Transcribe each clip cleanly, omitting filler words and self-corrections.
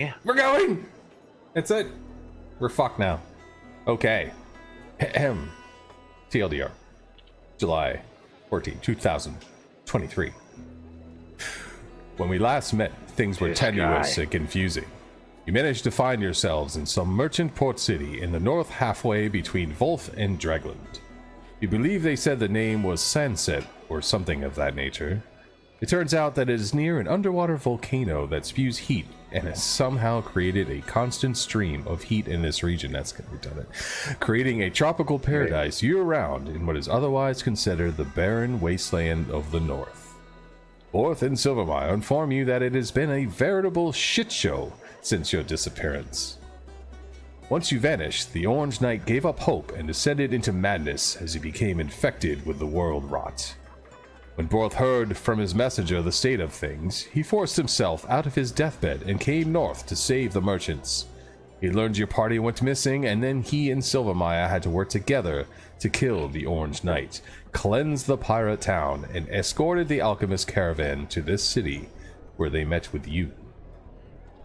Yeah. We're going! That's it. We're fucked now. Okay. Ahem. TLDR. July 14, 2023. When we last met, things were This tenuous guy. and confusing. You managed to find yourselves in some merchant port city in the north halfway between Wolf and Dragland. You believe they said the name was Sunset or something of that nature. It turns out that it is near an underwater volcano that spews heat and has somehow created a constant stream of heat in this region. That's redundant. Creating a tropical paradise year-round in what is otherwise considered the barren wasteland of the north. Borth and Silvermire inform you that it has been a veritable shit show since your disappearance. Once you vanished, the Orange Knight gave up hope and descended into madness as he became infected with the world rot. When Borth heard from his messenger the state of things, he forced himself out of his deathbed and came north to save the merchants. He learned your party went missing, and then he and Silvermire had to work together to kill the Orange Knight, cleanse the pirate town, and escorted the alchemist caravan to this city, where they met with you.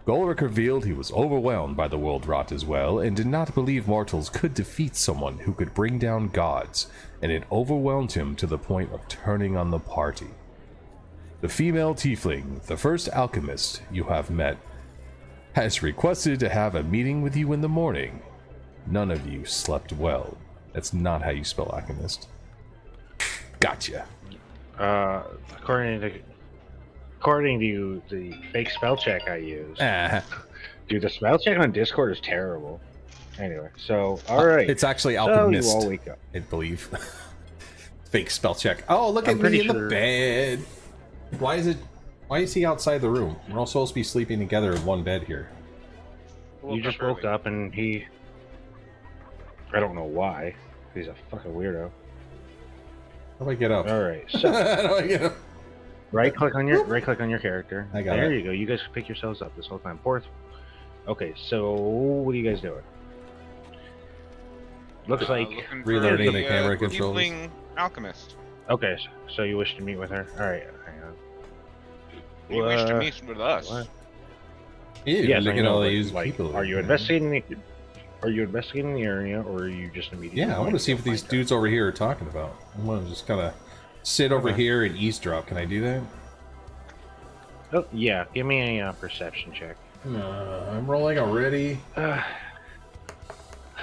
Golric revealed he was overwhelmed by the world rot as well, and did not believe mortals could defeat someone who could bring down gods, and it overwhelmed him to the point of turning on the party. The female tiefling, the first alchemist you have met, has requested to have a meeting with you in the morning. None of you slept well. That's not how you spell alchemist. Gotcha. According to the fake spell check I use, dude, the spell check on Discord is terrible. Anyway, so all right, It's actually so you alchemist, all wake up. I believe. Fake spell check. Oh, look I'm at me pretty in the sure- bed. Why is he outside the room? We're all supposed to be sleeping together in one bed here. You just woke up and I don't know why. He's a fucking weirdo. How do I get up? All right, so How do I get up? right click on your character. I got there it. you go. You guys can pick yourselves up this whole time. Fourth. Okay, so what are you guys doing? Looks like looking for Relearning the camera controls. tiefling alchemist. okay. So you wish to meet with her? All right, hang on. You wish to meet with us? What? Ew, Yes, look I at know, all but, these like, people. Are you investigating the? Are you investigating the area, or are you just immediately? Yeah, I want to see what these dudes over here are talking about. I want to just kind of sit over Okay. here and eavesdrop. Can I do that? Oh yeah, give me a perception check. I'm rolling already.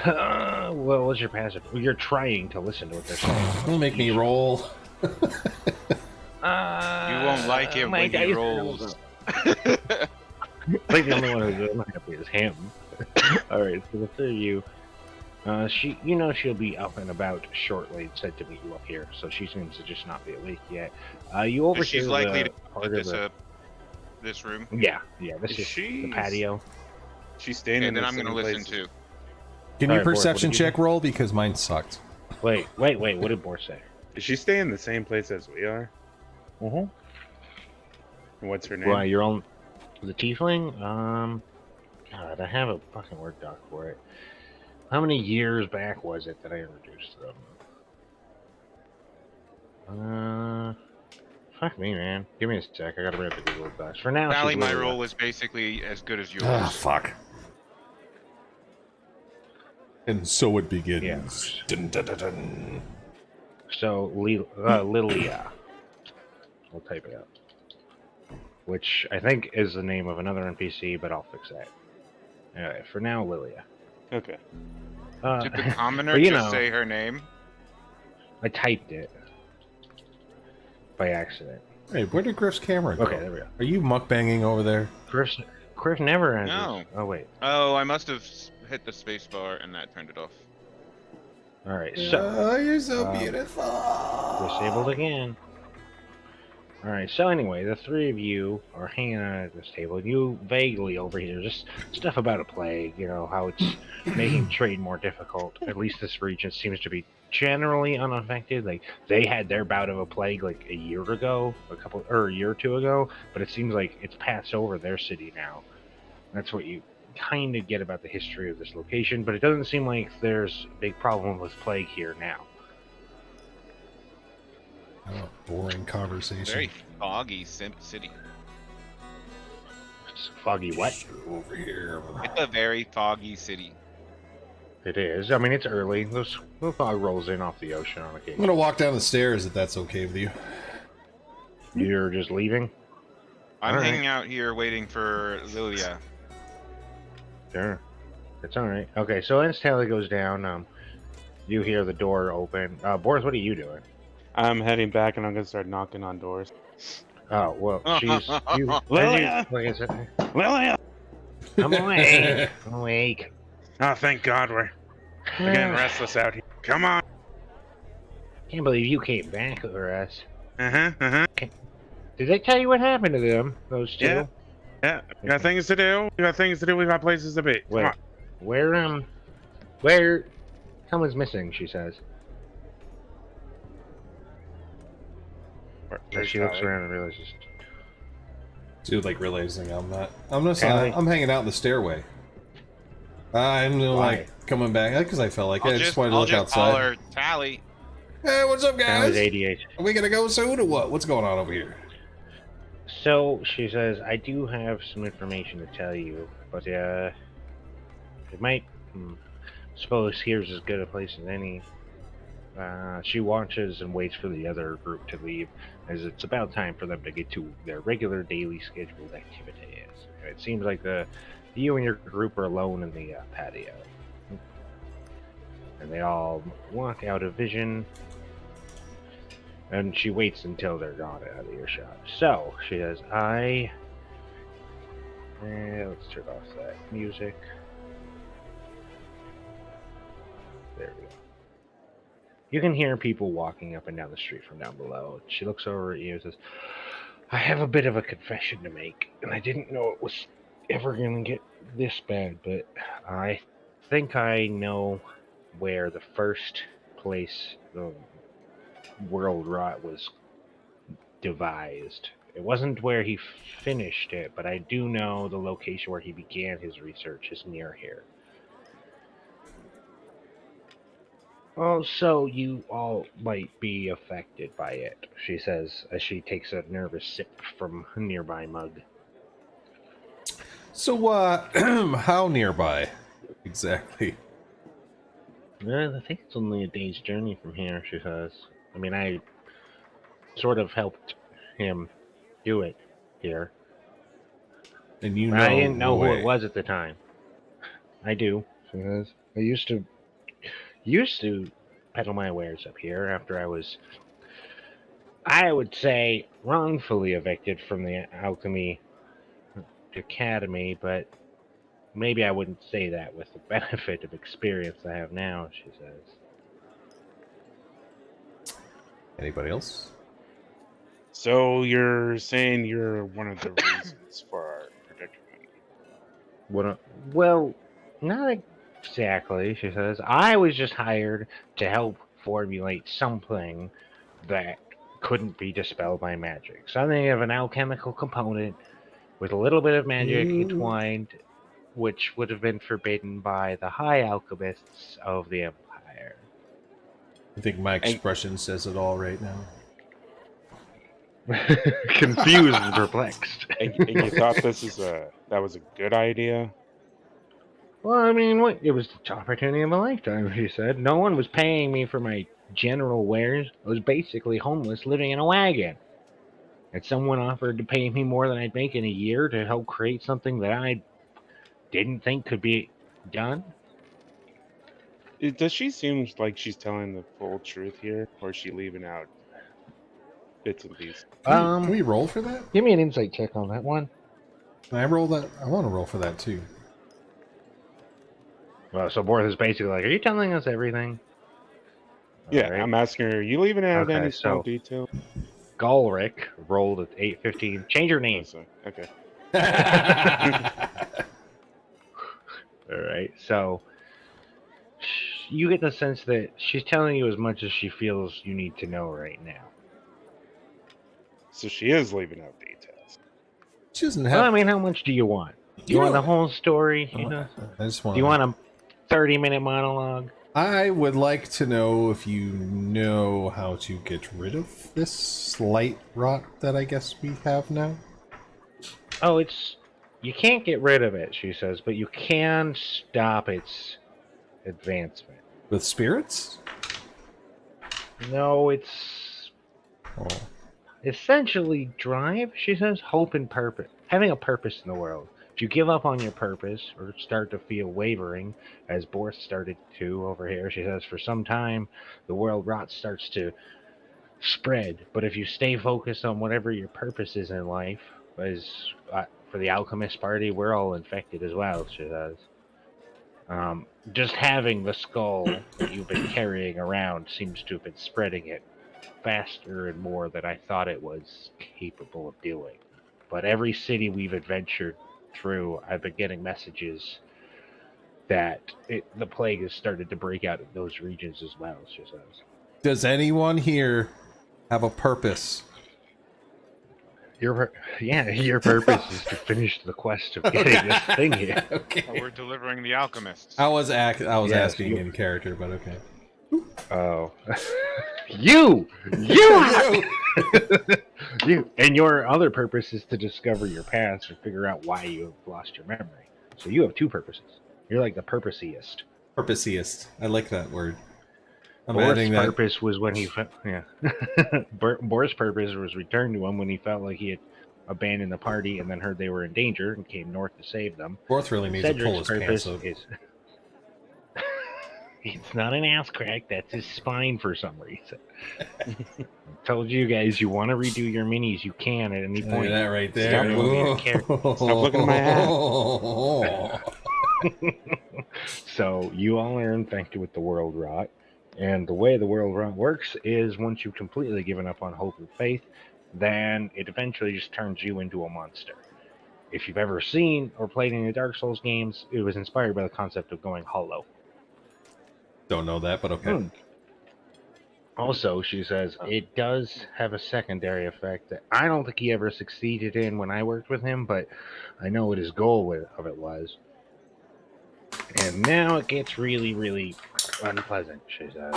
Well, what's your passive? Well, you're trying to listen to what they're saying. Don't make me roll. You won't like it my when he dice rolls. I think the only one who's unhappy is him. All right, so the three of you, she'll be up and about shortly. It's said to meet you up here, so she seems to just not be awake yet. You overhear She's likely the to part of this the- this room. Yeah, this Is is she- the patio. She's staying And in then the I'm gonna same listen place. too. Can All you right, Boris, what perception did you check roll? Because mine sucked. Wait. What did Boris say? Is she staying in the same place as we are? Mm-hmm. And what's her name? Well, you're on the tiefling. God, I have a fucking word doc for it. How many years back was it that I introduced them? Fuck me, man. Give me a sec. I gotta bring up the Google Docs. For now, Valley, she's my literally- roll was basically as good as yours. Ah, fuck. And so it begins. Yeah. Dun, dun, dun, dun. So, Lilia. I'll type it out. Which I think is the name of another NPC, but I'll fix that. Alright, for now, Lilia. Okay. Did the commoner but you just know- say her name? I typed it. By accident. Hey, where did Griff's camera go? Okay, there we go. Are you mukbanging over there? Griff never enters. No. Oh, wait. Oh, I must have hit the space bar and that turned it off. Alright, so. Oh, you're so um, beautiful. Disabled again. Alright, so anyway, the three of you are hanging out at this table. You vaguely overhear just stuff about a plague, how it's making trade more difficult. At least this region seems to be generally unaffected. Like, they had their bout of a plague like a year ago, a year or two ago, but it seems like it's passed over their city now. That's what you kind of get about the history of this location, but it doesn't seem like there's a big problem with plague here now. Oh, boring conversation. Very foggy city. Foggy what? Over here. It's a very foggy city. It is. I mean, it's early. The fog rolls in off the ocean on I'm occasion. gonna walk down the stairs if that's okay with you. You're just leaving? I'm Alright. hanging out here waiting for Lilia. Sure. It's alright. Okay, so as Tally goes down, you hear the door open. Boris, what are you doing? I'm heading back and I'm gonna start knocking on doors. Oh, well, she's... Lilia! Like I said, Lilia! I'm awake. I'm awake. Oh, thank God we're getting restless out here. Come on. Can't believe you came back for us. Uh-huh. Did they tell you what happened to them, those two? Yeah. Yeah, we got things to do. We got things to do. We got places to be. Come Wait, on. where, someone's missing, she says. As she looks around and realizes, Dude, like realizing I'm not. I'm not. Tally? I'm hanging out in the stairway. I'm like coming back because I felt like I just wanted to look outside. Call her Tally. Hey, what's up, Tally's guys? ADH. Are we gonna go soon or what? What's going on over here? So, she says, I do have some information to tell you, but, it might, suppose here's as good a place as any. She watches and waits for the other group to leave, as it's about time for them to get to their regular daily scheduled activities. And it seems like you and your group are alone in the patio. And they all walk out of vision. And she waits until they're gone out of earshot. So, she says, let's turn off that music. There we go. You can hear people walking up and down the street from down below. She looks over at you and says, I have a bit of a confession to make, and I didn't know it was ever going to get this bad, but I think I know where the first place the world rot was devised. It wasn't where he finished it, but I do know the location where he began his research is near here. Also, you all might be affected by it, she says as she takes a nervous sip from a nearby mug. So, how nearby exactly? I think it's only a day's journey from here, she says. I mean, I sort of helped him do it here. And you know, I didn't know who way. it was at the time. I do, she says. I used to peddle my wares up here after I was, I would say, wrongfully evicted from the Alchemy Academy, but maybe I wouldn't say that with the benefit of experience I have now, she says. Anybody else? So you're saying you're one of the reasons for our predicament? Well, not exactly, she says. I was just hired to help formulate something that couldn't be dispelled by magic. Something of an alchemical component with a little bit of magic entwined, which would have been forbidden by the high alchemists of the Empire. I think my expression says it all right now. Confused and perplexed. And you thought that was a good idea? Well, I mean, it was the opportunity of a lifetime, she said. No one was paying me for my general wares. I was basically homeless, living in a wagon. And someone offered to pay me more than I'd make in a year to help create something that I didn't think could be done. Does she seem like she's telling the full truth here, or is she leaving out bits and pieces? Can we roll for that? Give me an insight check on that one. Can I roll that? I want to roll for that too. Well, so Borth is basically like, are you telling us everything? Yeah, Alright. I'm asking her, you leaving out Okay, any small so- detail? Galric rolled at 815. Change your name. Okay. Alright, so you get the sense that she's telling you as much as she feels you need to know right now. So she is leaving out details. She doesn't Well, I have. mean, how much do you want? You You want know- the whole story? You know? I just want. Do you want a 30-minute monologue? I would like to know if you know how to get rid of this slight rot that I guess we have now. Oh, it's You can't get rid of it, she says, but you can stop its advancement. With spirits? No, it's Oh. essentially drive, she says, hope and purpose. Having a purpose in the world. If you give up on your purpose or start to feel wavering, as Borth started to over here, she says, for some time the world rot starts to spread. But if you stay focused on whatever your purpose is in life, as for the Alchemist Party, we're all infected as well, she says. Just having the skull that you've been carrying around seems to have been spreading it faster and more than I thought it was capable of doing. But every city we've adventured through, I've been getting messages that the plague has started to break out in those regions as well, she says. Does anyone here have a purpose? Your purpose is to finish the quest of getting this thing here. Okay. Oh, we're delivering the alchemists. I was Yes, asking you- in character, but okay. Oh. you! You! And your other purpose is to discover your past and figure out why you have lost your memory. So you have two purposes. You're like the purposeist. Purposeist. I like that word. I'm Boris' adding that. purpose was when he Boris' purpose was returned to him when he felt like he had abandoned the party and then heard they were in danger and came north to save them. Borth really needs to pull Cedric's his pants purpose up. is it's not an ass crack, that's his spine for some reason. I told you guys, you want to redo your minis, you can at any Look point. at that right Stop there. looking at character. Stop looking at my hat. So you all are infected with the world rot, and the way the world rot works is once you've completely given up on hope and faith, then it eventually just turns you into a monster. If you've ever seen or played any Dark Souls games, it was inspired by the concept of going hollow. Don't know that, but okay. Also, she says, it does have a secondary effect that I don't think he ever succeeded in when I worked with him, but I know what his goal of it was. And now it gets really, really unpleasant, she says.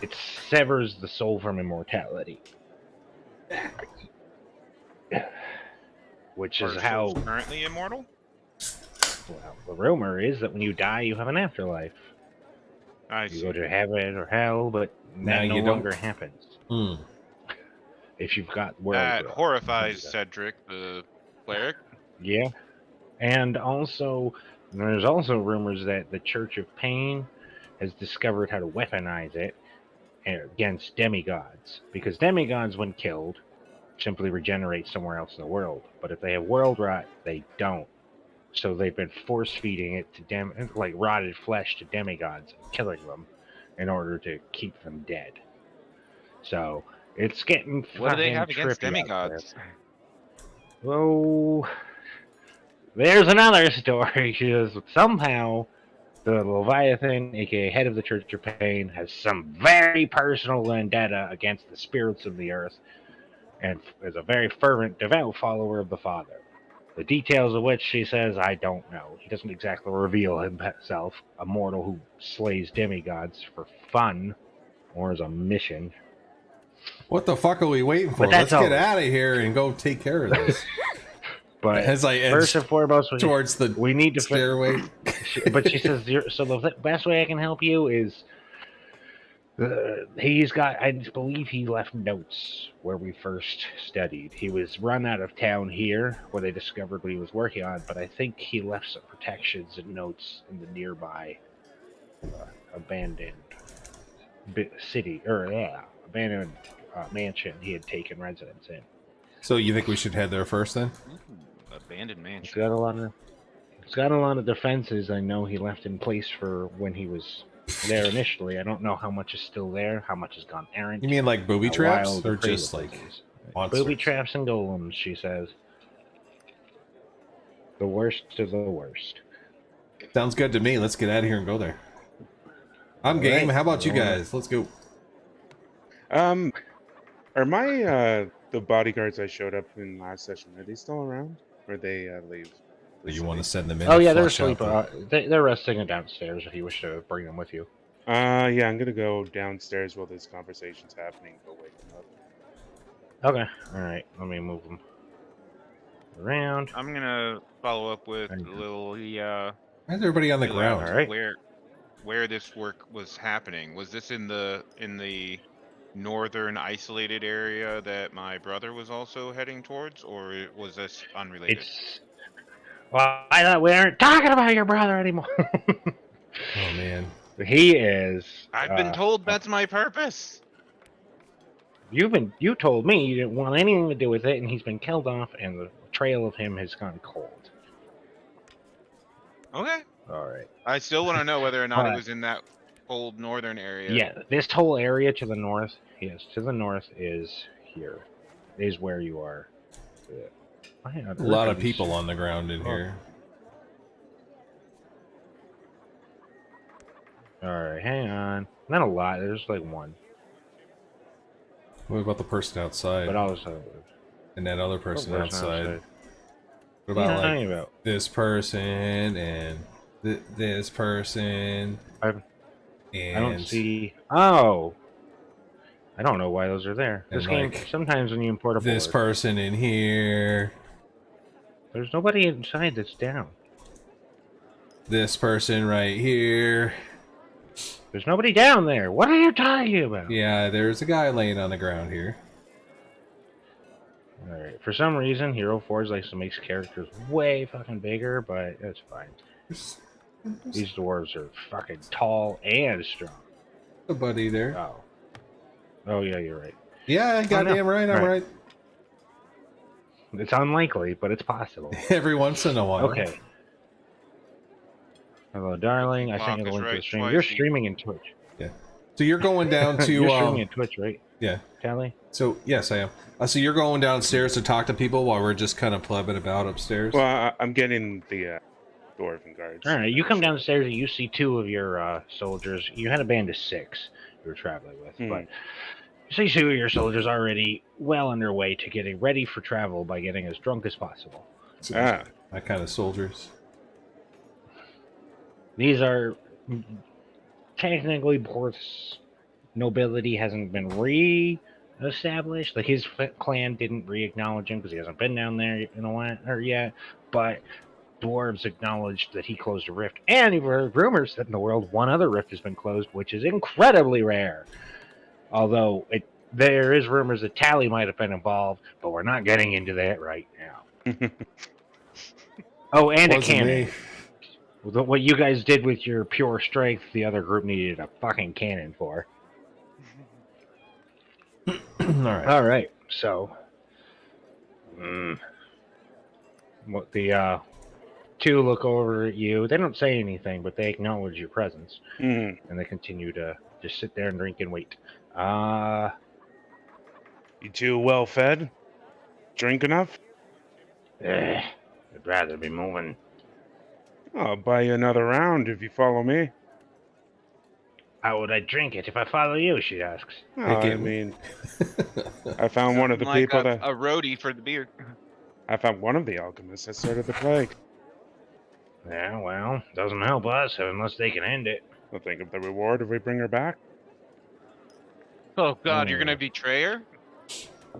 It severs the soul from immortality. Which Are is how, souls currently immortal? well, the rumor is that when you die, you have an afterlife. I You see. go to heaven or hell, but Now that no you don't. longer happens. Hmm. If you've got world That rot. horrifies Cedric, the cleric. Yeah. And also, there's also rumors that the Church of Pain has discovered how to weaponize it against demigods. Because demigods, when killed, simply regenerate somewhere else in the world. But if they have world rot, they don't. So they've been force feeding it to like rotted flesh to demigods and killing them in order to keep them dead. So it's getting What do they fucking have against trippy out there. demigods? Oh, there's another story. She says somehow the Leviathan, aka head of the Church of Pain, has some very personal vendetta against the spirits of the earth, and is a very fervent, devout follower of the Father. The details of which, she says, I don't know. He doesn't exactly reveal himself, a mortal who slays demigods for fun or as a mission. What the fuck are we waiting for? But Let's that's get all. out of here and go take care of this. But As I first edge and foremost, towards the we need to stairway. but she says, so the best way I can help you is he's got, I believe he left notes where we first studied. He was run out of town here where they discovered what he was working on, but I think he left some protections and notes in the nearby abandoned city, or abandoned mansion he had taken residence in. So you think we should head there first then? Abandoned It's mansion. got a lot of defenses I know he left in place for when he was there initially. I don't know how much is still there, how much has gone errant. You mean like booby how traps wild or the cradle just like is. monsters? Booby traps and golems, she says. The worst of the worst. Sounds good to me. Let's get out of here and go there. I'm All game. right. How about you Well, guys? Let's go. Are my the bodyguards I showed up in last session, are they still around? Or they leave? the You want to city? send them in? Oh and yeah, they're flush out asleep. They're resting downstairs if you wish to bring them with you. Yeah, I'm gonna go downstairs while this conversation's happening. Go wake them up. Okay. All right. Let me move them. around. I'm gonna follow up with Thank you. Lily. Why is everybody on the Lily, ground? All right. where this work was happening. Was this in the northern isolated area that my brother was also heading towards, or was this unrelated? It's. Well, I thought we aren't talking about your brother anymore. Oh man. He is. I've been told that's my purpose. You told me you didn't want anything to do with it, and he's been killed off, and the trail of him has gone cold. Okay. All right. I still want to know whether or not it But- was in that cold northern area. Yeah, this whole area to the north, yes, to the north is here, is where you are. Yeah. A lot of people on the ground in here. All right, hang on. Not a lot. There's like one, What about the person outside? but also And that other person What outside? What What are you about like talking about? this person and this person? I don't see. Oh, I don't know why those are there. And, This game like, sometimes when you import a this board, person in here. there's nobody inside that's down. This person right here. There's nobody down there. What are you talking about? Yeah, there's a guy laying on the ground here. All right. For some reason, Hero Forge likes to make characters way fucking bigger, but that's fine. These dwarves are fucking tall and strong. a buddy there. Oh. Oh yeah, you're right. Yeah, goddamn right, I'm right. It's unlikely, but it's possible. Every once in a while. Okay. Hello, darling. I sent you the Clock is link to the right stream. twice. You're streaming in Twitch. So you're going down to You're streaming in Twitch, right, yeah. Tally? So yes, I am. So you're going downstairs to talk to people while we're just kind of plubbing about upstairs. Well, I'm getting the dwarven guards. All right. You come downstairs and you see two of your soldiers. You had a band of 6 you were traveling with, but you see two of your soldiers already well underway to getting ready for travel by getting as drunk as possible. That kind of soldiers. These are technically Borth's nobility hasn't been re-established. Like his clan didn't re-acknowledge him because he hasn't been down there in a while or yet. But dwarves acknowledged that he closed a rift, and you've heard rumors that in the world one other rift has been closed, which is incredibly rare. Although there is rumors that Tally might have been involved, but we're not getting into that right now. Oh, and a Wasn't cannon. me. What you guys did with your pure strength, the other group needed a fucking cannon for. All right. All right, so what the two look over at you. They don't say anything, but they acknowledge your presence, and they continue to just sit there and drink and wait. You two well fed? Drink enough? I'd rather be moving. I'll buy you another round if you follow me. How would I drink it if I follow you? She asks. Oh, Okay. I mean, I found one of the Like people a that roadie for the beer. I found one of the alchemists that started the plague. Yeah, well, doesn't help us unless they can end it. I'll think of the reward if we bring her back. Oh God, you're gonna betray her?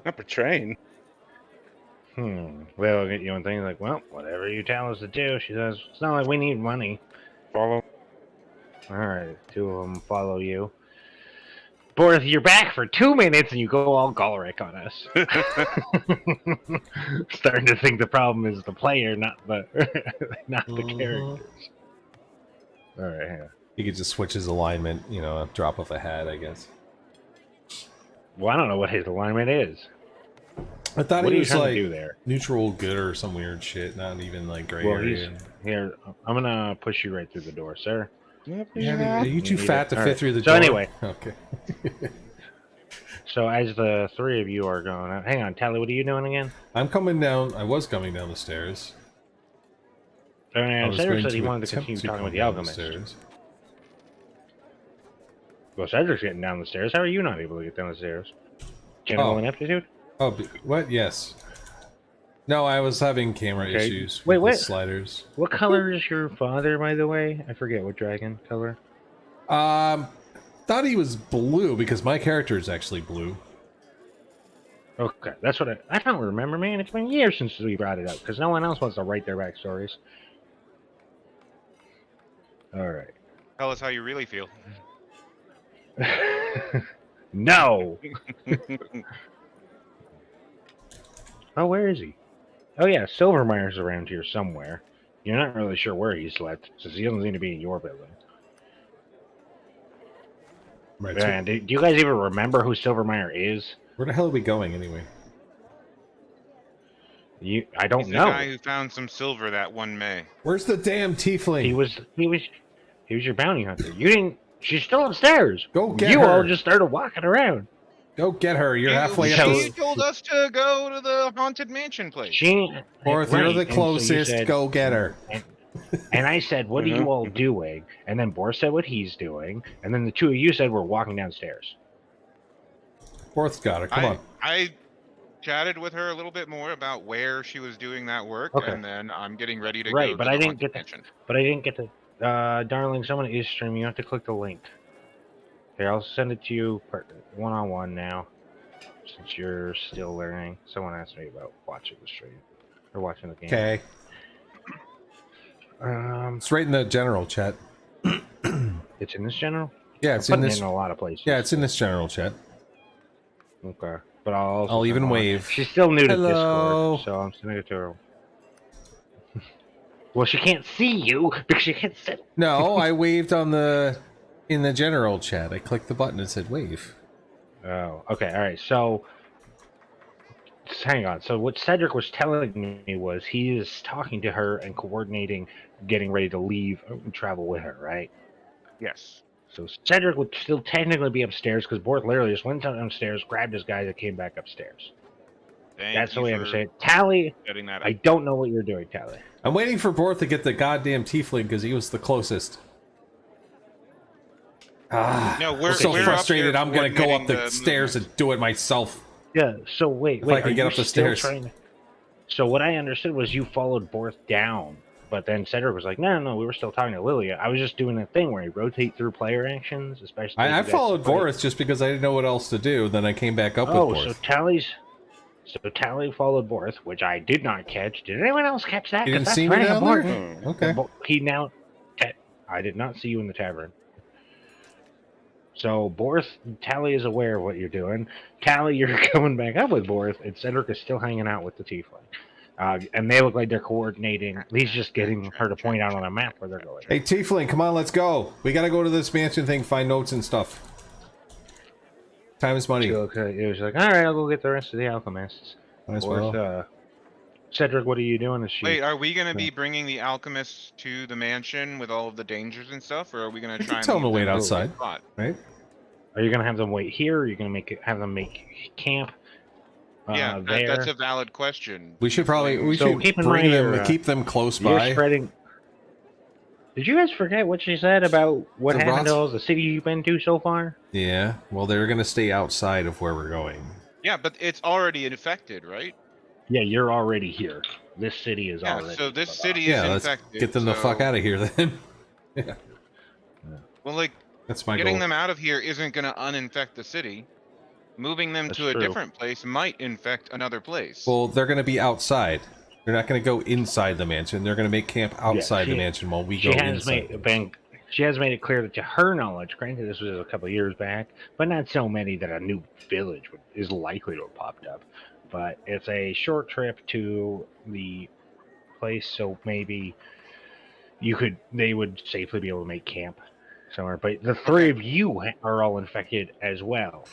Not betraying. They look at you and think like, well, whatever you tell us to do. She says, it's not like we need money. Follow. All right, two of them follow you. Boris, you're back for 2 minutes and you go all Galric on us. Starting to think the problem is the player, not the not the characters. All right, hang on. He could just switch his alignment, a drop of a hat, I guess. Well, I don't know what his alignment is. I thought What are he you was trying like to do there? neutral good or some weird shit, not even like gray Well, area. here. I'm gonna push you right through the door, sir. Yeah, are you too You need fat it. to All fit right. through the So door? anyway. Okay. So as the three of you are going out, hang on, Tally, what are you doing again? I'm coming down. I was coming down the stairs. And Cedric said he to wanted to attempt continue talking come with the down alchemist. stairs. Well, Cedric's getting down the stairs. How are you not able to get down the stairs? General Oh. ineptitude? Oh, what? Yes. No, I was having camera Okay. issues Wait, with what? the sliders. What color is your father, by the way? I forget what dragon color. Thought he was blue because my character is actually blue. Okay, that's what I don't remember, man. It's been years since we brought it up because no one else wants to write their backstories. All right. Tell us how you really feel. No. Oh, where is he? Oh yeah, Silvermire's around here somewhere. You're not really sure where he's left, since he doesn't seem to be in your building. Right. Man, do you guys even remember who Silvermire is? Where the hell are we going anyway? I don't He's the know. guy who found some silver that one May. Where's the damn tiefling? He was your bounty hunter. You didn't. She's still upstairs. Go get you her. all just started walking around. Go get her. You're halfway up. You told us to go to the haunted mansion place. She. Or if right, you're the and so you closest, said- go get her. And I said, "What are you all doing?" And then Boris said what he's doing, and then the two of you said we're walking downstairs. Borth's got her. Come on. I chatted with her a little bit more about where she was doing that work, Okay. and then I'm getting ready to Right, go but to I the didn't haunted get the- mansion. But I didn't get the. Darling, someone is streaming. You have to click the link. Here, I'll send it to you one-on-one now, since you're still learning. Someone asked me about watching the stream or watching the game. Okay. It's right in the general chat. It's in this general. Yeah, it's I'm in putting this. it in a lot of places. Yeah, it's in this general chat. Okay, but I'll also I'll send even one. wave. She's still new to Hello. Discord, so I'm sending it to her. Well, she can't see you because she can't sit. No, I waved in the general chat. I clicked the button and said wave. Oh, okay, all right. So, just hang on. So, what Cedric was telling me was he is talking to her and coordinating, getting ready to leave and travel with her, right? Yes. So Cedric would still technically be upstairs because Borth literally just went downstairs, grabbed his guy, that came back upstairs. That's the way I understand it. Tally, Getting that. I don't know what you're doing, Tally. I'm waiting for Borth to get the goddamn tiefling because he was the closest. No, I'm we're so we're up frustrated. here I'm gonna go up coordinating the stairs movement. and do it myself. Yeah. So wait. If I Are can get you up the still stairs. trying? So what I understood was you followed Borth down, but then Cedric was like, "No, we were still talking to Lilia. I was just doing a thing where I rotate through player actions, especially." if I you guys followed put it- Boris just because I didn't know what else to do. Then I came back up Oh, with so Borth. Tally followed Borth, which I did not catch. Did anyone else catch that? You 'Cause didn't that's see me very down there? important. Okay. He now. I did not see you in the tavern. So Borth, Tally is aware of what you're doing. Tally, you're coming back up with Borth, and Cedric is still hanging out with the tiefling. And they look like they're coordinating. He's just getting her to point out on a map where they're going. Hey tiefling, come on, let's go. We gotta go to this mansion thing, find notes and stuff. Time is money. Okay, it was like, all right, I'll go get the rest of the alchemists. Might as Borth, well. Cedric, what are you doing? Is she? Wait, are we going to be bringing the alchemists to the mansion with all of the dangers and stuff, or are we going to You try can and tell them to leave wait them in the outside. spot? Right? Are you gonna have them wait here? Or are you gonna have them make camp? Yeah, there. that's a valid question. We should probably So should keep in bring mind them, you're, keep them close You're by. spreading. Did you guys forget what she said about what The happened rots- to all the city you've been to so far? Yeah. Well, they're gonna stay outside of where we're going. Yeah, but it's already infected, right? Yeah, you're already here. This city is Yeah, already. so this city is Yeah, let's infected. get them the fuck so- out of here then. Well, like, That's my getting goal. them out of here isn't going to uninfect the city. Moving them That's to a true. different place might infect another place. Well, they're gonna be outside. They're not gonna go inside the mansion. They're gonna make camp outside the she- mansion while we She go has inside. she has made it clear that to her knowledge, granted this was a couple of years back, but not so many that a new village is likely to have popped up. But it's a short trip to the place, so maybe they would safely be able to make camp somewhere. But the three of you are all infected as well.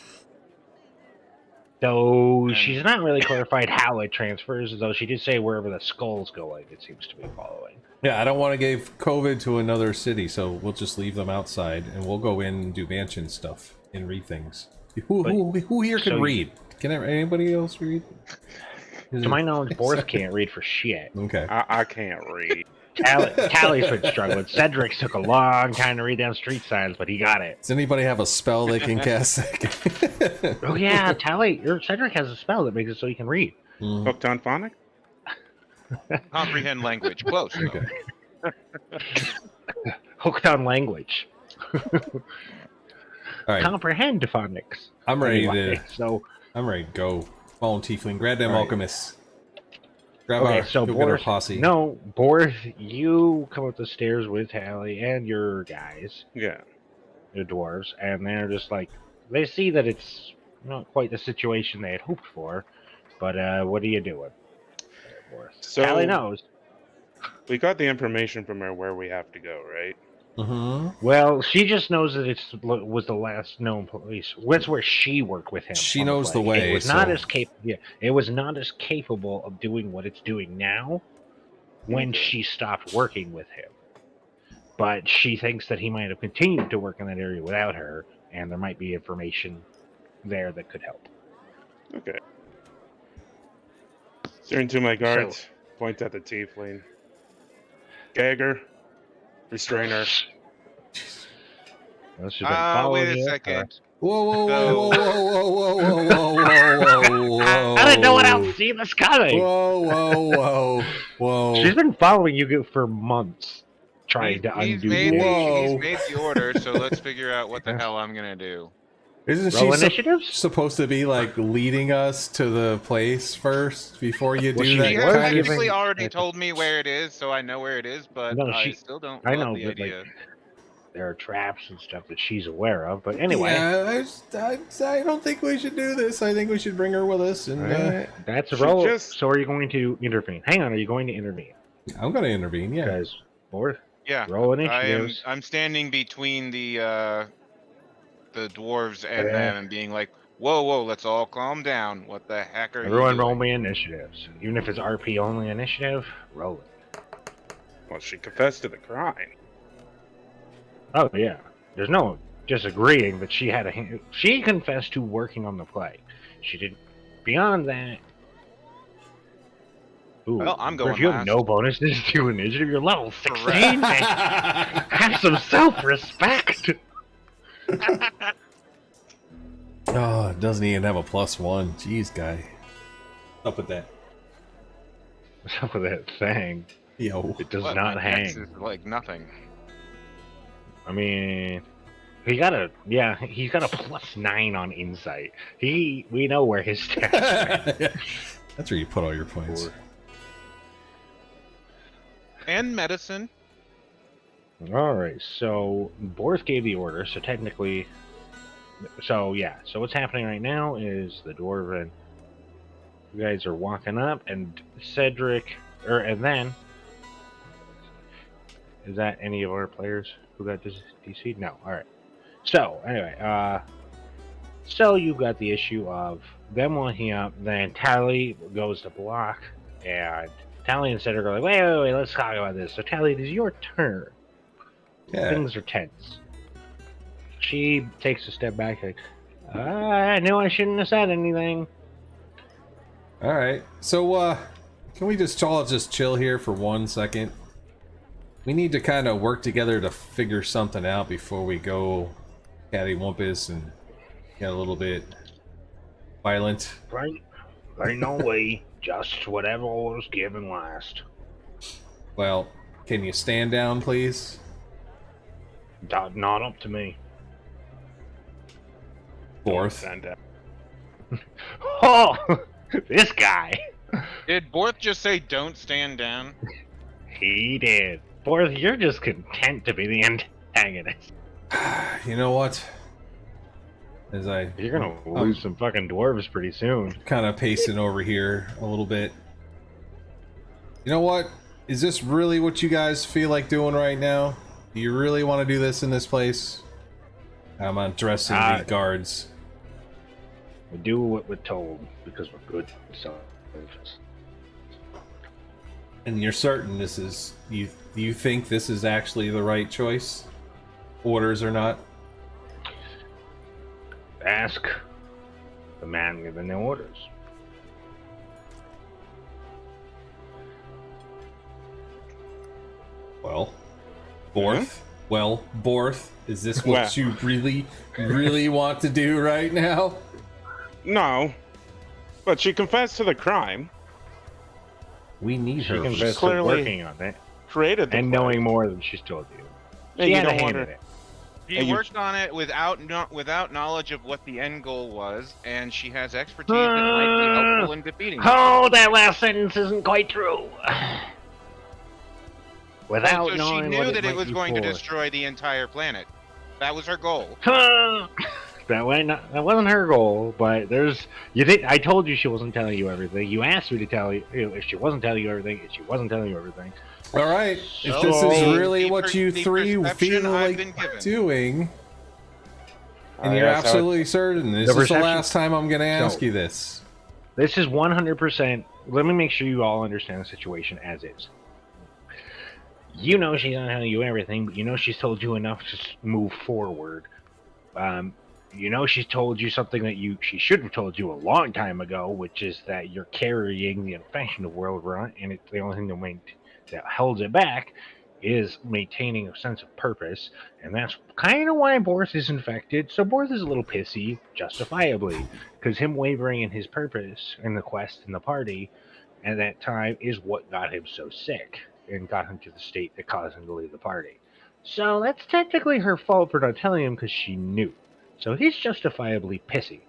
Though she's not really clarified how it transfers, though she did say wherever the skull's going, it seems to be following. Yeah, I don't want to give COVID to another city, so we'll just leave them outside and we'll go in and do mansion stuff and read things. Who here can so- read? Can anybody else read? To my knowledge, Borth can't read for shit. Okay. I can't read. Tally's been struggling. Cedric took a long time to read down street signs, but he got it. Does anybody have a spell they can cast? Oh yeah, Cedric has a spell that makes it so he can read. Mhm. Hooked on phonic? Comprehend language. Close. though. Okay. Hooked on language. All right. Comprehend phonics. I'm ready Anyway, to. So I'm ready to go. Come on, Tiefling, grab them Right. alchemists. Grab Okay, our so go get our Boris, posse. no, Boris, you come up the stairs with Tally and your guys, Yeah. the dwarves, and they're just like, they see that it's not quite the situation they had hoped for, but what are you doing, Boris? So Tally knows. we got the information from her where we have to go, right? Mm-hmm. Well, she just knows that was the last known place. That's where she worked with him. She on knows the play. way, It was not so- as Yeah, it was not as capable of doing what it's doing now when Okay. she stopped working with him. But she thinks that he might have continued to work in that area without her, and there might be information there that could help. Okay. Turn to my guards. Point at the tiefling. Gag her. Restrain her. Well, she's been following Wait a you. second. Whoa, whoa, So- whoa, whoa, whoa, whoa, whoa, whoa, whoa, whoa. I didn't know what else see this coming. Whoa, whoa, whoa, whoa. She's been following you for months, trying to He's undo made things. Whoa. he's made the order, so let's figure out what the hell I'm gonna do. Isn't Roll she initiatives? supposed to be like leading us to the place first before you Well, do she that He was has kind of? giving- technically already told me where it is, so I know where it is, but No, I she- still don't I love know, the but, like, idea. there are traps and stuff that she's aware of. But anyway, Yeah, I don't think we should do this. I think we should bring her with us, and that's a she roll. just- So are you going to intervene? Hang on, are you going to intervene? I'm going to intervene. Yeah. Because or Yeah, roll I am. initiatives. I'm standing between the dwarves and Yeah. them, and being like, "Whoa, whoa, let's all calm down. What the heck are Everyone you roll doing?" me initiatives. Even if it's RP only initiative, roll it. Well, she confessed to the crime. Oh yeah. There's no disagreeing that she had a hand. She confessed to working on the play. She didn't. Beyond that. Ooh, Well, I'm if going you have last. no bonuses to initiative, you're level 16. Correct. Man. Have some self-respect. Oh, it doesn't even have a +1. Jeez, guy. Up with that. What's up with that thing? Yo. It does What, not my dex hang. is like nothing. I mean, he's got a +9 on insight. We know where his stats are. That's where you put all your points. And medicine. All right, so Boris gave the order, so technically, so yeah, so what's happening right now is the dwarven, you guys are walking up, and Cedric, and then, is that any of our players who got this DC? No, all right. So anyway, so you got the issue of them walking up, then Tally goes to block, and Tally and Cedric are like, wait, let's talk about this. So Tally, it is your turn. Yeah. Things are tense. She takes a step back, like, I knew I shouldn't have said anything. All right. So, can we all just chill here for 1 second? We need to kind of work together to figure something out before we go cattywampus and get a little bit violent. Right? Ain't no way. Just whatever was given last. Well, can you stand down, please? Not up to me. Fourth. And, Oh, this guy. Did Borth just say don't stand down? He did. Fourth, you're just content to be the antagonist. You know what? As You're gonna lose some fucking dwarves pretty soon. kind of pacing over here a little bit. You know what? Is this really what you guys feel like doing right now? Do you really want to do this in this place? I'm addressing the guards. We do what we're told because we're good soldiers. And you're certain this is you think this is actually the right choice? Orders or not? Ask the man giving the orders. Well, Borth. Well, Borth, is this what Well. you really want to do right now? no, but she confessed to the crime, We need She her. confessed to clearly working on it created the and crime. knowing more than she's told you. Yeah, She you had a don't hand want in it. She And you- worked on it without knowledge of what the end goal was, and she has expertise that might be helpful in defeating it. Oh, that last sentence isn't quite true. Without So she knowing knew what that it might was be going to for. destroy the entire planet. That was her goal. That wasn't her goal, but there's you did. I told you she wasn't telling you everything. You asked me to tell you if she wasn't telling you everything. If she wasn't telling you everything. All right. If So, this is really the what you the three perception feel I've like been given. doing, and Uh, you're that's how absolutely certain this The is the perception- last time I'm going to ask So- you this. This is 100%. Let me make sure you all understand the situation as is. You know she's not telling you everything, but you know she's told you enough to move forward. You know she's told you something that she should have told you a long time ago, which is that you're carrying the infection of World Run, and it's the only thing that holds it back is maintaining a sense of purpose, and that's kind of why Boris is infected. So Boris is a little pissy, justifiably, because him wavering in his purpose in the quest and the party at that time is what got him so sick and got him to the state that caused him to leave the party. So that's technically her fault for not telling him because she knew. So he's justifiably pissy.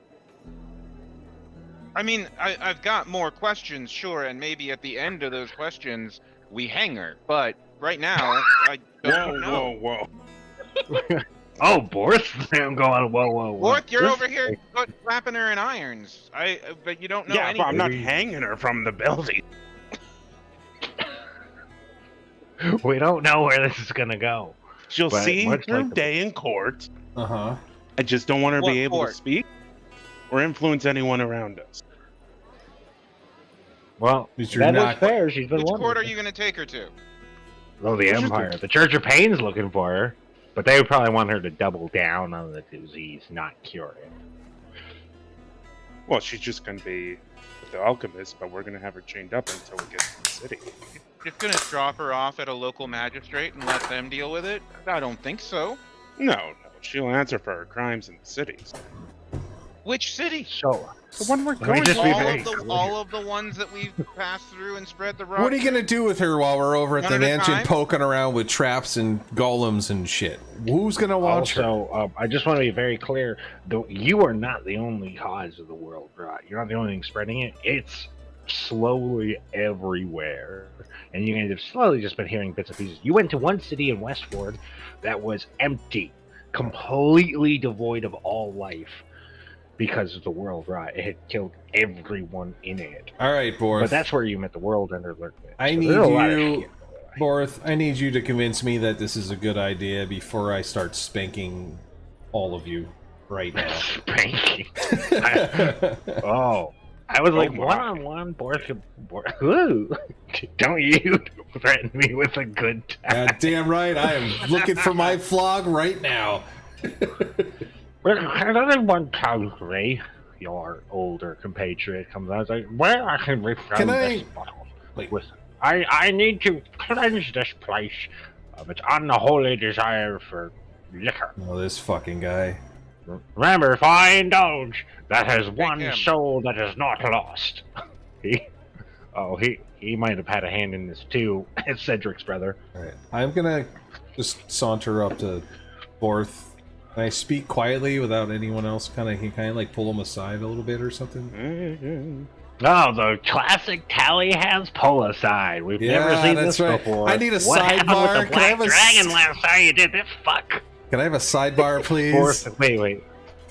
I mean, I've got more questions, sure, and maybe at the end of those questions we hang her. But right now, I don't know. Whoa. Oh, Boris! I'm going, whoa. Worth, you're This- over here wrapping her in irons. But you don't know Yeah, but I'm anything. not hanging her from the building. We don't know where this is gonna go. She'll But see much her like the- day in court. Uh huh. I just don't want her to What be able court? to speak or influence anyone around us. Well, But you're that not- is fair. She's been Which court wonderful. are you going to take her to? Oh, the Which is Empire. the- The Church of Pain's looking for her, but they would probably want her to double down on the disease, not cure it. Well, she's just going to be with the alchemist, but we're going to have her chained up until we get to the city. Just going to drop her off at a local magistrate and let them deal with it? I don't think so. No, she'll answer for her crimes in the cities. Which city? So, The one we're Let me going just to. be All very of, the, clear. all of the ones that we've passed through and spread the rock. What are you going to do with her while we're over at One the at a mansion time? poking around with traps and golems and shit? Who's going to watch her? also, I just want to be very clear. You are not the only cause of the world rot. You're not the only thing spreading it. It's slowly everywhere. And you guys have slowly just been hearing bits and pieces. You went to one city in Westford that was empty, completely devoid of all life because of the world rot. It had killed everyone in it. All right, Boris. But that's where you met the world ender lurkman. I So need there's a lot of you- shit. Borth, I need you to convince me that this is a good idea before I start spanking all of you right now. Spanking. Oh, I was like my. one-on-one, Boris. Ooh, don't you threaten me with a good time. God damn right, I am looking for my flog right now. Another one time, Ray, your older compatriot, comes out and says, "Where I can refresh Can I- this bottle? Wait. With, I need to cleanse this place of its unholy desire for liquor. Oh, this fucking guy. Remember, if I indulge, that is one him. soul that is not lost." He might have had a hand in this too. It's Cedric's brother. All right, I'm gonna just saunter up to Borth. Can I speak quietly without anyone else kind of like pull him aside a little bit or something? Oh, the classic Tally has pull aside. We've Yeah, never seen that's this right. before. I need a What happened sidebar. with the Can I Black have a Dragon last time you did this? Fuck. Can I have a sidebar, please? Borth, wait.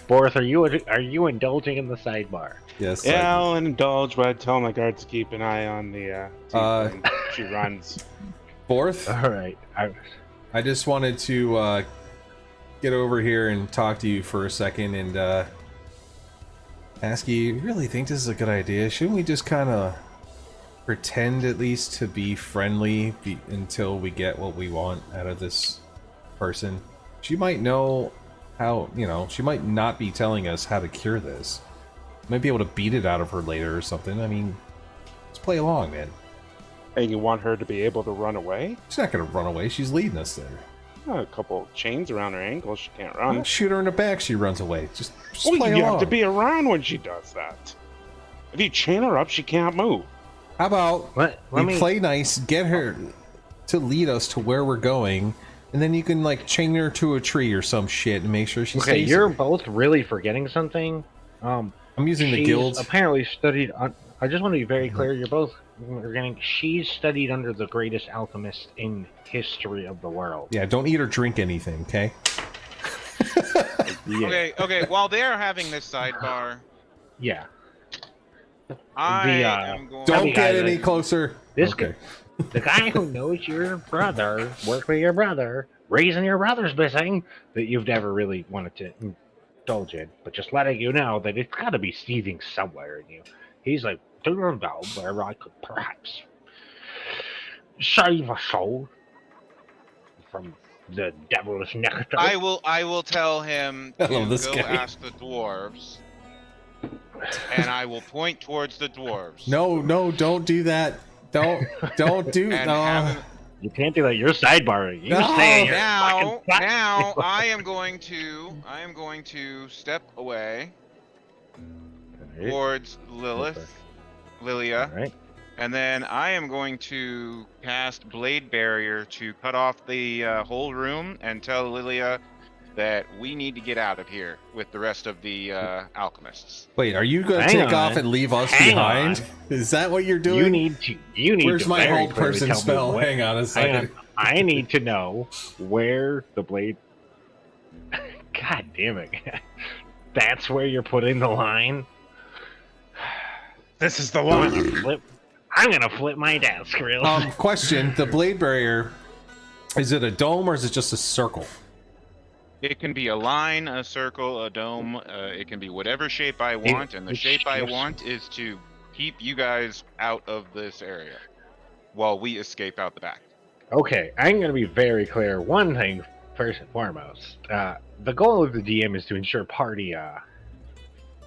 Borth, are you indulging in the sidebar? Yes. Yeah, I'll indulge, but I tell my guards to keep an eye on the team when she runs. Borth, All right. I just wanted to get over here and talk to you for a second and ask you really think this is a good idea? Shouldn't we just kind of pretend at least to be friendly until we get what we want out of this person? She might know how, she might not be telling us how to cure this. Might be able to beat it out of her later or something. I mean, let's play along, man. And you want her to be able to run away? She's not going to run away. She's leading us there. A couple chains around her ankles, she can't I'm run. shoot her in the back. She runs away. Just Well, play you along. have to be around when she does that. If you chain her up, she can't move. How about Let we me play nice, get her to lead us to where we're going, And then you can like chain her to a tree or some shit and make sure she Okay, stays. you're both really forgetting something. I'm using the She's guilds. apparently studied. I just want to be very clear. You're both forgetting. She's studied under the greatest alchemist in history of the world. Yeah, don't eat or drink anything, okay? Yeah. Okay. While they are having this sidebar, Yeah. I The, am going. Don't the get guy any that- closer. This okay. The guy who knows your brother, worked with your brother, reason your brother's missing, that you've never really wanted to indulge in, but just letting you know that it's got to be seething somewhere in you. He's like, do you know where I could perhaps save a soul from the devil's nectar? I will tell him I to love this go guy. ask the dwarves, and I will point towards the dwarves. No, don't do that. Don't do And no. have him- You can't do that. You're sidebarring. You No. say you're now, fucking now I am going to step away towards Lilith, Lilia, Alright. and then I am going to cast Blade Barrier to cut off the whole room and tell Lilia that we need to get out of here with the rest of the alchemists. Wait, are you gonna Hang take off on. and leave us Hang behind? on. Is that what you're doing? You need Where's to my very hold clearly person tell me spell? where- Hang on a Hang second. on. I need to know where the blade. God damn it! That's where you're putting the line. This is the I'm one. gonna flip. I'm gonna flip my desk, real. Question: the blade barrier, is it a dome or is it just a circle? It can be a line, a circle, a dome. It can be whatever shape I want, and the it's shape I just- want is to keep you guys out of this area while we escape out the back. Okay, I'm gonna be very clear. One thing first and foremost. The goal of the DM is to ensure party,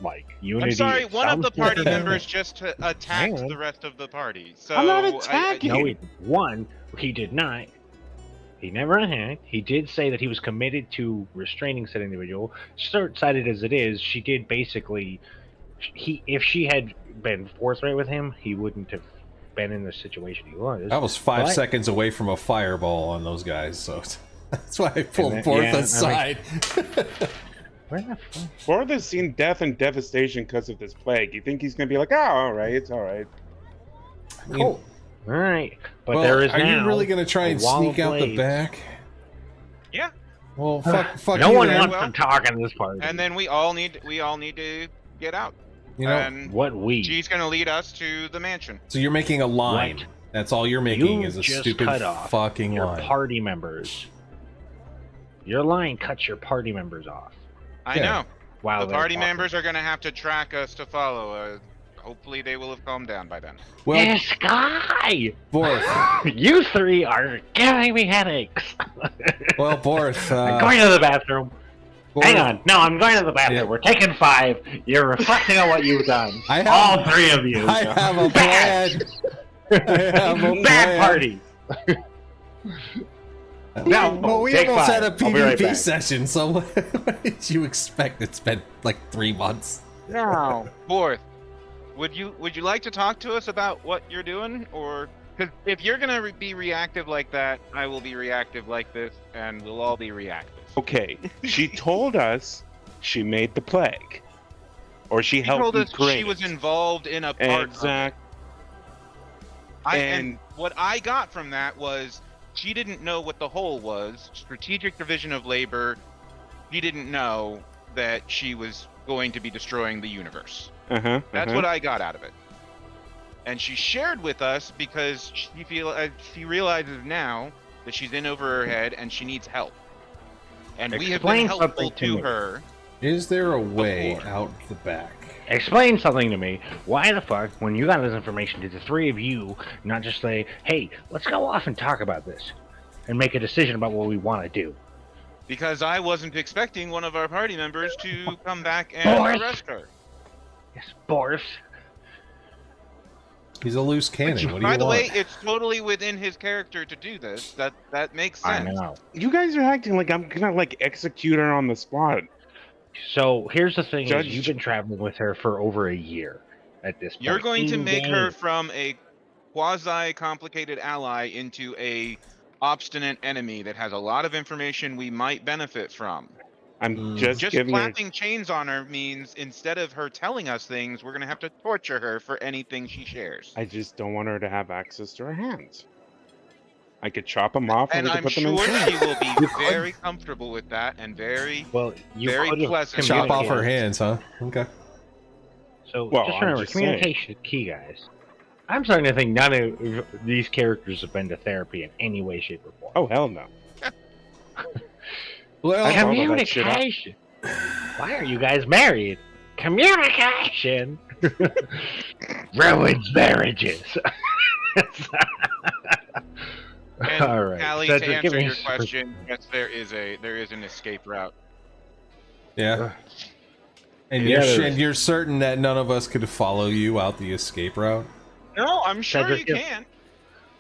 like unity. I'm sorry, of one of some the party sort. members just attacked Hang on. the rest of the party. So I'm not I- attacking. No, he did not. He never attacked. He did say that he was committed to restraining said individual. Short-sighted as it is, she did basically. If she had been forthright with him, he wouldn't have been in the situation he was. I was 5 But- seconds away from a fireball on those guys, so that's why I pulled then- Borth yeah, I mean- aside. Where the fuck? Borth has seen death and devastation because of this plague. You think he's gonna be like, oh, all right, it's all right. I mean, Cool. All right, but well, there is are now. you really gonna try a and wall sneak of out the blades. back? Yeah. Well, fuck No you one then. wants Well, to talk in this party. And then we all need to get out. You know, and what we? she's gonna lead us to the mansion. so you're making a line. What? That's all you're making You is a just stupid cut off fucking your line. party members. Your line cuts your party members off. I Yeah. know. Wow, The party members are gonna have to track us to follow. Hopefully they will have calmed down by then. Well, This guy! Borth. You three are giving me headaches. Well, Borth. I'm going to the bathroom. Hang Borth, on. No, I'm going to the bathroom. Yeah. We're taking 5. You're reflecting on what you've done. I have- All 3 of you. I have a plan. I have a Bad plan. party. No, Well, we take almost 5. had a I'll be right PvP back. session, so what did you expect? It's been like 3 months. No. Fourth, would you like to talk to us about what you're doing, or because if you're gonna be reactive like that, I will be reactive like this, and we'll all be reactive. Okay, she told us she made the plague, or she She helped told me us create she was it. involved in a part of it. Exact. And and- what I got from that was she didn't know what the whole was. Strategic division of labor. She didn't know that she was going to be destroying the universe. That's what I got out of it. And she shared with us because she realizes now that she's in over her head and she needs help. And we have Explain been helpful something to to me. her. Is there a way Before. out the back? Explain something to me. Why the fuck, when you got this information, did the 3 of you not just say, hey, let's go off and talk about this and make a decision about what we want to do? Because I wasn't expecting one of our party members to come back and Boris. arrest her. Yes, Boris. He's a loose cannon. What do By you the want? way, it's totally within his character to do this. That makes I sense. know. You guys are acting like I'm gonna like execute her on the spot. So here's the thing: Judge- is you've been traveling with her for over a year at this point. You're going to make In-game. her from a quasi-complicated ally into a obstinate enemy that has a lot of information we might benefit from. I'm just Just giving her. clapping chains on her means instead of her telling us things, we're gonna have to torture her for anything she shares. I just don't want her to have access to her hands. I could chop them off, and And we could I'm put them in. sure chains. she will be very comfortable with that and very. Well, you Very could have pleasant. Chop off her communicated. hands, huh? Okay. So Well, just I'm remember, just saying. communication is key, guys. I'm starting to think none of these characters have been to therapy in any way, shape, or form. Oh hell no! Well, I thought all that shit up. Communication. Why are you guys married? Communication ruins marriages. And All right, Allie, so to just give answer me your question, yes, there is an escape route. yeah. And Yeah, you're there and is. you're certain that none of us could follow you out the escape route? No, I'm sure Cedric, you yeah. can.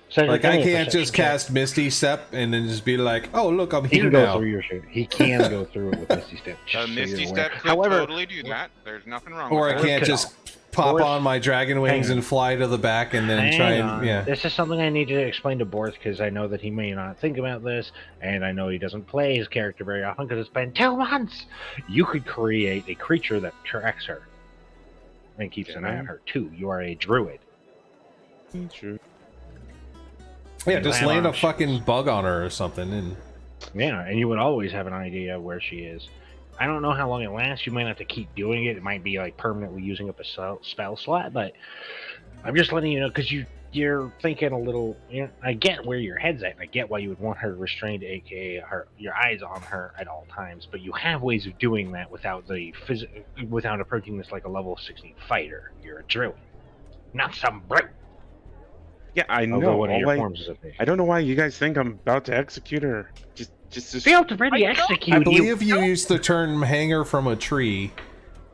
Cedric, Like give I me a can't perception just check. cast Misty Step and then just be like, "Oh, look, I'm He here can go now." through your shit. He can go through it with Misty Step. just so Misty you're aware. Step could However, totally do that. There's nothing wrong Or with I that. can't could- just pop Boris- on my dragon wings hang on. and fly to the back and then hang try on. and yeah. This is something I need to explain to Borth because I know that he may not think about this, and I know he doesn't play his character very often because it's been 2 months. You could create a creature that tracks her and keeps an eye on her too. You are a druid. True. Yeah, You just have land a options. fucking bug on her or something and Yeah, and you would always have an idea where she is. I don't know how long it lasts. You might have to keep doing it. It might be like permanently using up a spell slot, but I'm just letting you know because you're thinking a little. I get where your head's at. I get why you would want her restrained, aka your eyes on her at all times. But you have ways of doing that without without approaching this like a level 16 fighter. You're a druid, not some brute. Yeah, I Although know. one of All your I, forms is a fish. I don't know why you guys think I'm about to execute her. Just Failed to really I don't- execute I you. believe you used the term hanger from a tree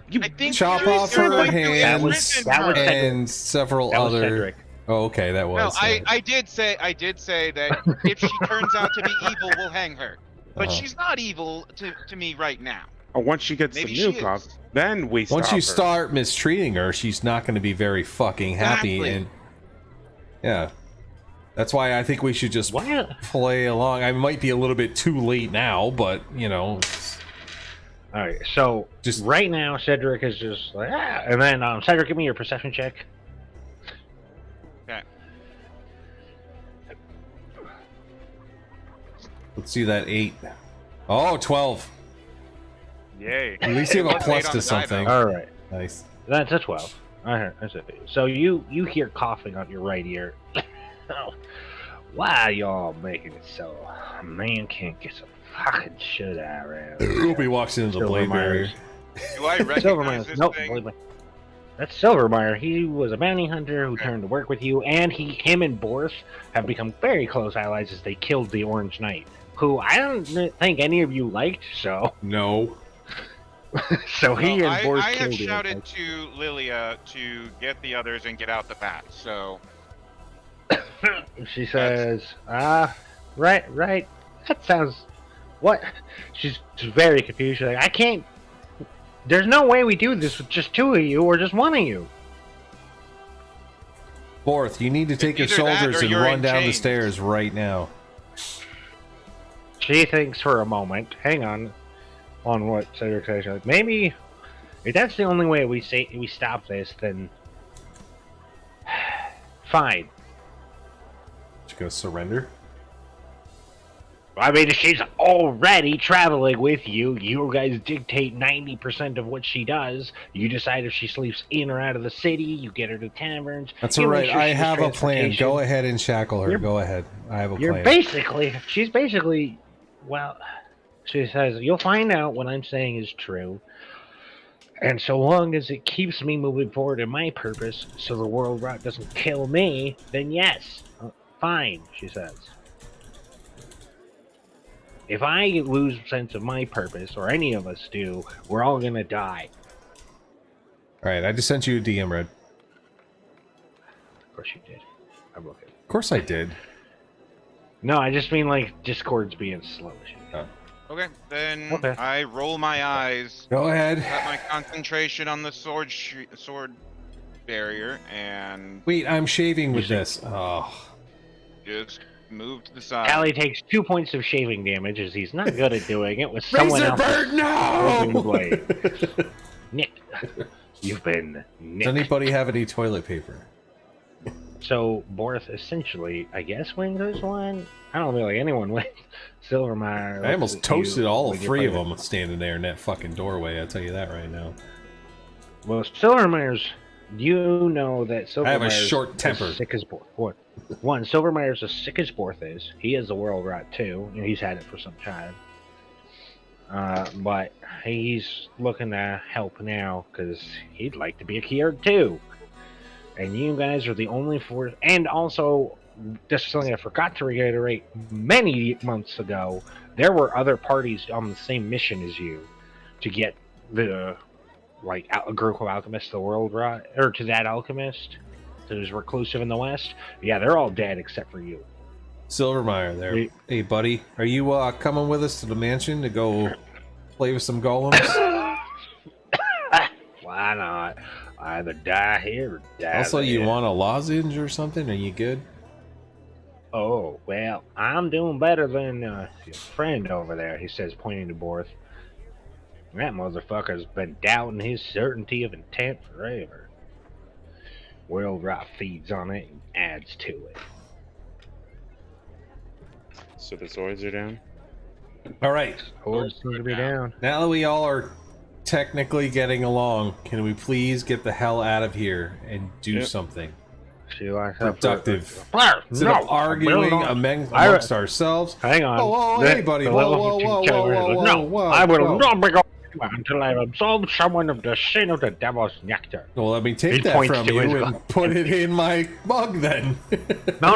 you. I think Chop you're off her going to hands imprison that was her. Cedric. and several That was other Cedric. Oh, okay, that No, was I did say that if she turns out to be evil, we'll hang her. But Uh-huh. she's not evil to me right now. Once she gets Maybe the she nuke is. off, then we stop Once you her. start mistreating her, she's not going to be very fucking happy Exactly. and yeah. That's why I think we should just Why? play along. I might be a little bit too late now, but you know, All right, so Just- right now, Cedric is just like, and then Cedric, give me your perception check. let's see that 8. Oh, 12. Yay. At least you have a Plus plus 8 on to the die, something. though. All right, Nice. that's a 12. All right, that's it. So you hear coughing on your right ear. Oh, why y'all making it so a man can't get some fucking shit out around? Ruby walks into the blade barrier. Do I recognize Silvermire. this Nope. thing? That's Silvermire. He was a bounty hunter who turned to work with you, and him and Borth have become very close allies as they killed the Orange Knight, who I don't think any of you liked. So, No. so he Well, and Borth I have killed you. shouted to Lilia to get the others and get out the path. So She says, right. That sounds. What? She's very confused. She's like, I can't. There's no way we do this with just 2 of you or just 1 of you. Borth, you need to take your either that shoulders or and you're run in down the chains. stairs right now. She thinks for a moment. Hang on what Cedric says. She's like, maybe if that's the only way we stop this, then fine. Just go surrender. I mean, if she's already traveling with you, you guys dictate 90% of what she does. You decide if she sleeps in or out of the city. You get her to taverns. That's you all make right. sure I she has have a plan. transportation. Go ahead and shackle her. You're- Go ahead. I have a You're plan. she's basically, well, she says, you'll find out what I'm saying is true. And so long as it keeps me moving forward in my purpose, so the world rot doesn't kill me, then yes, fine, she says. If I lose sense of my purpose, or any of us do, we're all gonna die. All right. I just sent you a DM, Red. Of course you did. I'm looking. Of course I did. No, I just mean like Discord's being slow as shit. okay, then Okay. I roll my eyes, Go ahead. set my concentration on the sword barrier, and Wait, I'm shaving with You this. Oh. just move to the side. Callie takes 2 points of shaving damage as he's not good at doing it with someone Razor else's bird, no! blade. Nick, you've been nicked. Does anybody have any toilet paper? So Borth essentially, I guess, wins this one. I don't feel like anyone wins. Silvermeyer. I almost toasted all when you three of play them standing there in that fucking doorway. I'll tell you that right now. it. Well, Silvermeyer's. You know that Silvermeyer's I have a short temper. as sick as Borth. One, Silvermeyer's as sick as Borth is. He is the world rot too. And he's had it for some time. But he's looking to help now because he'd like to be a Kierd too. And you guys are the only four. And also, this is something I forgot to reiterate. Many months ago, there were other parties on the same mission as you to get the a group of alchemists to the world rot, or to that alchemist that is reclusive in the west. Yeah, they're all dead except for you. Silvermeyer there. Hey. Hey, buddy. Are you coming with us to the mansion to go play with some golems? Why not? Either die here or die Also, there. you want a lozenge or something? Are you good? Oh, well, I'm doing better than your friend over there, he says, pointing to Borth. That motherfucker's been doubting his certainty of intent forever. World Rot feeds on it and adds to it. So the swords are down. All right. Hordes seem to be down. Now that we all are technically getting along, can we please get the hell out of here and do Yep. something She likes productive? Blair, Instead no, of arguing Bill, amongst ourselves. Hang on. Oh, hey, buddy. The Whoa, level whoa, 15 whoa, caliber whoa, says, whoa, no, whoa, I will whoa. not be going until I have absolved someone of the sin of the devil's nectar. Well, let me He take that points from to you his and put it in my mug then. No.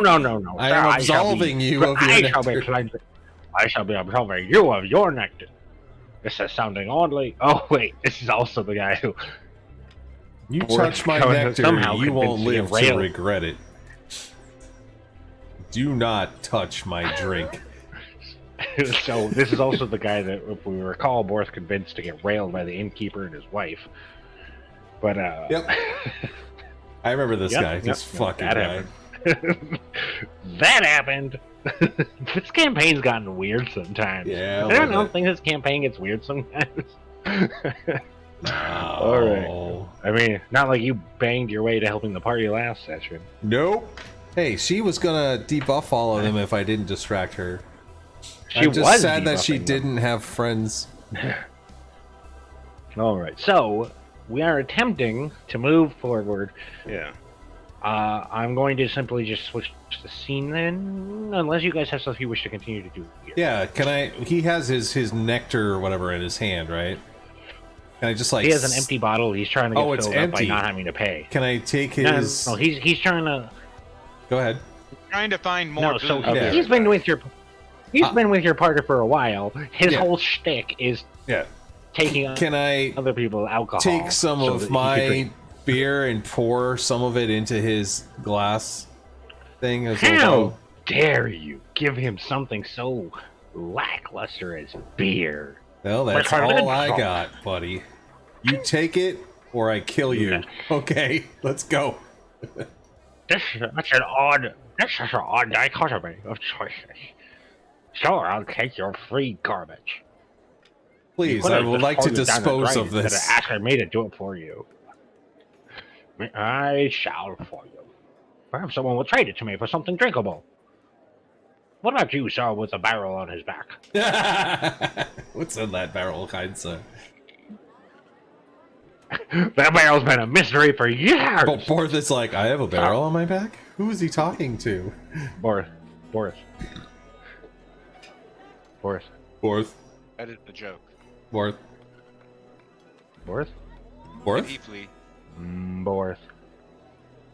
I sir, am shall absolving be- you of your I shall be nectar. cleansing. I shall be absolving you of your nectar. This is sounding oddly. Oh wait, this is also the guy who. You Or touch my somehow nectar, you won't convinced me live to to rail. regret it. Do not touch my drink. So this is also the guy that, if we recall, Borth convinced to get railed by the innkeeper and his wife. But Yep. I remember this Yep, guy. yep, This yep, fucking that guy. happened. That happened. This campaign's gotten weird sometimes. Yeah, a I don't little know. bit. Think this campaign gets weird sometimes. No. All I mean, not like you banged your way to helping the party last session. Nope. Hey, she was gonna debuff all of them if I didn't distract her. She I'm just was sad that she debuffing them. didn't have friends. All right, so we are attempting to move forward. Yeah. I'm going to simply just switch the scene then, unless you guys have stuff you wish to continue to do here. Yeah, can I? He has his nectar or whatever in his hand, right? Can I just like? He has an empty bottle. He's trying to get Oh, it's filled up by empty. not having to pay. Can I take No, his? no, he's trying to. Go ahead. Trying to find more. No, so booze. Okay. he's been with your. He's been with your party for a while. His Yeah. whole shtick is Yeah. taking Can I other people alcohol. take some so that of he could my drink. beer and pour some of it into his glass thing as How well? dare you give him something so lackluster as beer? Well, that's Like, all I got, buddy. You take it or I kill you. Yeah. Okay, let's go. This is an odd dichotomy of choices. Sure, I'll take your free garbage. Please, Put I it would like to just down the dispose drain of instead this. asking me to do it for you. I shall for you. Perhaps someone will trade it to me for something drinkable. What about you, sir, with a barrel on his back? What's in that barrel, kind sir? That barrel's been a mystery for years! But Borth is like, I have a barrel on my back? Who is he talking to? Boris. Boris. Borth. That is the joke. Borth. Boris? Borth? Deeply. Boris.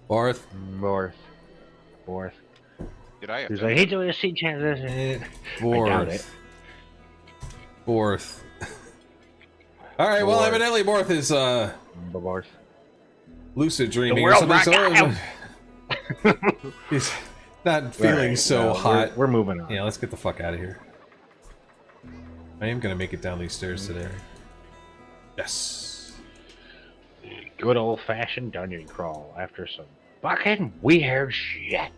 Borth. Boris. Did I? He's offend like, he's doing a seat transition. Eh, doubt it. Borth. Alright, well, Borth. evidently Borth is, Boris. lucid dreaming or world something, rock so he's not feeling Alright, so well, hot. We're moving on. Yeah, let's get the fuck out of here. I am gonna make it down these stairs today. Yes. Good old fashioned dungeon crawl after some fucking weird shit.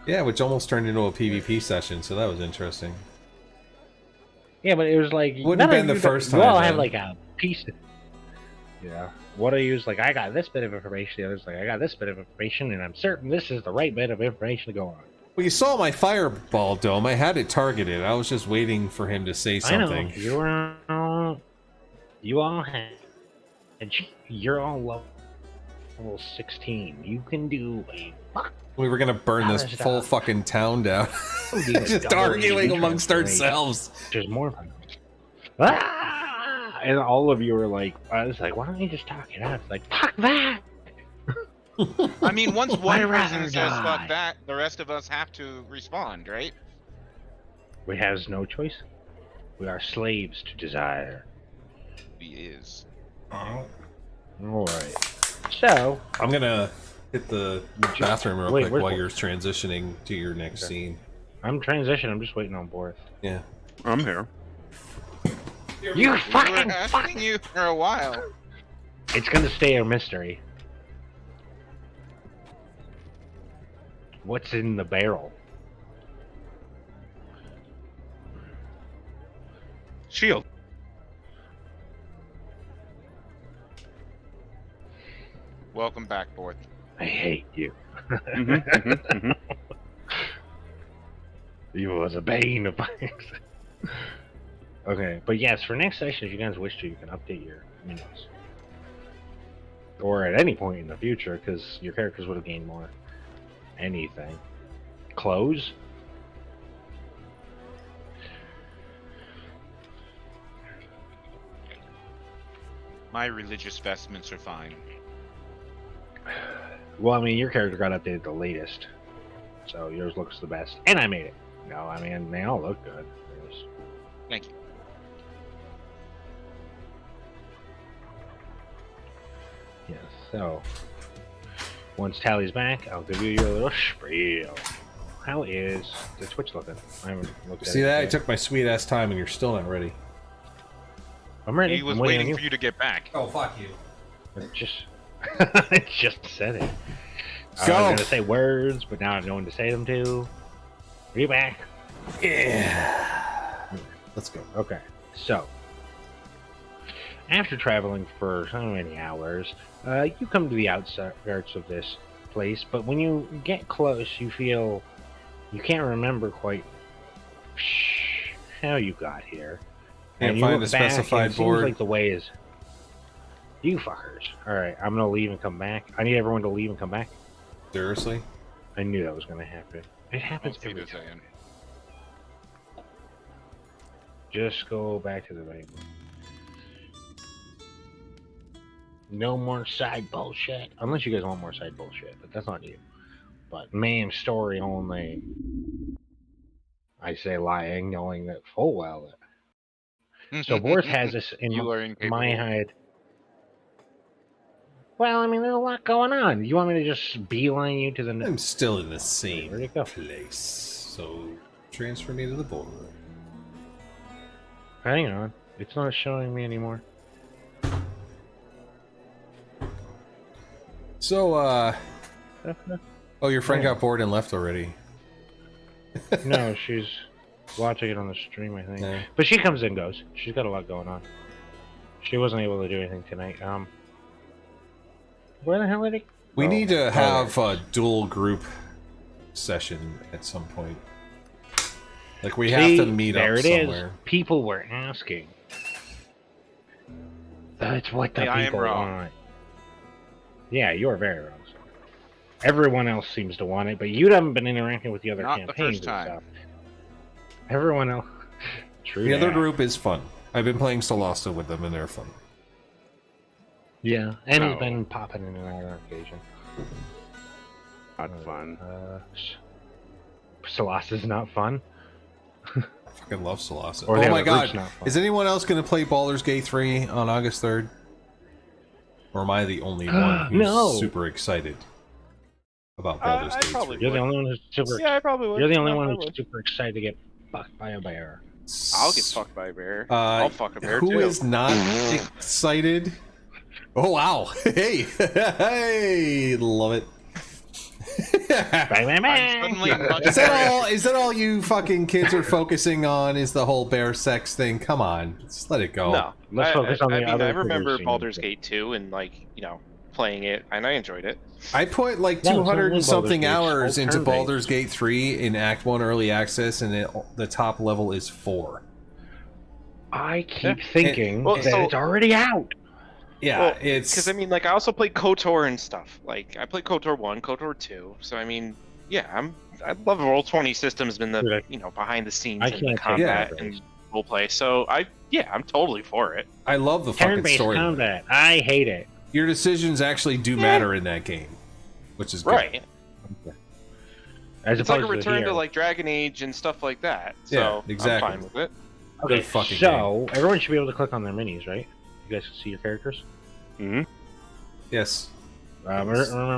Yeah, which almost turned into a PvP session, so that was interesting. Yeah, but it was like Wouldn't none have of been the you- first You all time, have then. like a piece. Yeah. What I use, like, I got this bit of information. The other's like, I got this bit of information, and I'm certain this is the right bit of information to go on. Well, you saw my fireball dome. I had it targeted. I was just waiting for him to say something. I know. You all have. You're all level 16. You can do a fuck. We were gonna burn this Other full stuff. fucking town down. Do a Just double arguing AD amongst transformation, ourselves. Which is more fun. Ah! And all of you were like, I was like, why don't you just talk it out? It's like, fuck that! I mean, once one I'd rather person says die. fuck that, the rest of us have to respond, right? We have no choice. We are slaves to desire. He is. Alright. So, I'm gonna hit the bathroom real Wait, quick where's while Borth? you're transitioning to your next Okay. scene. I'm transitioning. I'm just waiting on Borth. Yeah. I'm here. You We were fucking asking you for a while. It's gonna stay a mystery. What's in the barrel? Shield. Welcome back, Borth. I hate you. Mhm, mhm, mhm. You was a bane of mine. Okay, but yes, for next session, if you guys wish to, you can update your minions. Or at any point in the future, because your characters would have gained more. Anything. Clothes? My religious vestments are fine. Well, I mean, your character got updated the latest. So yours looks the best. And I made it. No, I mean, they all look good. There's- Thank you. Yes, so once Tally's back, I'll give you your little spiel. How is the Twitch looking? I haven't looked at See it that? I yet. took my sweet ass time and you're still not ready. I'm ready. He was I'm waiting on for you to get back. Oh, fuck you. I just said it. I Go. was going to say words, but now I'm going to say them too. Are you back? Yeah. Let's go. Okay, so after traveling for so many hours, you come to the outskirts of this place, but when you get close, you feel you can't remember quite how you got here. Can't you find look a back, and specified it board. seems like the way is. You fuckers. Alright, I'm gonna leave and come back. I need everyone to leave and come back. Seriously? I knew that was gonna happen. It happens What's he every to time. saying? Just go back to the main. No more side bullshit. Unless you guys want more side bullshit, but that's not you. But main story only. I say lying, knowing that full well that. So Borth has this in You are incapable. my head. Well, I mean, there's a lot going on. You want me to just beeline you to the I'm still in the same Where'd it go? place. So transfer me to the board. Hang on. It's not showing me anymore. So, oh, your friend Yeah. got bored and left already. No, she's watching it on the stream, I think. Yeah. But she comes and goes. She's got a lot going on. She wasn't able to do anything tonight. Where the hell are they? We Oh, need to oh, have there it a dual group session at some point. Like we is. have to See, meet there up it is. somewhere. People were asking. That's what the Hey, I am people wrong. want. Yeah, you're very wrong. Sir. Everyone else seems to want it, but you haven't been interacting with the other Not the campaigns first time. and stuff. Everyone else. True. The other that. group is fun. I've been playing Solasta with them and they're fun. Yeah, and No. he's been popping in and out on occasion. Not fun. Solasta's not fun. I fucking love Solasta. Or the Oh my other group's god. not fun. Is anyone else going to play Baldur's Gate 3 on August 3rd? Or am I the only one who's No. super excited about Baldur's I Gate probably 3? You're the only one who's super. Yeah, I probably would. You're the only I one probably who's super excited to get fucked by a bear. I'll get fucked by a bear. Uh, I'll fuck a bear Who too. is not excited? Oh wow! Hey, hey, love it. Bang, bang, I'm bang. suddenly much Is that more all? Is that all you fucking kids are focusing on? Is the whole bear sex thing? Come on, just let it go. No, Let's focus on the other I remember producing Baldur's stuff. Gate 2 and playing it, and I enjoyed it. I put like No, it's 200 only and something Baldur's Gate. hours It's into turn-based. Baldur's Gate 3 in Act 1 Early Access, and the top level is 4. I keep thinking Well, that so- it's already out. Yeah, it's because I also played KOTOR and stuff. Like I played KOTOR 1, KOTOR 2. So I love Roll20 systems and the Dude, behind the scenes I and the can't take combat that. and role play. So I'm totally for it. I love the fucking Turn-based story. combat. I hate it. Your decisions actually do matter in that game, which is good. Right. As It's like a opposed return here. to like Dragon Age and stuff like that. Yeah, So exactly. I'm fine with it. Okay, Good fucking so everyone should be able to click on their minis, right? You guys can see your characters. Hmm. Yes. Remember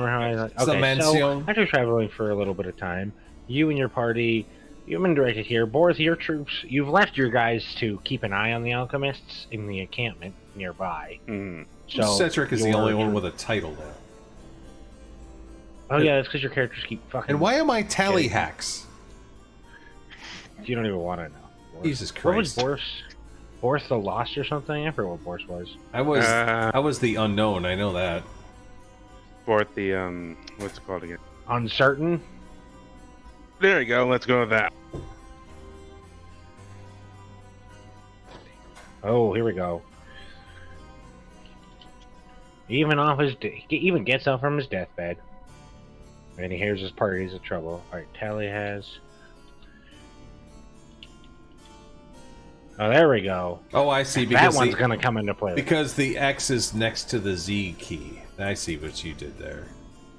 how I? It's the Okay, so mansion. after traveling for a little bit of time, you and your party, you've been directed here. Borth, your troops, you've left your guys to keep an eye on the alchemists in the encampment nearby. Hmm. So Cedric is the your- only one with a title now. Oh yeah, that's because your characters keep fucking. And why am I tally hacks? You don't even want to know. Jesus What was Christ. Borth the Lost or something? I forget what Borth was. I was the unknown, I know that. For the what's it called again? Uncertain. There you go. Let's go with that. Oh, here we go. He even gets up from his deathbed, and he hears his party's in trouble. All right, Tally has. Oh, there we go. Oh, I see. That Because one's gonna come into play. because the X is next to the Z key. I see what you did there.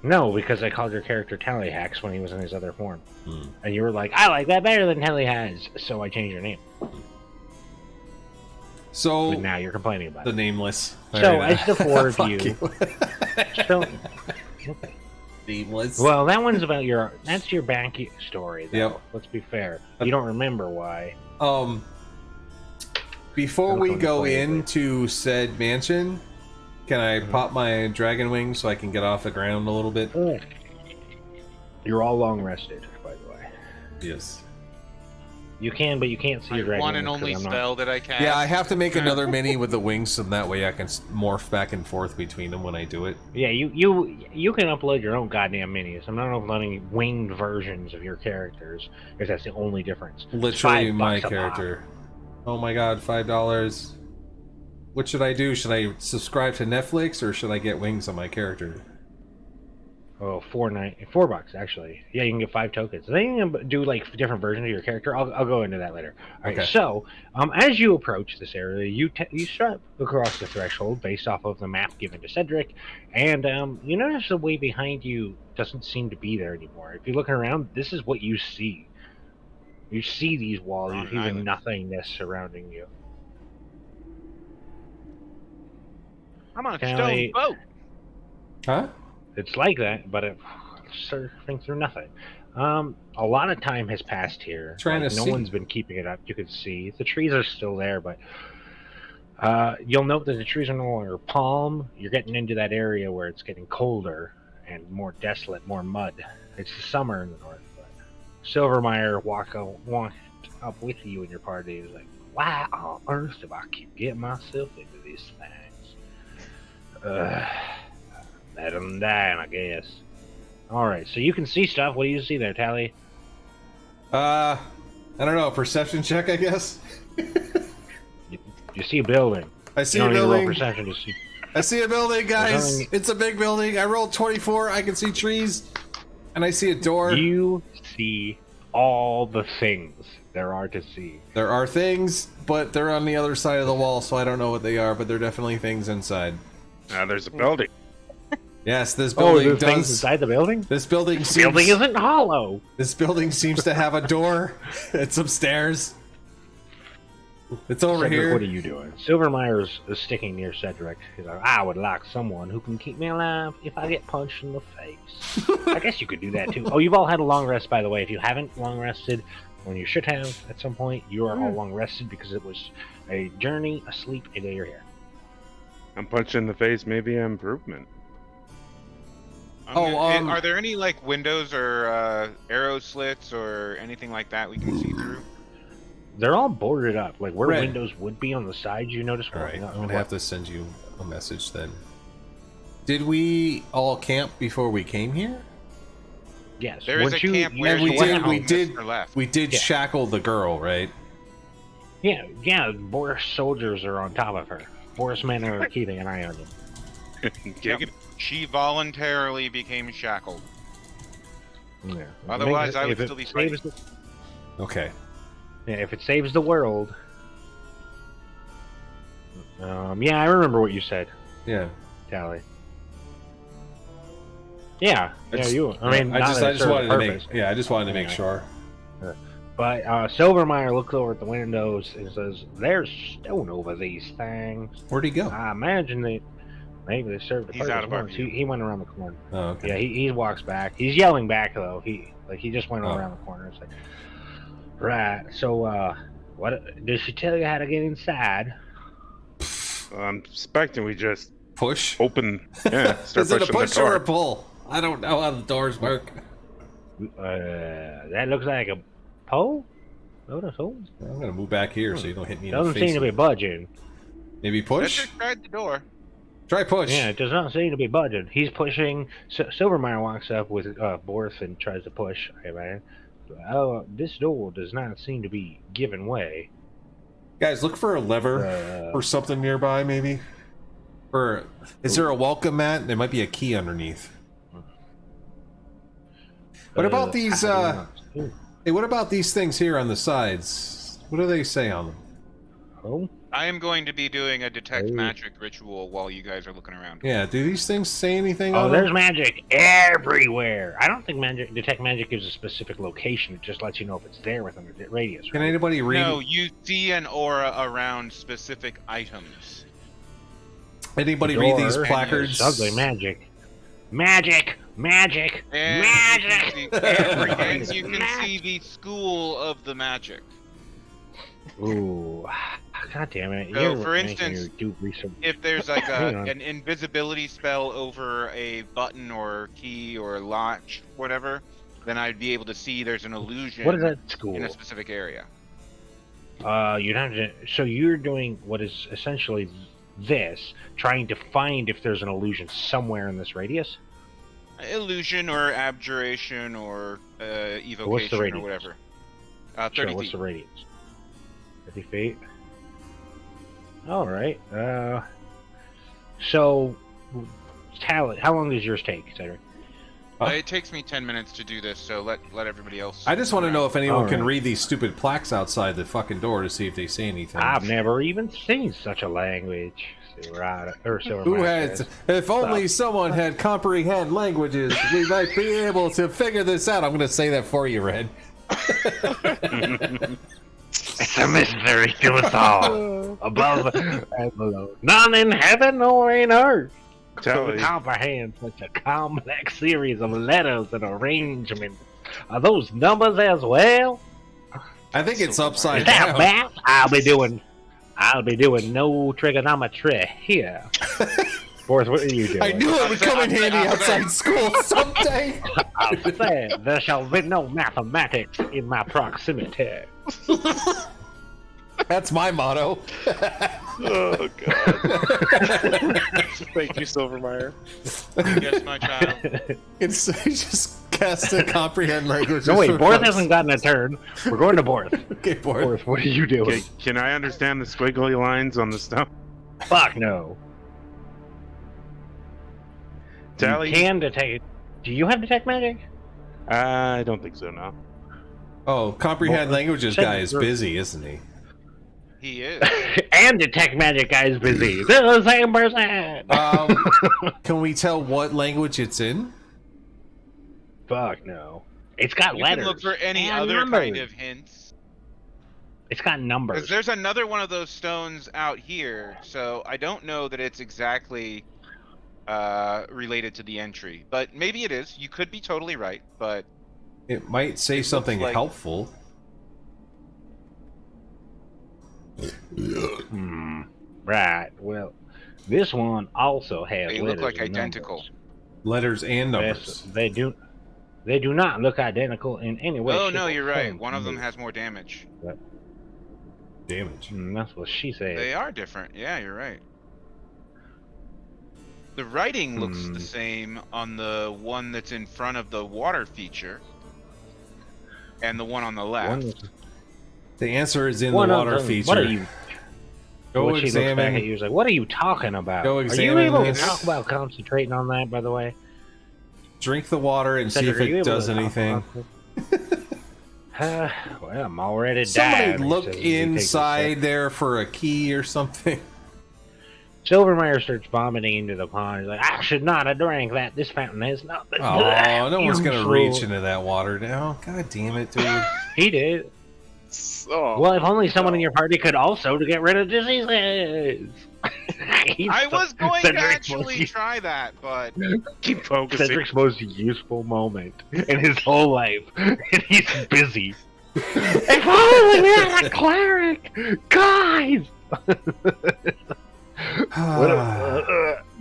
No, because I called your character Tallyhacks when he was in his other form, Hmm. and you were like, "I like that better than Tally has," so I changed your name. So But now you're complaining about the it. nameless. So, Alright, as the four of fuck you- So, nameless. well, that one's about that's your back story, though. Yep. Let's be fair. You don't remember why. Before That'll we come into go play later. into said mansion, can I pop my dragon wing so I can get off the ground a little bit? You're all long rested, by the way. Yes. You can, but you can't see your my dragon. one and wings 'cause only I'm not- spell that I cast. Yeah, I have to make another mini with the wings so that way I can morph back and forth between them when I do it. Yeah, you can upload your own goddamn minis. I'm not uploading winged versions of your characters because that's the only difference. It's Literally $5 my a pop. character. Oh my god, $5. What should I do? Should I subscribe to Netflix or should I get wings on my character? Oh, $4 actually. Yeah, you can get 5 tokens. Then you can do like different versions of your character. I'll go into that later. All right. Okay. So, as you approach this area, you step across the threshold based off of the map given to Cedric, and you notice the way behind you doesn't seem to be there anymore. If you're looking around, this is what you see. You see these walls. On You an see the island. nothingness surrounding you. I'm on a Tally- stone boat. Huh? It's like that, but it's surfing through nothing. A lot of time has passed here. Trying Like, to no see. one's been keeping it up. You can see the trees are still there, but you'll note that the trees are no longer palm. You're getting into that area where it's getting colder and more desolate, more mud. It's summer in the north. But Silvermeyer walked up with you and your party. He's like, "Why on earth do I keep getting myself into these things? Let them die, I guess." Alright, so you can see stuff. What do you see there, Tally? I don't know, perception check, I guess? You see a building. I see You a don't need to roll building. perception to see. I see a building, guys. nothing- It's a big building. I rolled 24. I can see trees. And I see a door. You see all the things there are to see. There are things, but they're on the other side of the wall, so I don't know what they are, but they're definitely things inside. Now there's a building. Yes, this Oh, building there's things does. inside the building? This building The seems. building isn't hollow. This building seems to have a door. It's upstairs. It's over Cedric, here. what are you doing? Silvermeyer's is sticking near Cedric. He's like, "I would like someone who can keep me alive if I get punched in the face." I guess you could do that too. Oh, you've all had a long rest, by the way. If you haven't long rested, when you should have at some point, you are all long rested because it was a journey, a sleep, and now you're here. I'm punched in the face. Maybe an improvement. Are there any like windows or arrow slits or anything like that we can see through? They're all boarded up, like where Red. windows would be on the sides. You notice? All right, I'm gonna have to send you a message then. Did we all camp before we came here? Yes. There is a camp where And we you did. went We home, did. Mr. Left. We did Yeah. shackle the girl, right? Yeah. Boris soldiers are on top of her. Boris men are keeping an eye on you. Giggity. She voluntarily became shackled. Yeah. Otherwise, I would If it still be saves fighting. Okay. Yeah, if it saves the world. Yeah, I remember what you said, Yeah. Tally. Yeah, I just- you. I mean, I not just that it serves wanted a to make. purpose. Yeah, I just wanted to make Anyway. sure. But Silvermeyer looks over at the windows and says, "There's stone over these things. Where'd he go? I imagine maybe they served the He's purpose out of our once." view. He went around the corner. Oh, okay. Yeah, he walks back. He's yelling back though. He just went Oh. around the corner. It's like, right. So, what did she tell you how to get inside? I'm expecting we just Push. open. Yeah, start Is it a pushing the push or door. a pull? I don't know how the doors work. That looks like a pole. Notice hole. I'm gonna move back here so you don't hit me in the Doesn't face. seem to be budging. Maybe Let's push. just try the door. Try push. Yeah, it does not seem to be budging. He's pushing. Silvermeyer walks up with Boris and tries to push. Hey man, this door does not seem to be giving way. Guys, look for a lever or something nearby, maybe. Or is there a welcome mat? There might be a key underneath. What about these? Hey, what about these things here on the sides? What do they say on them? Oh, I am going to be doing a detect Oh. magic ritual while you guys are looking around. Yeah, do these things say anything oh, on there's them? magic everywhere. I don't think detect magic gives a specific location. It just lets you know if it's there within the radius. Can right? anybody read? No, you see an aura around specific items. Anybody read these Door, placards? Ugly magic. Magic! Magic! And Magic! You can see, and you can see the school of the magic. Ooh. God damn it. So, You're for making instance, me do research. If there's like Hang on. an invisibility spell over a button or key or latch, whatever, then I'd be able to see there's an illusion What is that school? in a specific area. You'd have to. So you're doing what is essentially this, trying to find if there's an illusion somewhere in this radius. Illusion or abjuration or evocation or radius? whatever. 30 Sure, feet. what's the radius? 50 feet. All right. So, talent. How long does yours take, Cedric? It takes me 10 minutes to do this, so let everybody else. I just want to know if anyone can Alright. read these stupid plaques outside the fucking door to see if they say anything. I've never even seen such a language. Who has? If only someone had comprehend languages, we might be able to figure this out. I'm going to say that for you, Red. It's a mystery to us all, above and below. None in heaven or in earth Tell could me. comprehend such a complex series of letters and arrangements. Are those numbers as well? I think it's Is upside that down. math? I'll be doing no trigonometry here. Boris, what are you doing? I knew it would come in handy outside school someday. I said there shall be no mathematics in my proximity. That's my motto. Oh god. Thank you, Silvermeyer. Yes, my child. It's just cast to comprehend languages. No wait, for Boris folks. hasn't gotten a turn. We're going to Boris. Okay, Boris. Boris, what are you doing? Okay, can I understand the squiggly lines on the stone? Fuck no. Tally? You can detect. Do you have detect magic? I don't think so, no. Oh, comprehend Well, languages guy is busy, isn't he? He is. And detect magic guy is busy. They're the same person. Can we tell what language it's in? Fuck no. It's got You letters. can look for any and other numbers. kind of hints. It's got Because numbers. there's another one of those stones out here, so I don't know that it's exactly related to the entry. But maybe it is. You could be totally right, but It might say something like- helpful. Right. Well, this one also has they letters look like and identical. numbers. Letters and numbers. Yes, they do. They do not look identical in any way. Oh shape, no, or you're right. form One to of them me. has more damage. Damage. That's what she said. They are different. Yeah, you're right. The writing looks the same on the one that's in front of the water feature and the one on the left. The answer is in the One of water them- feature. What are you? Go When she looks back at examine. you, she's like, "What are you talking about? Go Are you examine able this. to talk about concentrating on that?" By the way, Drink the water and see Cedric, if are you it able does to talk anything. about well, I'm already Somebody dead. look He says as he takes a inside sip. there for a key or something. Silvermeyer starts vomiting into the pond. He's like, "I should not have drank that. This fountain has not been." Oh, no one's gonna useful." reach into that water now. God damn it, dude. He did. Oh, Well, if only someone in your party could also to get rid of diseases. I was going to Cedric's actually most- try that, but keep focusing. Cedric's most useful moment in his whole life, and he's busy. If only we had a cleric, guys.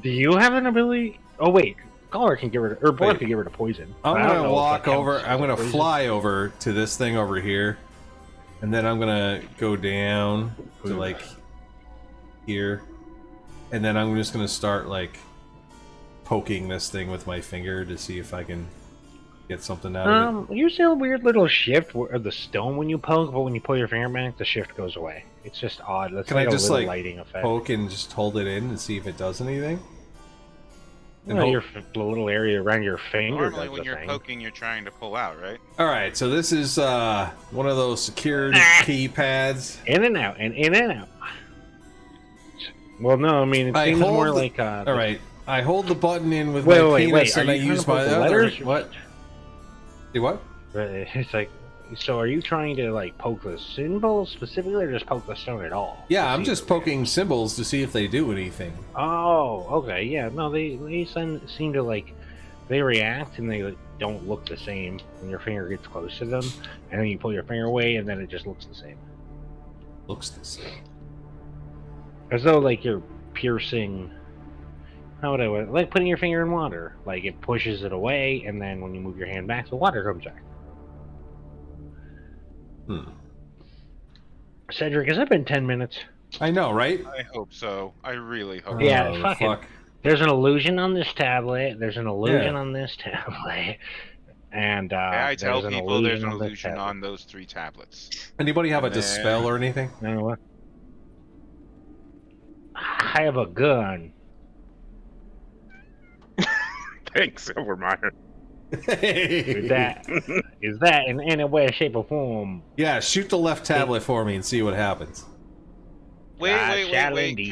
Do you have an ability? Oh wait, Caller can get rid of, or Borth Wait. can get rid of poison. I'm I don't gonna know if walk that counts over. as I'm gonna poison. fly over to this thing over here, and then I'm gonna go down to like here, and then I'm just gonna start like poking this thing with my finger to see if I can get something out of it. You see a weird little shift of the stone when you poke, but when you pull your finger back, the shift goes away. It's just odd. It's Can I like just, a little like, lighting effect. Poke and just hold it in and see if it does anything. And Well, hope- the little area around your finger normally does when the you're thing. poking, you're trying to pull out, right? All right, so this is one of those secured keypads. In and out, and in and out. Well, no, I mean it I seems hold more the- like. All right, I hold the button in with Wait, my wait, penis wait. and Are I you trying use to poke my the other. letters? What? Do what? It's like, so are you trying to like poke the symbol specifically, or just poke the stone at all? Yeah, To I'm see just if it poking symbols to see if they do anything. Oh, okay, yeah. No, they seem to like they react and they like, don't look the same when your finger gets close to them, and then you pull your finger away, and then it just looks the same, Looks the same. as though like you're piercing. How would I like putting your finger in water? Like it pushes it away, and then when you move your hand back, the water comes back. Cedric, has it been 10 minutes? I know, right? I hope so. I really hope. Yeah, Oh, fuck it. fuck. There's an illusion on this tablet. There's an illusion Yeah. on this tablet. And Yeah, I tell there's an people there's an on this illusion tablet. on those 3 tablets. Anybody have a Nah. dispel or anything? You know what? I have a gun. Thanks, Silvermeyer. Is that in any way, shape, or form? Yeah, shoot the left tablet for me and see what happens. Wait, I wait, shall wait, wait. indeed.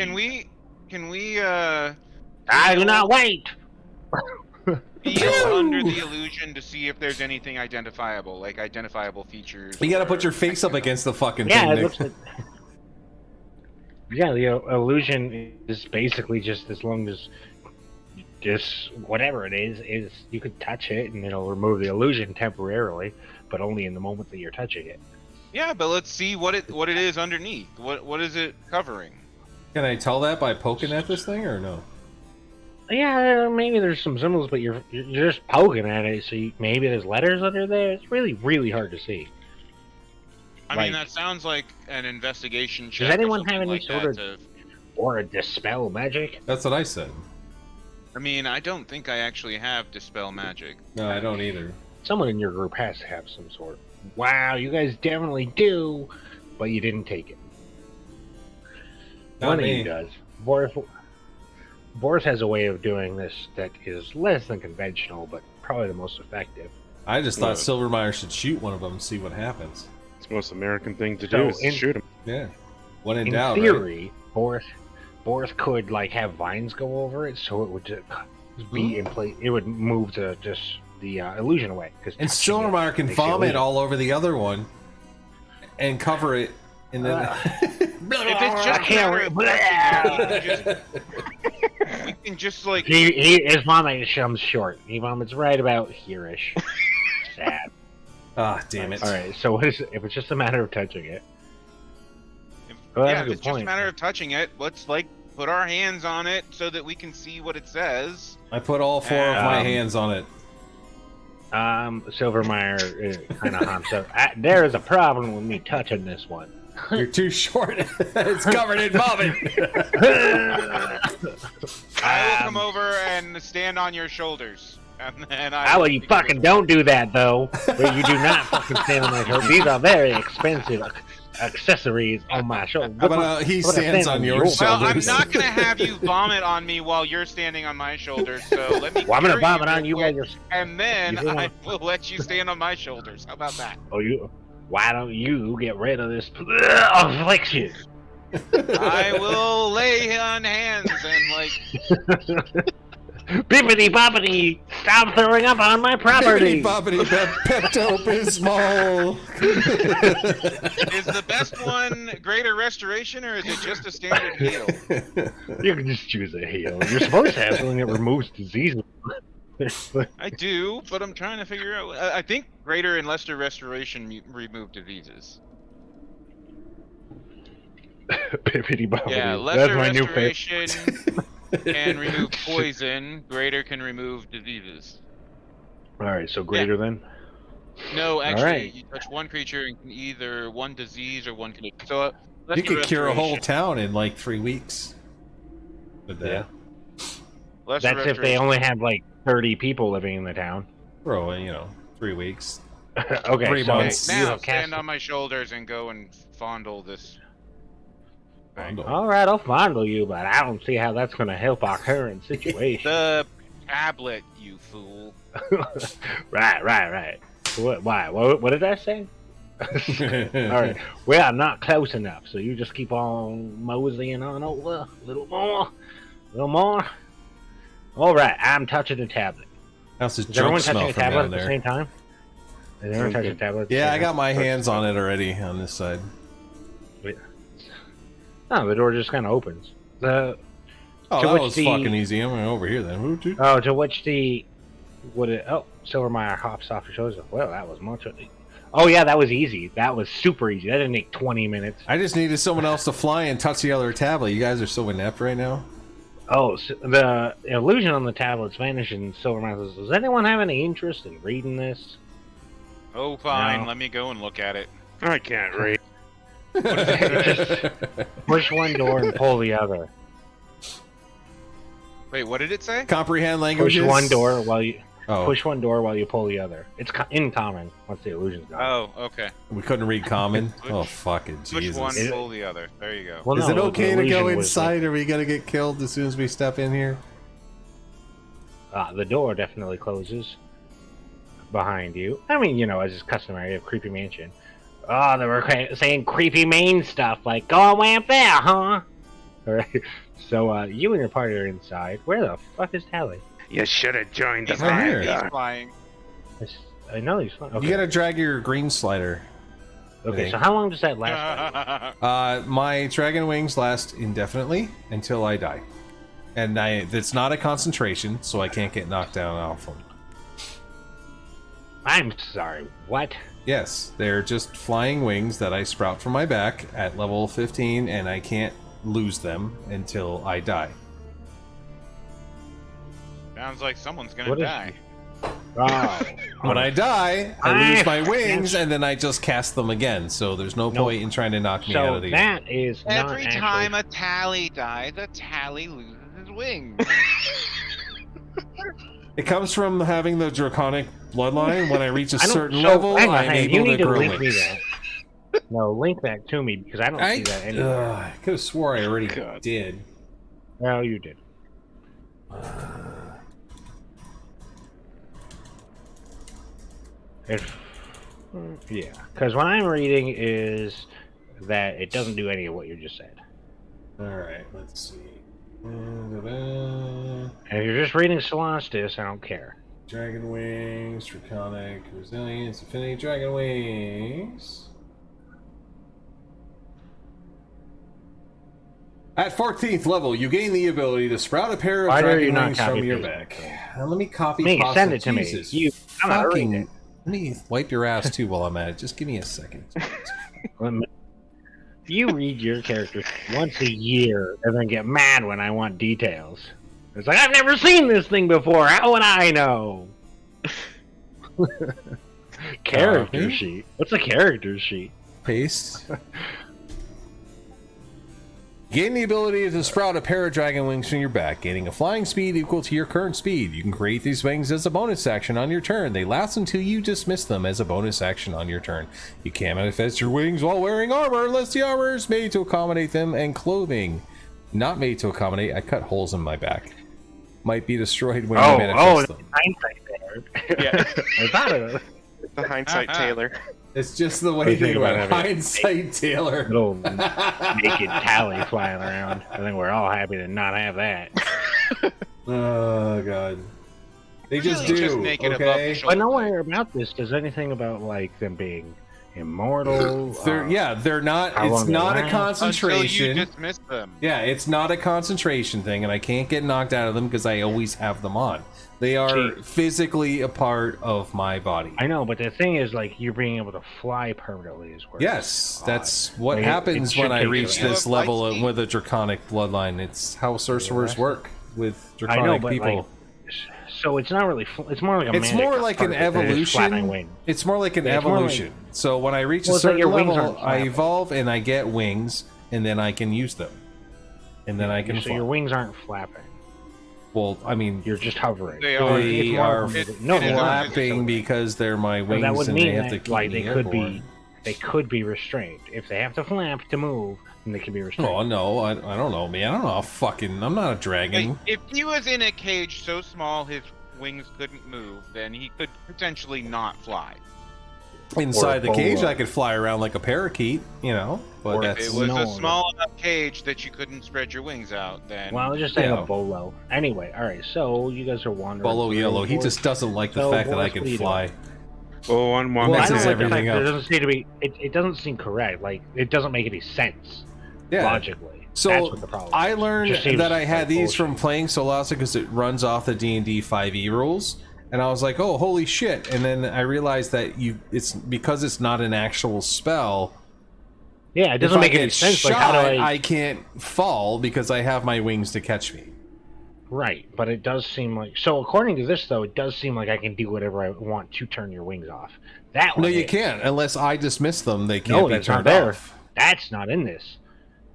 Can we I do not wait. feel under the illusion to see if there's anything identifiable, like identifiable features? You gotta or put your face up anything against the fucking Yeah, thing. it Nick. looks like. Yeah, the illusion is basically just as long as just whatever it is you could touch it and it'll remove the illusion temporarily, but only in the moment that you're touching it. Yeah, but let's see what it is underneath. What is it covering? Can I tell that by poking at this thing or no? Yeah, maybe there's some symbols, but you're just poking at it, so maybe there's letters under there. It's really hard to see. I Like- mean, that sounds like an investigation check. Does or anyone something have any like sort that of- to- Or a dispel magic. That's what I said. I mean, I don't think I actually have dispel magic. No, I don't either. Someone in your group has to have some sort. Wow, you guys definitely do, but you didn't take it. Not One of me. you does. Boris has a way of doing this that is less than conventional, but probably the most effective. I just thought Yeah. Silvermeyer should shoot one of them and see what happens. It's the most American thing to So do is to in- shoot him. Yeah. When in In doubt, right? theory, Boris could like have vines go over it, so it would just be in place. It would move the illusion away. Cause And touching it Silvermeyer can makes the vomit illusion. all over the other one and cover it, and then. If it's just I a can't matter of re- we can just like His vomit comes short. He vomits right about here-ish. Sad. Ah, damn it. All right. So what is if it's just a matter of touching it? Well, that's yeah, a if good it's just a point. matter of touching it, let's like put our hands on it so that we can see what it says. I put all 4 of my hands on it. Silvermeyer kind of humps up. There is a problem with me touching this one. You're too short. It's covered in vomit. I will come over and stand on your shoulders. And I Well, you fucking don't do that, though. But you do not fucking stand on my shoulders. These are very expensive accessories on my shoulders. How about he stands on your Well, I'm shoulders? not gonna have you vomit on me while you're standing on my shoulders. So let me. Well, I'm gonna carry vomit on real you quick, while you're. and then You I will let you stand on my shoulders. How about that? Oh, you. Why don't you get rid of this affliction? I will lay on hands and like. Bippity boppity! Stop throwing up on my property! Bippity boppity Pepto-Bismol. Is the best one greater restoration or is it just a standard heal? You can just choose a heal. You're supposed to have something that removes diseases. I do, but I'm trying to figure out. I think greater and lesser restoration remove diseases. Bippity boppity. Yeah, That's lesser my new favorite. restoration can remove poison. Greater can remove diseases. Alright, so greater then? No, actually, Alright. you touch one creature and can either one disease or one condition. So You lesser could cure a whole restoration. town in like 3 weeks. With that. Yeah. Lesser That's if they restoration. only had like 30 people living in the town. Bro, 3 weeks. Okay, 3 so months. you Now have cast. stand on my shoulders and go and fondle this. Alright, I'll fondle you, but I don't see how that's gonna help our current situation. The tablet, you fool. Right. What? Why? What did I say? Alright, well, I'm not close enough, so you just keep on moseying on over. A little more. Alright, I'm touching the tablet. How's the Is everyone junk smell touching the from tablet down at the there? same time? Is everyone touching the tablet? at the Yeah, same I got time? my hands on it already on this side. No, the door just kind of opens. Oh, To that which was the- fucking easy. I'm over here then. To which the Silvermeyer hops off your shoulders. Well, that was much. Oh yeah, that was easy. That was super easy. That didn't take 20 minutes. I just needed someone else to fly and touch the other tablet. You guys are so inept right now. Oh, so the illusion on the tablet's vanished, and Silvermeyer says, "Does anyone have any interest in reading this?" Oh, fine. No. Let me go and look at it. I can't read. Just push one door and pull the other. Wait, what did it say? Comprehend languages. Push one door while you Oh, push one door while you pull the other. It's in common once the illusion's gone. Oh, okay. we couldn't read common. Oh, fucking Push Jesus. one, Is it- pull the other. There you go. Well, Is no, it the okay to go illusion was inside, or are we gonna get killed as soon as we step in here? the door definitely closes behind you. I mean, as is customary of Creepy Mansion. Oh, they were saying creepy main stuff like, go away up there, huh? Alright, so you and your party are inside. Where the fuck is Tally? You should have joined the He's, right here. he's vanguard. flying. I know he's fine. Okay, You gotta drag your green slider. okay, so how long does that last? My dragon wings last indefinitely until I die, and it's not a concentration, so I can't get knocked down off them. I'm sorry, what? Yes, they're just flying wings that I sprout from my back at level 15, and I can't lose them until I die. Sounds like someone's gonna What is- die. Oh, When I die, I lose my I- wings, and then I just cast them again. So there's no No. point in trying to knock me out so of the. that is not Every actually- time a tally dies, a tally loses his wings. It comes from having the draconic bloodline. When I reach a I don't- certain so, level, hang on, I'm hang on, you able need to to grow link me wings. that. No, link that to me because I don't see that anywhere. I could have swore I already God. did. No, you did. Yeah, because what I'm reading is that it doesn't do any of what you just said. All right, let's see. And if you're just reading Celestis, I don't care. Dragon wings, draconic resilience, affinity, dragon wings. At 14th level, you gain the ability to sprout a pair of Why are dragon you not wings from copy your pasting back. it? Let me copy Me, pasta. send it to me. Jesus I'm not reading fucking. it. Let me wipe your ass too while I'm at it. Just give me a second. Let me- You read your character once a year and then get mad when I want details. It's like, I've never seen this thing before. How would I know? Character Copy. sheet. What's a character sheet? Paste. Gain the ability to sprout a pair of dragon wings from your back, gaining a flying speed equal to your current speed. You can create these wings as a bonus action on your turn. They last until you dismiss them as a bonus action on your turn. You can't manifest your wings while wearing armor unless the armor is made to accommodate them, and clothing not made to accommodate. I cut holes in my back. Might be destroyed when you manifest them. Hindsight there. Yeah. I thought of it. The hindsight Taylor. It's just the way What do you they think went. about it? Hindsight, Taylor. Little naked tally flying around. I think we're all happy to not have that. Oh god. They just Really do. just make it above Okay. the shoulder. But nowhere about this does anything about like them being immortal. They're not. how It's long they not a last. concentration. Until you dismiss them. Yeah, it's not a concentration thing, and I can't get knocked out of them because I always have them on. They are See. physically a part of my body. I know, but the thing is, like, you're being able to fly permanently is where Yes, it's that's odd. what Like, happens it when should I take reach you this a light level speed. with a draconic bloodline. It's how sorcerers Yeah. work with I draconic know, but people. like, so it's not really. It's more like a. It's manic more like an part of it than it is flapping evolution. wings. It's more like an Yeah, it's more like- evolution. So when I reach Well, a it's like certain your wings level, aren't I flapping. evolve and I get wings, and then I can use them, and then I can So fly. your wings aren't flapping. Well, I mean, You're just hovering. They So are. it's they more are of a- it- no, it they're is not. flapping because they're my So wings, that would and they mean have to that keep like me they could airborne. be, they could be restrained. If they have to flap to move, then they can be restrained. Oh no, I don't know, man. I don't know. How fucking, I'm not a dragon. Like, if he was in a cage so small his wings couldn't move, then he could potentially not fly. Inside the Or a cage, bolo. I could fly around like a parakeet, you know. But Or If that's it was No, a no. small enough cage that you couldn't spread your wings out, then Well, I was just saying Yeah. a bolo. Anyway, all right. So you guys are wandering. Bolo through Yellow. the He forest. just doesn't like the So, fact that I boys, can what are you fly. Oh, one Well, Well, I Messes don't like the everything fact that up. it doesn't seem to be. It doesn't seem correct. Like it doesn't make any sense Yeah. logically. So that's what the problem. I is. learned Just seems that I had like these from bullshit. playing Solasa because it runs off the D&D 5e rules, and I was like, "Oh, holy shit!" And then I realized that it's because it's not an actual spell. Yeah, it If doesn't I make any get sense. shot, Like how do I? I can't fall because I have my wings to catch me. Right, but it does seem like. So according to this, though, it does seem like I can do whatever I want to turn your wings off. That No, one you is. can't unless I dismiss them. They can't No, be that's not turned there. off. That's not in this.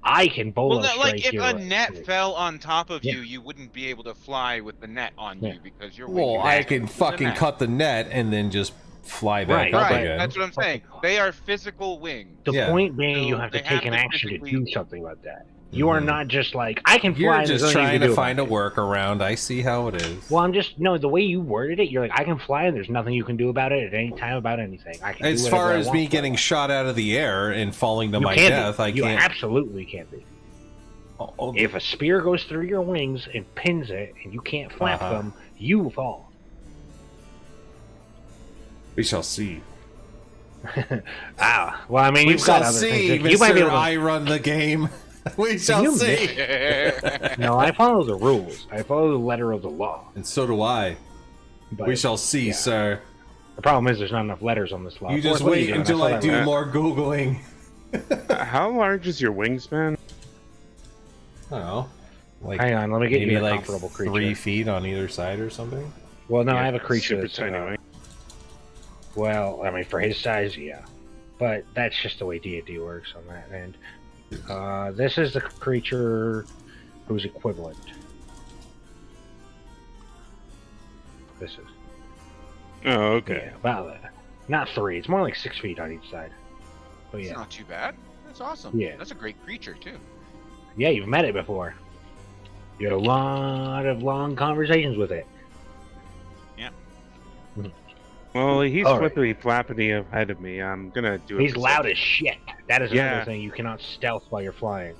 I can bolo well, no, like strike if your a net wings. fell on top of Yeah. you, you wouldn't be able to fly with the net on Yeah. you because your Well, wings I are can the fucking net. cut the net and then just fly back Right, up Right, again. that's what I'm saying. They are physical wings. The Yeah. point being, you So have to they take have an to action to physically- do something about that. You are Mhm. not just like I can fly. You're and there's just nothing you trying can to do find a about it. workaround. I see how it is. Well, I'm just no. The way you worded it, you're like I can fly and there's nothing you can do about it at any time about anything. I can. As do far whatever I as want me with getting it. shot out of the air and falling to You my can't death, be. I You can't. absolutely can't be. Oh, If a spear goes through your wings and pins it, and you can't flap Uh-huh. them, you fall. we shall see. Ah, well, I mean, We you've got shall other see, things. You might be Mr. able to. I run the game. We shall You see. No, I follow the rules. I follow the letter of the law. And so do I. But We shall see, yeah. sir. The problem is there's not enough letters on this law. You just What are wait doing? until saw I that do right. more Googling. How large is your wingspan? I don't know. Like Hang on, let me get maybe you a like comparable creature. 3 feet on either side or something. Well, no, Yeah, I have a creature super that's tiny wing. well, I mean, for his size, yeah. But that's just the way D&D works on that end. This is the creature who's equivalent. This is. Oh, okay. Yeah, about that. Not 3. It's more like 6 feet on each side. But It's yeah. not too bad. That's awesome. Yeah. That's a great creature too. Yeah, you've met it before. You had a lot of long conversations with it. Well, he's All right. flippity flappity ahead of me. I'm gonna do it. He's for loud second. as shit. That is Yeah. another thing. You cannot stealth while you're flying.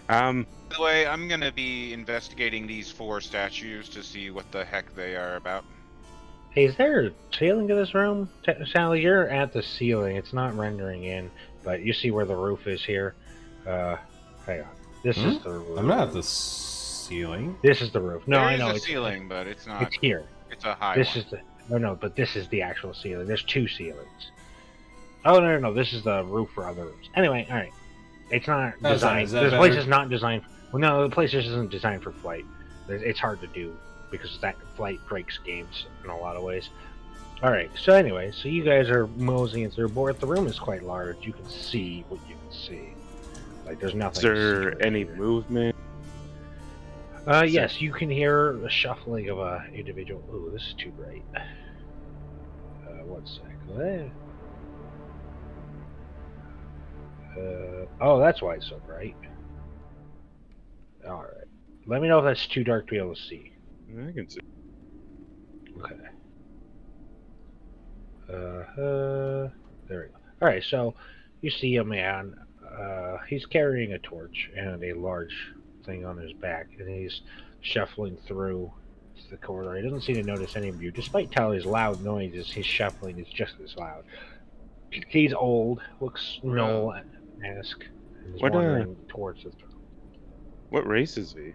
By the way, I'm gonna be investigating these 4 statues to see what the heck they are about. Hey, is there a ceiling to this room? Sally, you're at the ceiling. It's not rendering in, but you see where the roof is here. Hang on. This is the roof. I'm not at the ceiling. This is the roof. No, There I is know. a It's, ceiling, but it's not. it's here. It's a high This one. is the. No, but this is the actual ceiling. There's 2 ceilings. Oh, no. This is the roof for other rooms. Anyway, alright. It's not How's that? designed. Is that This place better? is not designed. Well, no, the place just isn't designed for flight. It's hard to do because that flight breaks games in a lot of ways. All right. So anyway, so you guys are moseying through. But the room is quite large. You can see what you can see. Like there's nothing. Is there secret any here. movement? Yes, you can hear the shuffling of a individual. Ooh, this is too bright. One sec. Oh, that's why it's so bright. All right. Let me know if that's too dark to be able to see. I can see. Okay. There we go. All right, so you see a man. He's carrying a torch and a large thing on his back, and he's shuffling through the corridor. He doesn't seem to notice any of you, despite Tally's loud noises. His shuffling is just as loud. He's old, looks Noel-esque, and is What, wandering towards the throne. What race is he?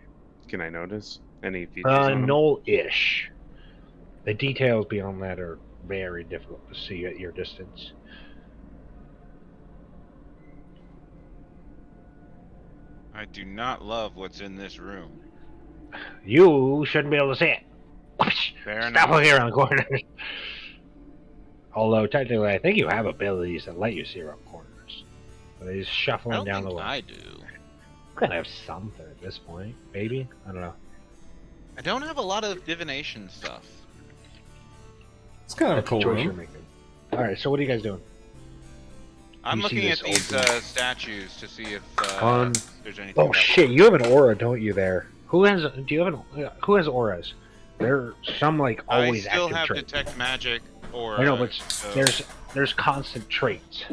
Can I notice any features on him? Noel-ish. The details beyond that are very difficult to see at your distance. I do not love what's in this room. You shouldn't be able to see it. Fair Stop enough. over here on the corner. Although technically, I think you have abilities that let you see around corners. But he's I shuffling don't down think the way. I do. You gotta have something at this point, maybe. I don't know. I don't have a lot of divination stuff. It's kind of a That's cool the choice you're room. making. All right, so what are you guys doing? I'm You see looking this at these old dude. statues to see if there's anything. Oh that- shit! You have an aura, don't you? There. Who has? Do you have an? Who has auras? There are some like I always still active have traits. detect magic or. I know, but there's constant traits.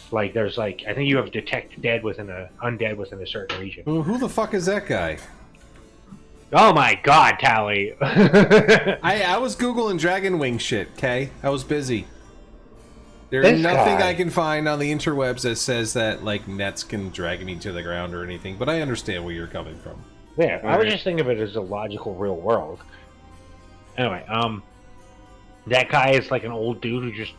Like there's like I think you have detect dead within a undead within a certain region. Who the fuck is that guy? Oh my god, Tally! I was googling Dragon Wing shit. Okay, I was busy. There's This nothing guy. I can find on the interwebs that says that like nets can drag me to the ground or anything. But I understand where you're coming from. Yeah, I was Alright. just thinking of it as a logical real world. Anyway, that guy is like an old dude who just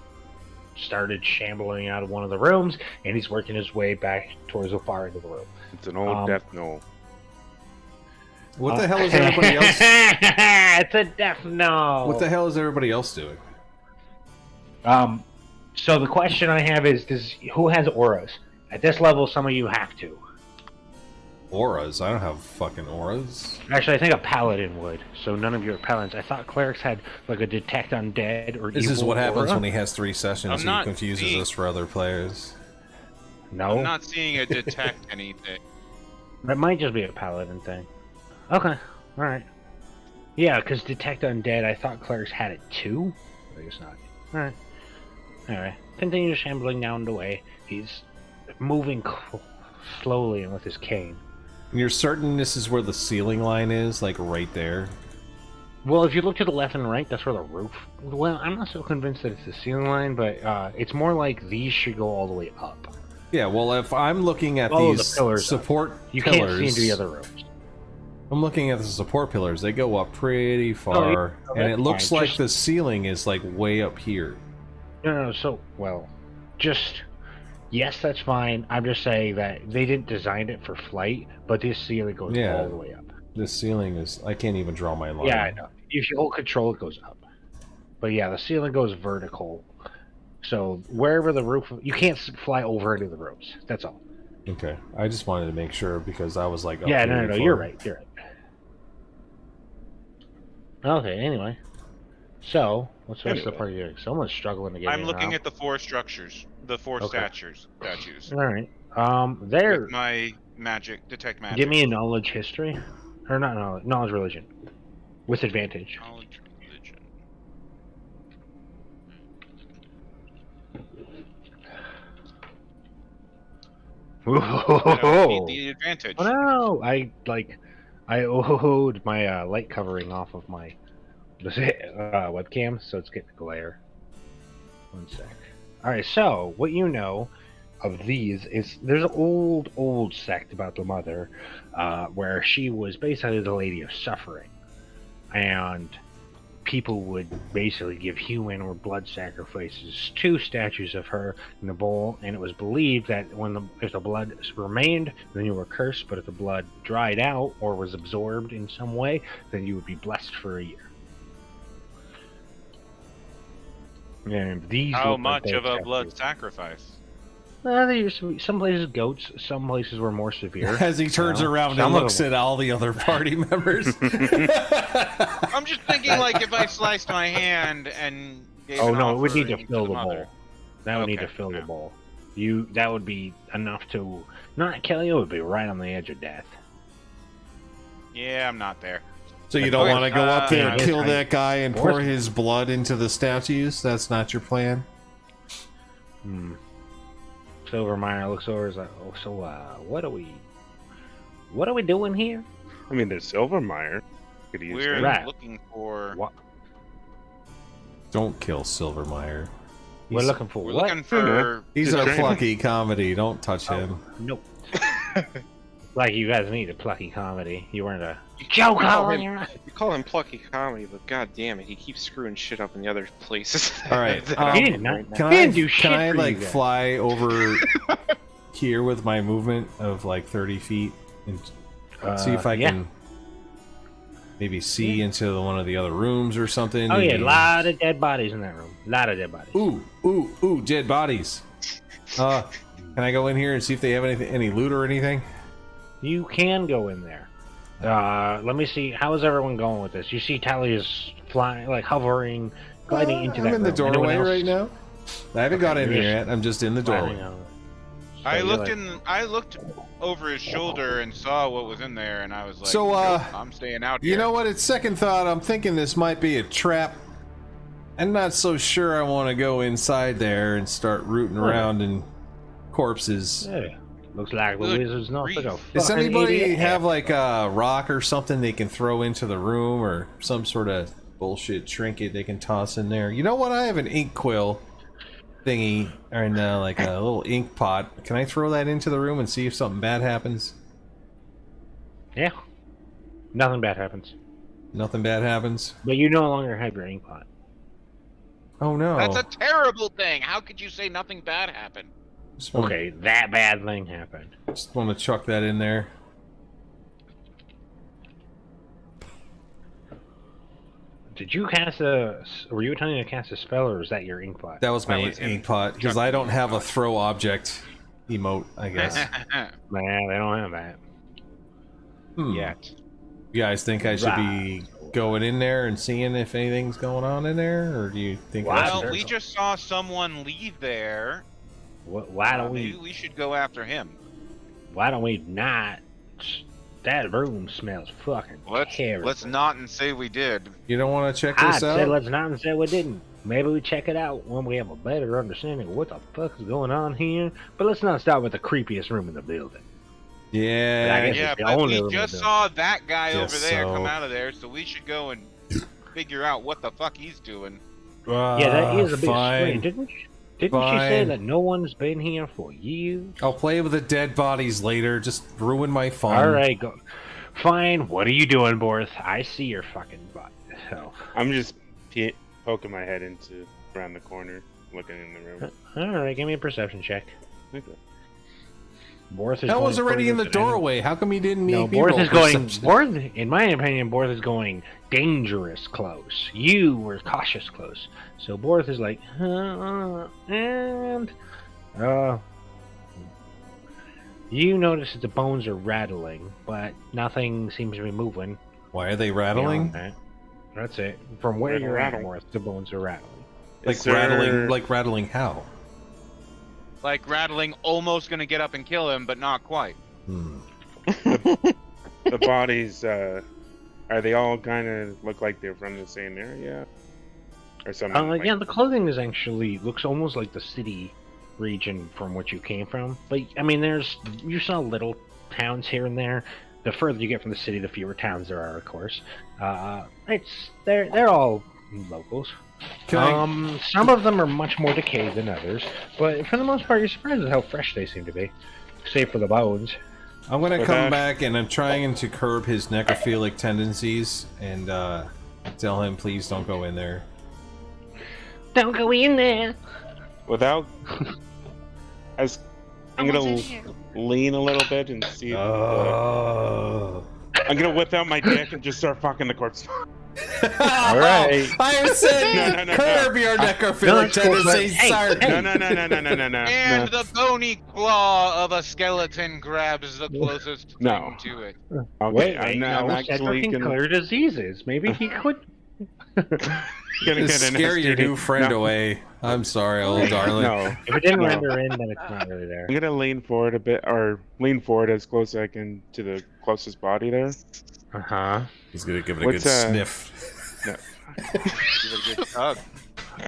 started shambling out of one of the rooms, and he's working his way back towards the far end of the room. It's an old death knoll. What the hell is everybody else? It's a death no. What the hell is everybody else doing? So the question I have is, who has auras? At this level, some of you have to. Auras? I don't have fucking auras. Actually, I think a paladin would. So none of you are paladins. I thought clerics had like a detect undead or This is evil what happens aura. when he has 3 sessions. I'm He not confuses seeing- us for other players. No, I'm not seeing a detect anything. that might just be a paladin thing. Okay, all right. Yeah, because detect undead, I thought clerics had it too. I guess not. All right. Anyway, continue shambling down the way. He's moving slowly and with his cane. And you're certain this is where the ceiling line is, like right there? Well, if you look to the left and right, that's where the roof. Well, I'm not so convinced that it's the ceiling line, but it's more like these should go all the way up. Yeah, well, if I'm looking at Follow the these pillars up. support You pillars, can't see into the other rooms. I'm looking at the support pillars. They go up pretty far, Oh, and it that's looks fine. like Just- the ceiling is like way up here. No, so, well, just, yes, that's fine. I'm just saying that they didn't design it for flight, but this ceiling goes Yeah. all the way up. This ceiling is. I can't even draw my line. Yeah, I know. If you hold control, it goes up. But yeah, the ceiling goes vertical. So wherever the roof, you can't fly over any of the rooms. That's all. Okay, I just wanted to make sure because I was like, Yeah, okay, no, before- you're right. You're right. Okay, anyway. So, what's the rest of the Anyway. party doing? Someone's struggling to get I'm in looking and at the 4 structures, the 4 Okay. statues. out. Alright. There. With my detect magic. Give me a knowledge history. Or not knowledge religion. With advantage. Knowledge religion. I don't need the advantage. Oh no! I owed my light covering off of my webcam, so it's getting glare. One sec. Alright, so what you know of these is there's an old sect about the mother, where she was basically the Lady of Suffering. And people would basically give human or blood sacrifices to statues of her in the bowl, and it was believed that if the blood remained, then you were cursed, but if the blood dried out or was absorbed in some way, then you would be blessed for a year. And these How look like much they of a accepted. blood sacrifice? There's some places goats, some places were more severe. As he turns So, around some and of looks them- at all the other party members. I'm just thinking, like, if I sliced my hand and gave Oh an no, it would need to offering fill the the mother. bowl. That would need to Okay, fill the yeah. bowl. That would be enough to not kill you. It would be right on the edge of death. Yeah, I'm not there. So you don't want to go up there and yeah, kill I- that guy and Of pour course. his blood into the statues? That's not your plan? Silvermire looks over. Is like, oh, so what are we doing here? I mean, there's Silvermire. Could use We're him. Right. looking for. What? Don't kill Silvermire. We're He's- looking for We're what? looking for. He's Just a training. plucky comedy. Don't touch him. Nope. Like you guys need a plucky comedy. You weren't a joke all in your eye. You call him plucky comedy, but god damn it, he keeps screwing shit up in the other places. All right, that um, I'm He in did not. right now. Can He I, didn't do shit can I for you like guys. fly over here with my movement of like 30 feet and see if I yeah. can maybe see into one of the other rooms or something? Oh yeah, a Maybe- lot of dead bodies in that room. A lot of dead bodies. Ooh, dead bodies. Can I go in here and see if they have any loot or anything? You can go in there. Let me see. How is everyone going with this? You see Talia's flying, like hovering, gliding into I'm that in the room. Anyone doorway else? right now. I haven't got in you're here just yet. I'm just in the Flying doorway. out. I So looked you're like, I looked over his shoulder and saw what was in there, and I was like, So, nope, I'm staying out here. You know what? At second thought, I'm thinking this might be a trap. I'm not so sure I want to go inside there and start rooting around in corpses. Hey, looks like the Good wizard's not such a grief. Does fucking anybody idiot. have like a rock or something they can throw into the room, or some sort of bullshit trinket they can toss in there? You know what? I have an ink quill thingy, or like a little ink pot. Can I throw that into the room and see if something bad happens? Yeah. Nothing bad happens. Nothing bad happens. But you no longer have your ink pot. Oh no! That's a terrible thing. How could you say nothing bad happened? Just wanna, Okay, that bad thing happened. Just want to chuck that in there. Did you cast were you attempting to cast a spell, or was that your ink pot? That was my That was him ink pot because I don't have a throw object emote. I guess. Man, they don't have that Hmm. yet. You guys think I should be Right. going in there and seeing if anything's going on in there, or do you think? I Wow. should- Well, we just saw someone leave there. Why don't Maybe we? we should go after him. Why don't we not? That room smells fucking terrible. Let's not and say we did. You don't want to check I this said out? let's not and say we didn't. Maybe we check it out when we have a better understanding of what the fuck is going on here. But let's not start with the creepiest room in the building. Yeah. I guess Yeah, it's the but only we room just in the saw that guy Guess over there so. come out of there, so we should go and figure out what the fuck he's doing. Yeah, that is a bit fine. strange. Didn't she say Fine. that no one's been here for years? I'll play with the dead bodies later. Just ruin my fun. All right, go. Fine. What are you doing, Borth? I see your fucking butt. So, I'm just poking my head around the corner, looking in the room. all right, give me a perception check. Okay. Borth is That was going already in the further than any- doorway. How come you didn't need No, me Borth roll is going. perception? Borth, in my opinion, Borth is going dangerous close. You were cautious close. So Borth is like, and you notice that the bones are rattling, but nothing seems to be moving. Why are they beyond rattling? that. That's it. From where Rattle, you're at, rattle. Borth, the bones are rattling. Like Is there- rattling? Like rattling how? Like rattling, almost gonna get up and kill him, but not quite. Hmm. the bodies, are they all kind of look like they're from the same area? Or something? like- Yeah, the clothing is actually looks almost like the city region from which you came from. But I mean, you saw little towns here and there. The further you get from the city, the fewer towns there are, of course. They're all locals. Can I- Some of them are much more decayed than others, but for the most part, you're surprised at how fresh they seem to be, save for the bones. I'm gonna Okay. come back and I'm trying to curb his necrophilic tendencies and Tell him, please don't go in there. Don't go in there. Without, I'm gonna lean a little bit and see. Oh. I'm gonna whip out my dick and just start fucking the corpse. All right. I said, No. curb your necrophilic tendencies, sir. No. And the bony claw of a skeleton grabs the closest No. thing to it. Okay, Wait, I'm no, actually can gonna clear diseases. Maybe he could. Just scare your new friend away. I'm sorry, old darling. No, If it didn't No. render in, then it's not really there. I'm gonna lean forward a bit, or lean forward as close as I can to the closest body there. Uh huh. He's gonna give it a What's, good sniff. No. Give it a good tug.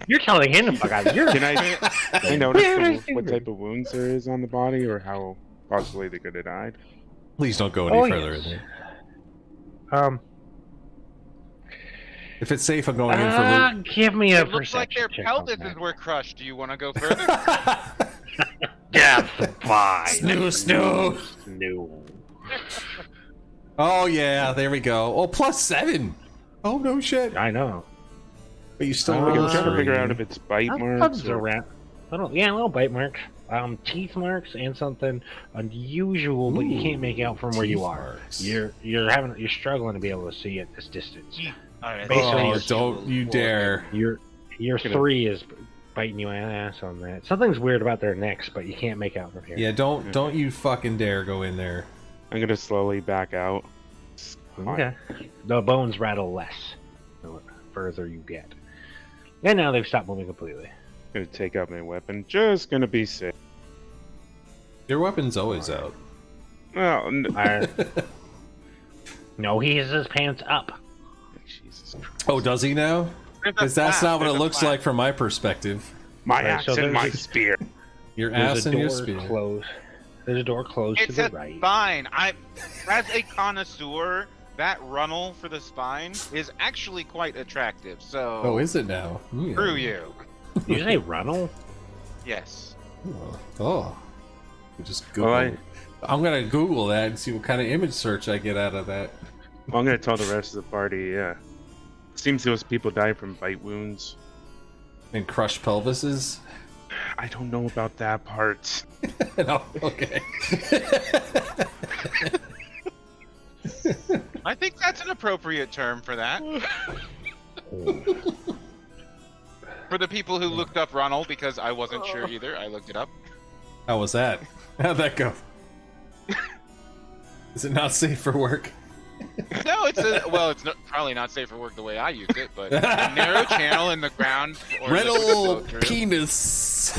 You're telling him to fuck out. You're. Can I notice what type of wounds there is on the body, or how possibly they could have died? Please don't go any Oh, further yes. in there. If it's safe, I'm going in for loot. Give me a It looks like their perception check on pelvises that. were crushed. Do you want to go further? That's fine. Snoo. No. Oh yeah, there we go. Oh, +7. Oh no shit. I know. But you still Uh, roll I'm trying to figure 3. out if it's bite marks. Bugs Or... around. Little bite marks. Teeth marks and something unusual, but you can't make out from where you teeth are. marks. You're struggling to be able to see at this distance. Alright, Basically, Oh, it's- don't you dare. Your Gonna- 3 is biting you in the ass on that. Something's weird about their necks, but you can't make out from here. Yeah, don't you fucking dare go in there. I'm gonna slowly back out. Okay. The bones rattle less the further you get. And now they've stopped moving completely. Gonna take out my weapon. Just gonna be safe. Your weapon's always out. Well, No, he has his pants up. Jesus. Oh, does he now? Because that's not what it looks like from my perspective. My Right, axe so and there's my a- spear. Your There's ass a and your door spear. closed. There's a door closed It's to a the right. spine. As a connoisseur, that runnel for the spine is actually quite attractive. So, Oh, is it now? Ooh. screw you. Did you say runnel? Yes. Oh. You just Google. Well, I'm gonna Google that and see what kind of image search I get out of that. I'm gonna tell the rest of the party. Yeah. Seems those people die from bite wounds. And crushed pelvises? I don't know about that part. No, okay. I think that's an appropriate term for that. For the people who looked up runnel, because I wasn't sure either, I looked it up. How was that? How'd that go? Is it not safe for work? No, it's probably not safe for work the way I used it, but a narrow channel in the ground. For liquids to Rental flow through. penis.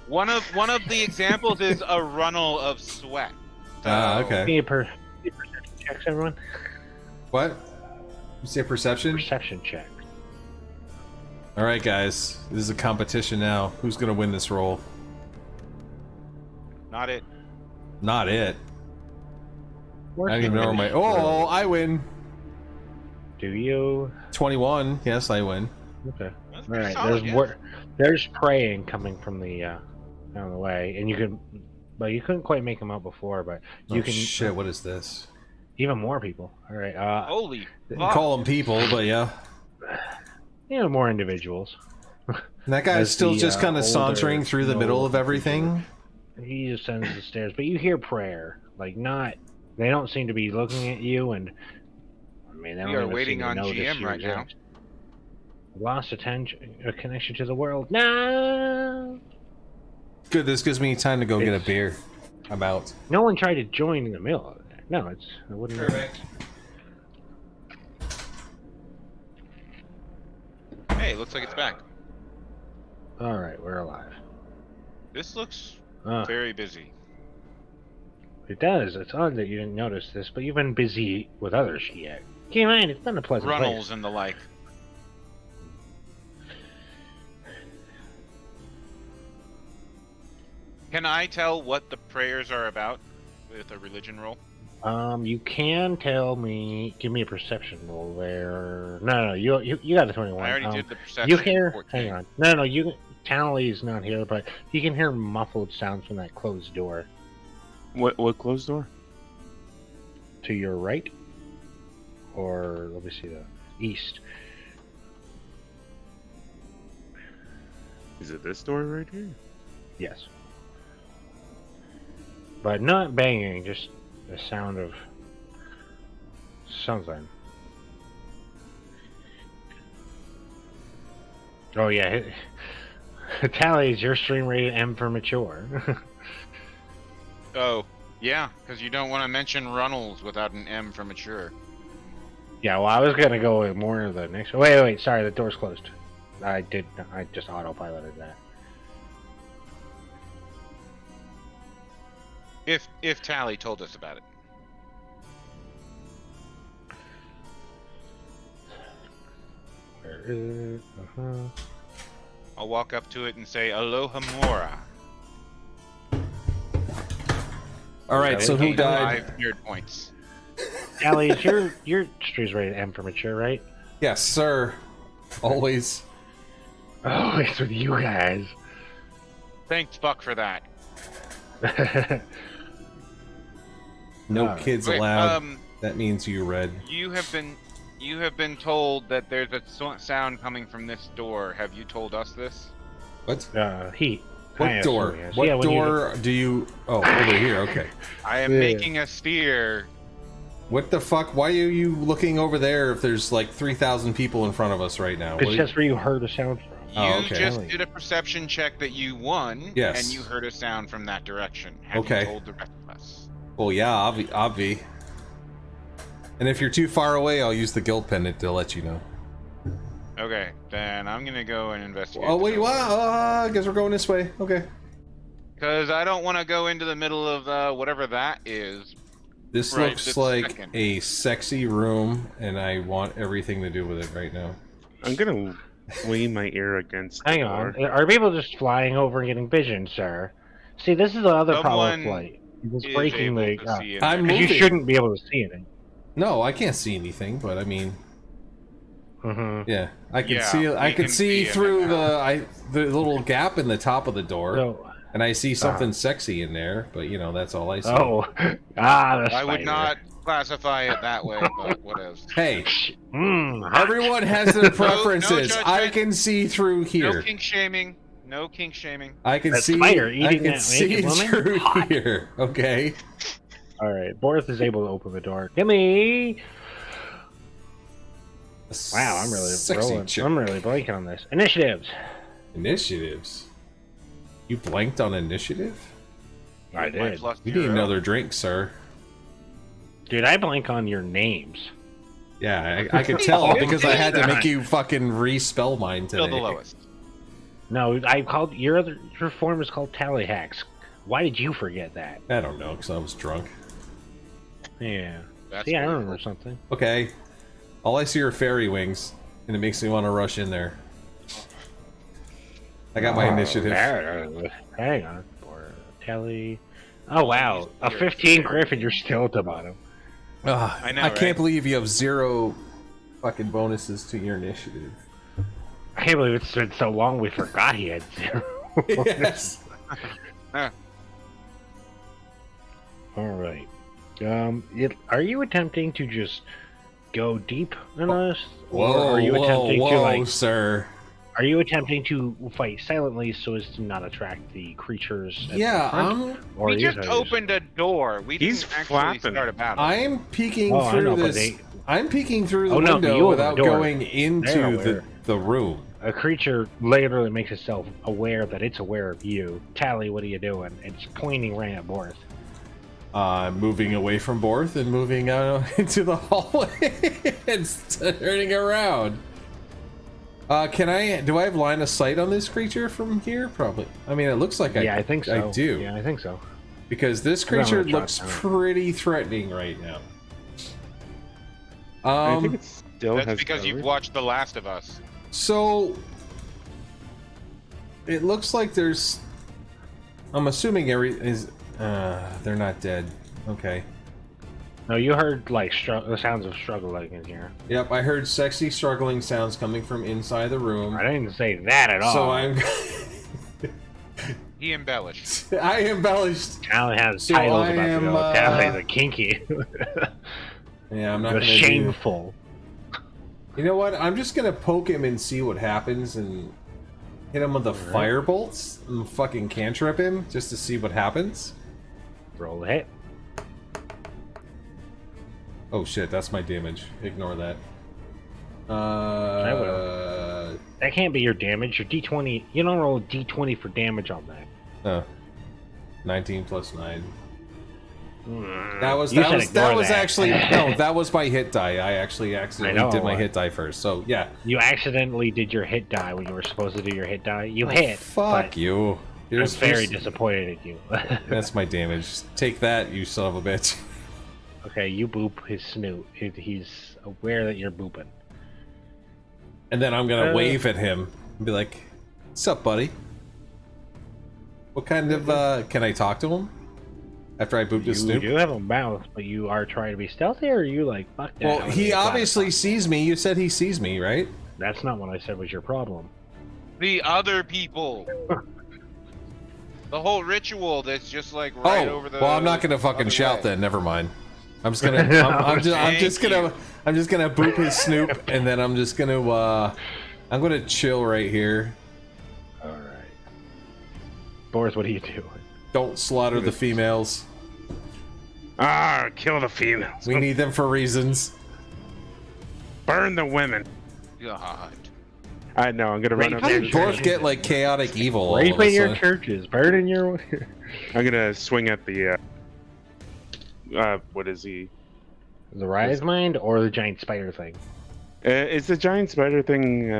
One of the examples is a runnel of sweat. Ah, okay. Need a perception checks, everyone? What? You say perception? Perception check. All right, guys. This is a competition now. Who's gonna win this roll? Not it. Not it. I don't even know where my. Oh, I win. Do you? 21. Yes, I win. Okay. That's All pretty right. solid, There's yeah. there's praying coming from the down the way, and you can, but you couldn't quite make them out before, but you Oh, can. shit, what is this? Even more people. All right. Holy You fuck. call them people, but yeah. More individuals. And that guy's As still the, just kind of older, sauntering through the middle of noble everything. He just sends the stairs, but you hear prayer. Like not. They don't seem to be looking at you, and I mean, they We don't are even waiting seem to on notice GM you right now. exist. Lost a connection to the world. No. Good, this gives me time to go get a beer. I'm out. No one tried to join in the middle of that. No, it wouldn't. Hey, looks like it's back. All right, we're alive. This looks Uh, very busy. it does. It's odd that you didn't notice this, but you've been busy with other shit. Keep in mind, it's not a pleasant Runnels place. and the like. Can I tell what the prayers are about with a religion roll? You can tell me. Give me a perception roll there. No, you got a 21. I already Um, did the perception. You hear? 14. Hang on. No, you. Townley's not here, but you can hear muffled sounds from that closed door What closed door? to your right. or let me see, the east. Is it this door right here? Yes. But not banging, just the sound of something. Oh yeah, Tally, is your stream rated M for mature? Oh, yeah, because you don't want to mention Runnels without an M for mature. Yeah, well, I was gonna go with more of the next. Wait, sorry, the door's closed. I just autopiloted that. If Tally told us about it. Where is it? I'll walk up to it and say, Aloha Mora. All right, so who Okay. died? 5 weird points. Tally, is your stream's rated M for mature, right? Yes, sir. Always. Oh, it's with you guys. Thanks, fuck, for that. No kids Wait, allowed. That means you read. you have been told that there's a sound coming from this door. Have you told us this? What? Heat. What I door? assume, yes. What Yeah, when you- door do you? Oh, over here. Okay. I am Yeah. making a steer. What the fuck? Why are you looking over there if there's like 3,000 people in front of us right now? It's just where you heard a sound from. You Oh, okay. just did a perception check that you won, Yes. and you heard a sound from that direction. Have Okay. you told the rest of us? Well, yeah, obvi. And if you're too far away, I'll use the guild pendant to let you know. Okay, then I'm gonna go and investigate. Oh wait, wow! I guess we're going this way. Okay. Because I don't want to go into the middle of whatever that is. This Right, looks this like second. a sexy room, and I want everything to do with it right now. I'm gonna lean my ear against the Hang door. on. Are people just flying over and getting vision, sir? See, this is the other problem with Someone flight. It's Is breaking able the. to see in I'm there. You moving. shouldn't be able to see it. No, I can't see anything, but I mean, Mm-hmm. yeah, I can Yeah, see. I we can can see see it through now. the little gap in the top of the door, So, and I see something sexy in there. But you know, that's all I see. oh, the I spider. would not classify it that way, but what else? Hey, Hot. everyone has their no preferences. judgment. I can see through No here. kink shaming. No kink shaming. I can That see. spider I eating can that see naked woman? through Hot. here. Okay. All right, Boris is able to open the door. Gimme! Wow, I'm really sexy rolling. chick. I'm really blanking on this. Initiatives. Initiatives. You blanked on initiative? I My did. plus You need 0. another drink, sir. Dude, I blank on your names. Yeah, I could tell because I had to make you fucking respell mine today. Still the lowest. No, I called your form is called Tally Hacks. Why did you forget that? I don't know, because I was drunk. Yeah. That's See, I pretty remember cool. something. Okay. All I see are fairy wings, and it makes me want to rush in there. I got my initiative. Hang on. For Tally. Oh, wow. A 15 Griffin, you're still at the bottom. Ugh, I know, I can't right? believe you have 0 fucking bonuses to your initiative. I can't believe it's been so long we forgot he had 0. Yes. Alright. Are you attempting to just go deep in us? Whoa, Or are you attempting to, like, sir. are you attempting to fight silently so as to not attract the creatures at Yeah, the front? Or We are you just opened a door. We He's didn't actually flapping. start a battle. I'm peeking Oh, I through know, but this. I'm peeking through the Oh, no, but window you opened without the door. going They're into aware. the room. A creature literally makes itself aware that it's aware of you. Tally, what are you doing? It's pointing right at Borth. Moving away from Borth and moving out into the hallway and turning around. Do I have line of sight on this creature from here? Probably. I mean, it looks like Yeah, I think so. I do. Yeah, I think so. Because this I'm gonna creature try looks it. pretty threatening right now. I think it still That's has because you've coverage. watched The Last of Us. So it looks like there's. I'm assuming they're not dead. Okay. No, you heard like the sounds of struggle like in here. Yep, I heard sexy struggling sounds coming from inside the room. I didn't say that at all. So I'm. He embellished. I embellished. Tally has So titles I about am, to go. Tally the kinky. Yeah, I'm not It gonna was do... shameful. You know what? I'm just gonna poke him and see what happens and hit him with the fire bolts and fucking cantrip him just to see what happens. Roll the hit. Oh shit, that's my damage. Ignore that. I will. That can't be your damage. Your D20. You don't roll a D20 for damage on that. 19 plus 9. Mm. That was You said ignore actually no, that was my hit die. I actually accidentally did my hit die first. So yeah. You accidentally did your hit die when you were supposed to do your hit die. You hit. Fuck but you. I'm very disappointed at you. That's my damage. Take that, you son of a bitch. Okay, you boop his snoot. He's aware that you're booping. And then I'm gonna wave at him and be like, "What's up, buddy? What kind of can I talk to him?" After I booped his You snoop. do have a mouth, but you are trying to be stealthy, or are you like, fuck that? Well, I'm he gonna be obviously flat. sees me. You said he sees me, right? That's not what I said was your problem. The other people. The whole ritual that's just like right over the. Well, I'm not gonna fucking other shout way. then. Never mind. I'm just gonna. I'm just gonna boop his snoop, and then I'm just gonna. I'm gonna chill right here. All right, Boris, what are you doing? Don't slaughter the females. Kill the females. We need them for reasons. Burn the women. God. I know. I'm gonna run up How there. did Borth get like chaotic evil? all of a Raping your sudden? churches, burning your. I'm gonna swing at the. What is he? The Rise Mind or the giant spider thing? Is the giant spider thing?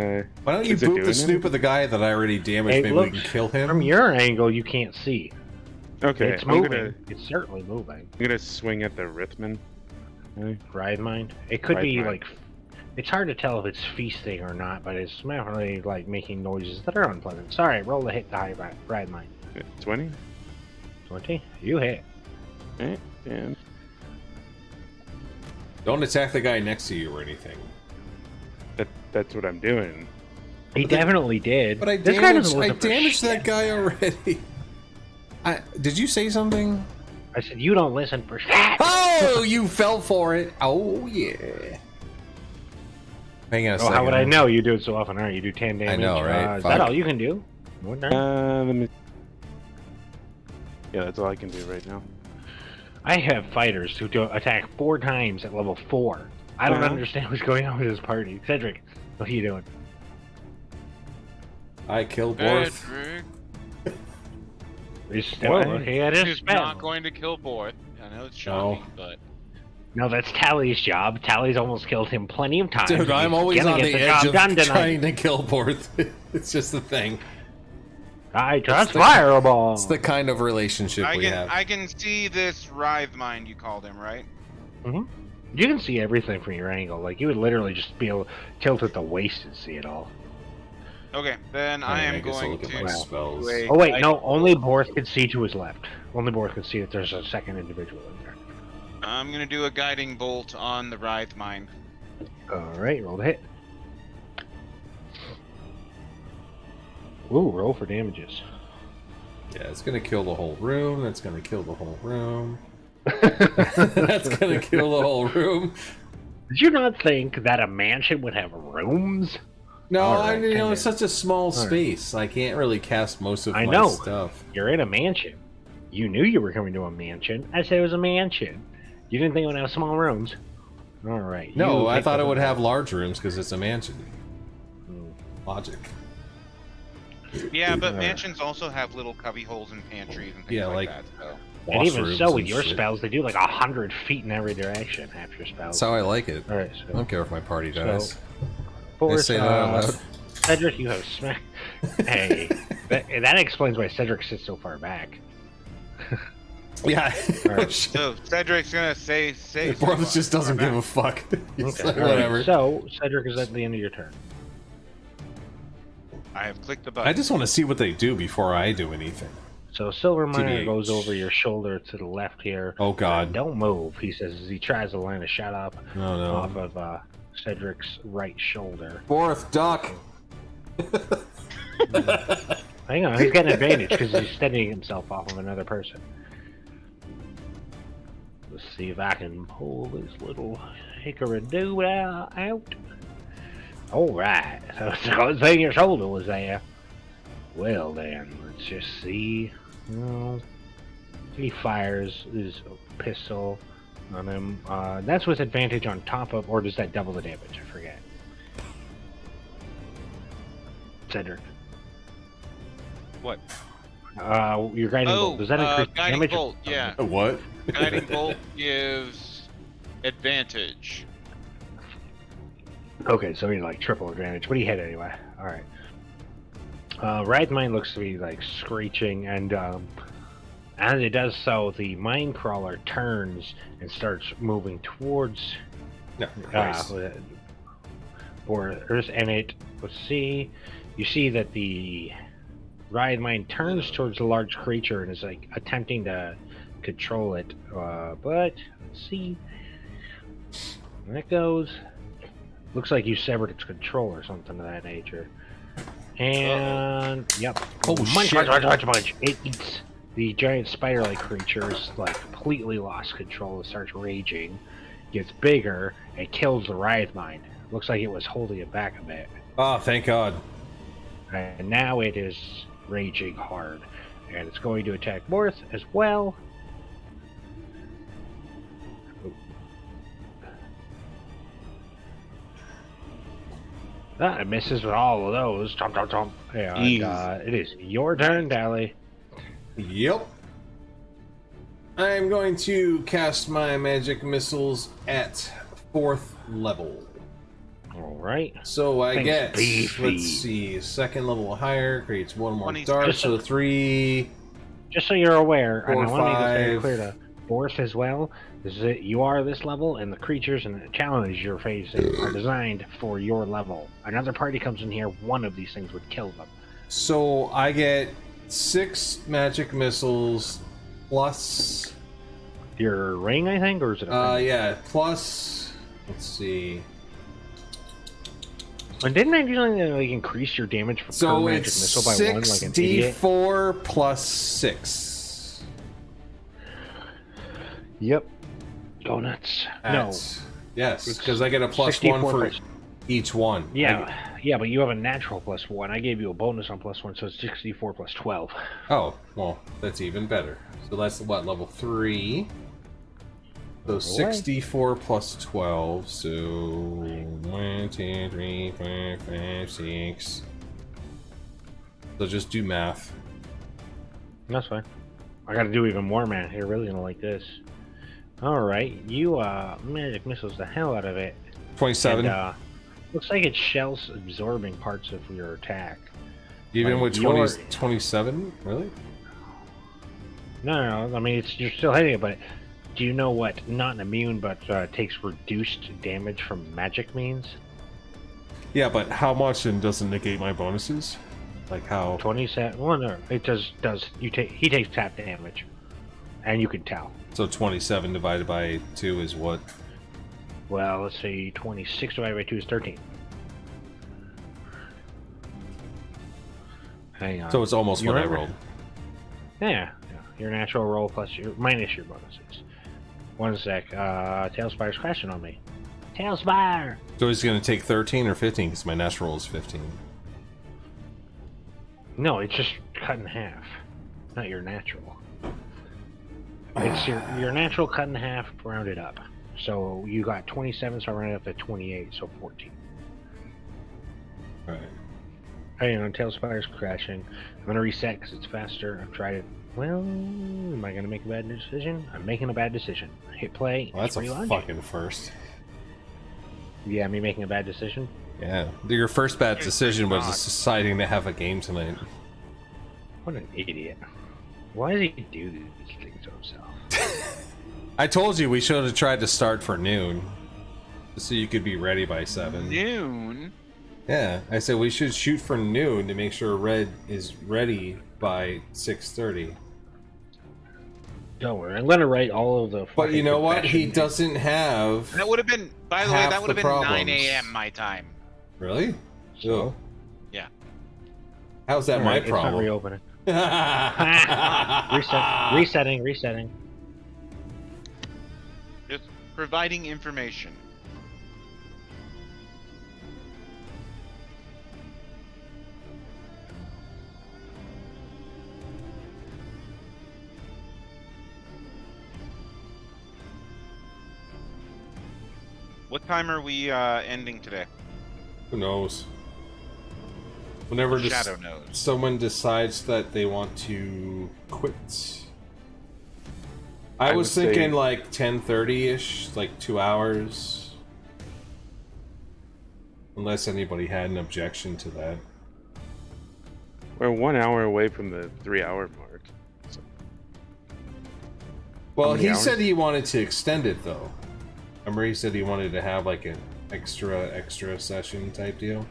Why don't you is it boop doing the snoop anything? of the guy that I already damaged? It Maybe we looks- can kill him. From your angle, you can't see. Okay, It's I'm moving. It's certainly moving. gonna swing at the Rithman. Rise Mind. It could Rise be Mind. like. It's hard to tell if it's feasting or not, but it's definitely like making noises that are unpleasant. Sorry, roll the hit die, Rise Mind. 20. 20. You hit. Right, and Don't attack the guy next to you or anything. that's what I'm doing. He definitely did. But I This guy damaged. doesn't I listen for damaged shit. that guy already. Did you say something? I said you don't listen for shit. Oh, you fell for it. Oh yeah. Hang on a Oh, second. how would I know? You do it so often, aren't you? You do 10 damage. know, right? Is Fuck. that all you can do? One turn? Let me. Yeah, that's all I can do right now. I have fighters who do attack 4 times at level 4. I don't Uh-huh. understand what's going on with this party. Cedric, what are you doing? I killed Borth. Cedric He's still What? looking at his is spell. not going to kill Borth. I know it's shocking, but No, that's Tally's job. Tally's almost killed him plenty of times. Dude, and I'm he's always gonna on get the job edge done of tonight. trying to kill Borth. It's just the thing. I trust the- Fireball. It's the kind of relationship we have. I can see this writhe mind you called him, right? You can see everything from your angle. Like, you would literally just be able to tilt at the waist and see it all. Okay, then I am guess I'll going look at to my spells. do a Oh, wait, guiding no. bolt. Only Borth can see to his left. Only Borth can see that there's a second individual in there. I'm gonna do a guiding bolt on the writhe mind. Alright, roll the hit. Ooh, roll for damages. Yeah, it's gonna kill the whole room. That's gonna kill the whole room. That's gonna kill the whole room. Did you not think that a mansion would have rooms? No, Alright, it's ten such a small Alright. space. I can't really cast most of I my know. stuff. You're in a mansion. You knew you were coming to a mansion. I said it was a mansion. You didn't think it would have small rooms. Alright. No, you I picked thought up it would a- have large rooms because it's a mansion. Hmm. Logic. Yeah, but Alright. mansions also have little cubby holes and pantries and things Yeah, like, like- that. So. And even Washrooms so, with and your shit. spells, they do like 100 feet in every direction. Half your spells. That's how I like it. Alright, I so don't care if my party dies. I Boris, say that out loud. Cedric, you have smack. Hey, that explains why Cedric sits so far back. Yeah. Alright. So Cedric's gonna say Borth just doesn't give a fuck. He's Okay, like, alright, whatever. So Cedric is at the end of your turn. I have clicked the button. I just want to see what they do before I do anything. So Silver Miner TBH. goes over your shoulder to the left here. Oh god. Don't move, he says as he tries to line a shot up No, no. off of Cedric's right shoulder. Borth, duck. Hang on, he's got an advantage because he's steadying himself off of another person. Let's see if I can pull this little hickory-doo out. Alright, so it's a good thing your shoulder was there. Well then, let's just see. No. He fires his pistol on him. That's with advantage on top of, or does that double the damage? I forget. Cedric. What? Your guiding bolt. Does that increase guiding damage? bolt, yeah. What? Guiding bolt gives advantage. Okay, so he's like triple advantage, but he hit anyway. Alright. Wraith Mine looks to be like screeching, and as it does so, the mine crawler turns and starts moving towards No, Christ. Boris, and it, let's see, you see that the Wraith Mine turns towards the large creature and is like attempting to control it, but let's see, there it goes. Looks like you severed its control or something of that nature. And yep. Oh, munch, shit. munch. It eats the giant spider-like creature. Is like completely lost control. It starts raging, gets bigger, and kills the Wraith Mine. Looks like it was holding it back a bit, Oh, thank God. and now it is raging hard, and it's going to attack Morth as well. It misses with all of those. Chomp, chomp, chomp. And, it is your turn, Dally. Yep. I'm going to cast my magic missiles at 4th level. All right. So I Thanks, get, beefy. let's see, 2nd level higher, creates 1 more 20 dart, just so 3. Just so you're aware, and I 4, want to make this very 5. clear to Boris as well, is that you are this level, and the creatures and the challenges you're facing are designed for your level. Another party comes in here, one of these things would kill them. So I get 6 magic missiles plus, Your ring, I think, or is it a ring? yeah, plus, let's see. And didn't I usually like increase your damage per So magic it's missile by 1 like an idiot? 6d4 plus 6. Yep. Go nuts. No. Yes, It's because I get a plus 64 1 for plus- each one. Yeah, but you have a natural plus 1. I gave you a bonus on plus 1, so it's 64 plus 12. Oh, well, that's even better. So that's what, level 3? So 64 plus 12, so 1, 2, 3, 4, 5, 6. So just do math. That's fine. I gotta do even more, man. You're really gonna like this. Alright, you magic missiles the hell out of it. 27. And, looks like it's shells absorbing parts of your attack. Even like with your- 27? Really? No, I mean you're still hitting it, but do you know what not immune but takes reduced damage from magic means? Yeah, but how much and doesn't negate my bonuses? Like how? 27. Well, no, it does. He takes tap damage, and you can tell. So 27 divided by 2 is what? Well, let's see. 26 divided by 2 is 13. Hang on. So it's almost You what I remember- rolled. Yeah. Your natural roll plus your minus your bonuses. 1 sec. Tailspire's crashing on me. Tailspire. So he's going to take 13 or 15 because my natural roll is 15. No, it's just cut in half. Not your natural. It's your natural cut in half, rounded up. So you got 27, so I rounded up to 28, so 14. Alright. Hey, on Tailspire's crashing. I'm gonna reset because it's faster. I've tried it. Well, am I gonna make a bad decision? I'm making a bad decision. Hit play. Well, that's a relaunch. fucking first. Yeah, me making a bad decision. Yeah. Your first bad It's decision was not. deciding to have a game tonight. What an idiot. Why does he do these things to himself? I told you we should have tried to start for noon. So you could be ready by 7. Noon. Yeah, I said we should shoot for noon to make sure Red is ready by 6:30. Don't worry, I'm gonna write all of the. But you fucking know what? He confessions. doesn't have. That would have been, by the way, Half that would have the been problems. 9 a.m. my time. Really? So, Yeah. How's that my alright, it's not problem? reopening. Resetting. Providing information. What time are we ending today? Who knows? Whenever Shadow knows. someone decides that they want to quit. I was would say- thinking like 10:30-ish, like 2 hours. Unless anybody had an objection to that. We're 1 hour away from the 3-hour mark. So, Well, many he hours? said he wanted to extend it though. Remember he said he wanted to have like an extra session type deal?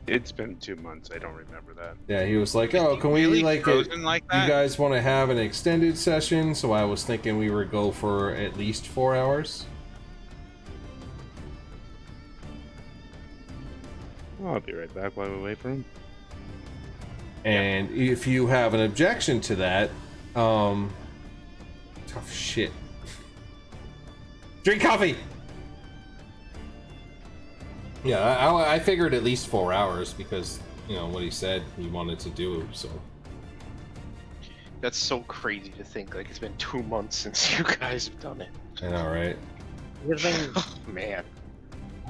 it's been 2 months. I don't remember that. Yeah, he was like, "Oh, can we Really like frozen like that? you guys want to have an extended session?" So I was thinking we would go for at least 4 hours. Well, I'll be right back while we wait for him. And if you have an objection to that, tough shit. Drink coffee. Yeah, I figured at least 4 hours because you know what he said he wanted to do. So That's so crazy to think. Like, it's been 2 months since you guys have done it. I know, right? It's been Oh, man.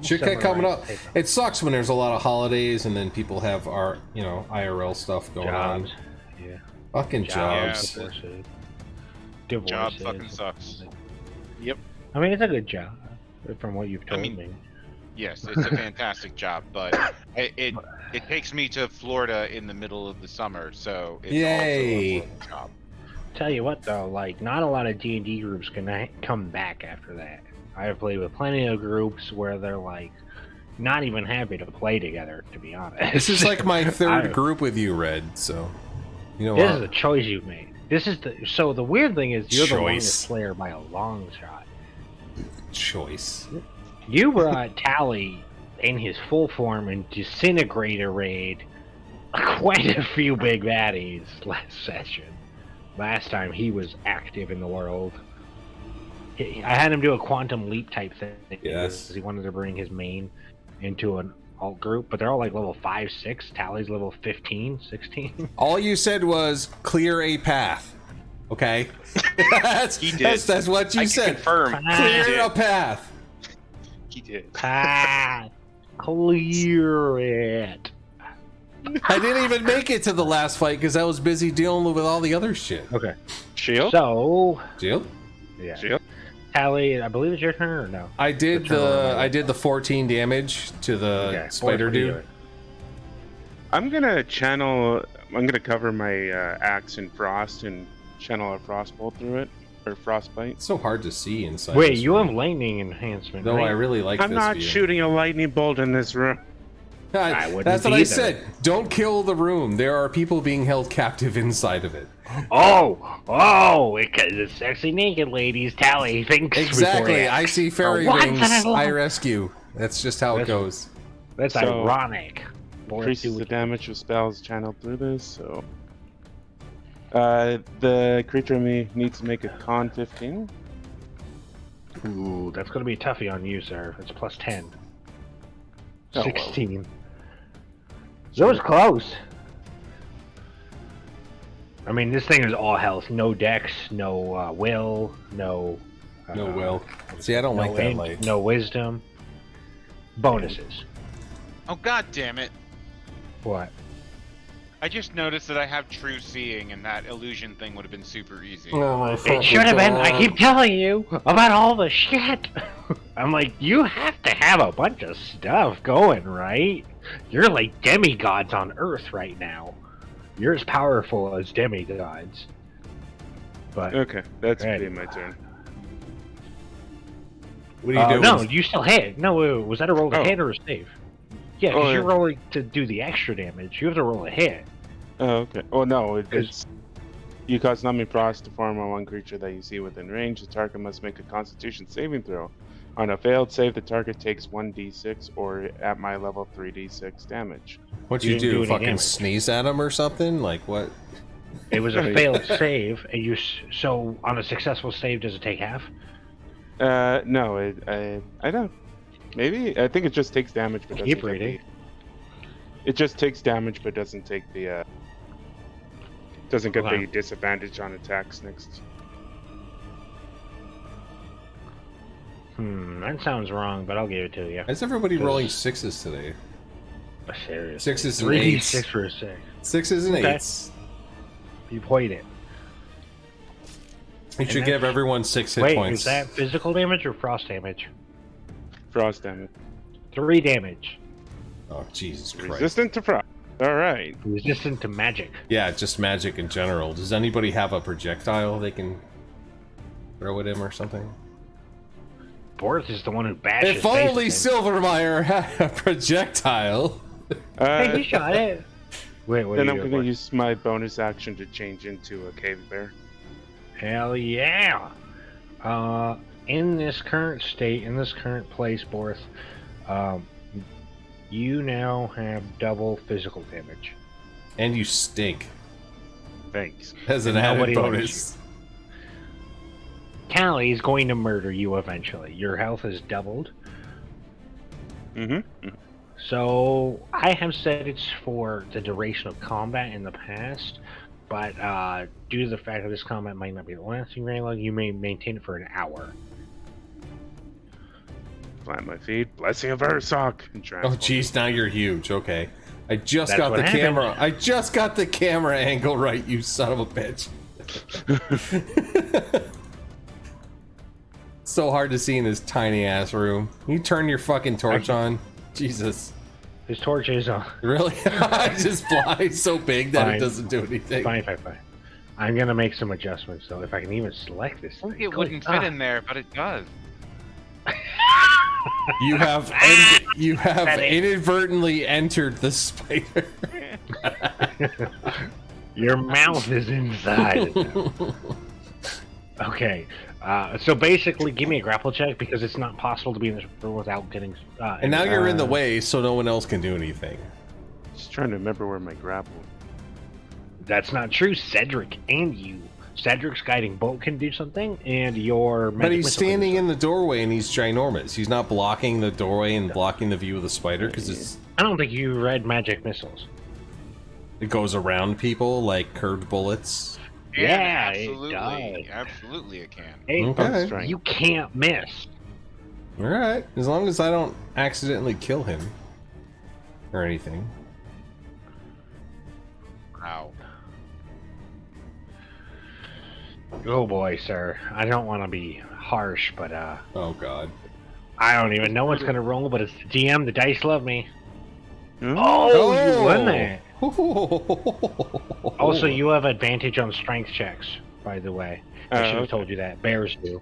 Shit summer, coming right? up. It sucks when there's a lot of holidays and then people have our IRL stuff going on. Jobs. Yeah. Fucking Yeah. jobs. Divorces. Job Divorces. fucking sucks. I mean, it's a good job, from what you've told mean, me. Yes, it's a fantastic job, but it takes me to Florida in the middle of the summer, so it's Yay. also a full job. Tell you what, though, like, not a lot of D&D groups can come back after that. I have played with plenty of groups where they're, like, not even happy to play together, to be honest. This is like my third I- group with you, Red. So you know This what? is a choice you've made. So the weird thing is you're the Choice. longest player by a long shot. Choice. You brought Tally in his full form and disintegrated quite a few big baddies last session. Last time he was active in the world. I had him do a quantum leap type thing. Yes. Because he wanted to bring his main into an alt group, but they're all like level 5, 6. Tally's level 15, 16. All you said was clear a path. Okay? that's, He did. that's what you I can said. confirm. Clear a path. He did. Ah, clear it. I didn't even make it to the last fight because I was busy dealing with all the other shit. Okay. Shield? So, Jill? yeah. Shield? Tally, I believe it's your turn or no? I did Return roll. I did the 14 damage to the Okay, spider what do you dude. do? I'm gonna cover my axe in frost and channel a frostbolt through it, or frostbite. It's so hard to see inside. Wait, this you room. have lightning enhancement. No, right? I really like I'm this not view. shooting a lightning bolt in this room. I wouldn't That's what I either. said. Don't kill the room. There are people being held captive inside of it. Because it's sexy naked ladies. Tally thinks Exactly. before I see fairy once wings. in a I life. rescue. That's just how it That's- goes. That's So- ironic. Boy, Increases do the it. damage of spells channeled through this, so... the creature needs to make a con 15. Ooh, that's gonna be a toughie on you, sir. It's plus 10. Oh, well. 16. That was close. I mean, this thing is all health. No dex, no will, no... No will. See, I don't no like that int, light. no wisdom. Bonuses. Oh god damn it! What? I just noticed that I have true seeing, and that illusion thing would have been super easy. Oh my It should have been. I keep telling you about all the shit. I'm like, you have to have a bunch of stuff going, right? You're like demigods on Earth right now. You're as powerful as demigods. But Okay, that's Right. be my turn. What are you doing? no, you still hit. No, wait, was that a roll to Oh. hit or a save? Yeah, because Oh, you're yeah. rolling to do the extra damage. You have to roll a hit. Oh, okay. Oh, no, Is- it's... You cause numbing frost to form on one creature that you see within range. The target must make a constitution saving throw. On a failed save, the target takes 1d6 or at my level 3d6 damage. What'd You you didn't do do? any Fucking damage. sneeze at him or something? Like what? It was a failed save, and so on a successful save, does it take half? No, I don't. Maybe I think it just takes damage, but doesn't Keep take the, reading. it just takes damage, but doesn't take the doesn't get Okay. the disadvantage on attacks next. That sounds wrong, but I'll give it to you. Why is everybody rolling sixes today? Seriously. Sixes and 3d6 eights. for a 6. Sixes and Okay. eights. You played it. You should And give that's- everyone 6 hit Wait, points. is that physical damage or frost damage? Frost damage. 3 damage. Oh, Jesus Christ. Resistant to frost. All right. Resistant to magic. Yeah, just magic in general. Does anybody have a projectile they can throw at him or something? Boris is the one who bashes. If only faces in. Silvermeyer had a projectile. Hey, he shot it. Wait, what Then are I'm you going doing? to use my bonus action to change into a cave bear. Hell yeah! In this current state, in this current place, Boris, you now have double physical damage. And you stink. Thanks. As an And added nobody likes bonus. Callie is going to murder you eventually. Your health is doubled. Mm-hmm. So I have said it's for the duration of combat in the past, but due to the fact that this combat might not be lasting very long, you may maintain it for an hour. Plant my feet. Blessing of Ursoc. And Oh, transform. jeez, now you're huge. Okay. I just That's got what the happened. camera. I just got the camera angle right, you son of a bitch. So hard to see in this tiny ass room. You turn your fucking torch on. Jesus. His torch is on. Really? I just fly so big that Fine. it doesn't do anything. Fine. I'm gonna make some adjustments though, if I can even select this. I think thing. it wouldn't Click. fit in there, but it does. You have That is- inadvertently entered the spider. Your mouth is inside. it now. Okay. So basically, give me a grapple check because it's not possible to be in this room without getting. And now you're in the way, so no one else can do anything. Just trying to remember where my grapple. That's not true. Cedric and you. Cedric's guiding bolt can do something, and your. But he's standing in the doorway and he's ginormous. He's not blocking the doorway and blocking the view of the spider because I don't think you read magic missiles. it goes around people like curved bullets. Yeah, it absolutely, does. absolutely, it can. Hey, Okay. Strength. you can't miss. All right, as long as I don't accidentally kill him or anything. Wow. Oh boy, sir. I don't want to be harsh, but Oh God. I don't even know what's gonna roll. But it's the GM. The dice love me. Hmm? Oh, you won that. Oh. Also, you have advantage on strength checks, by the way. I should have okay. told you that. Bears do.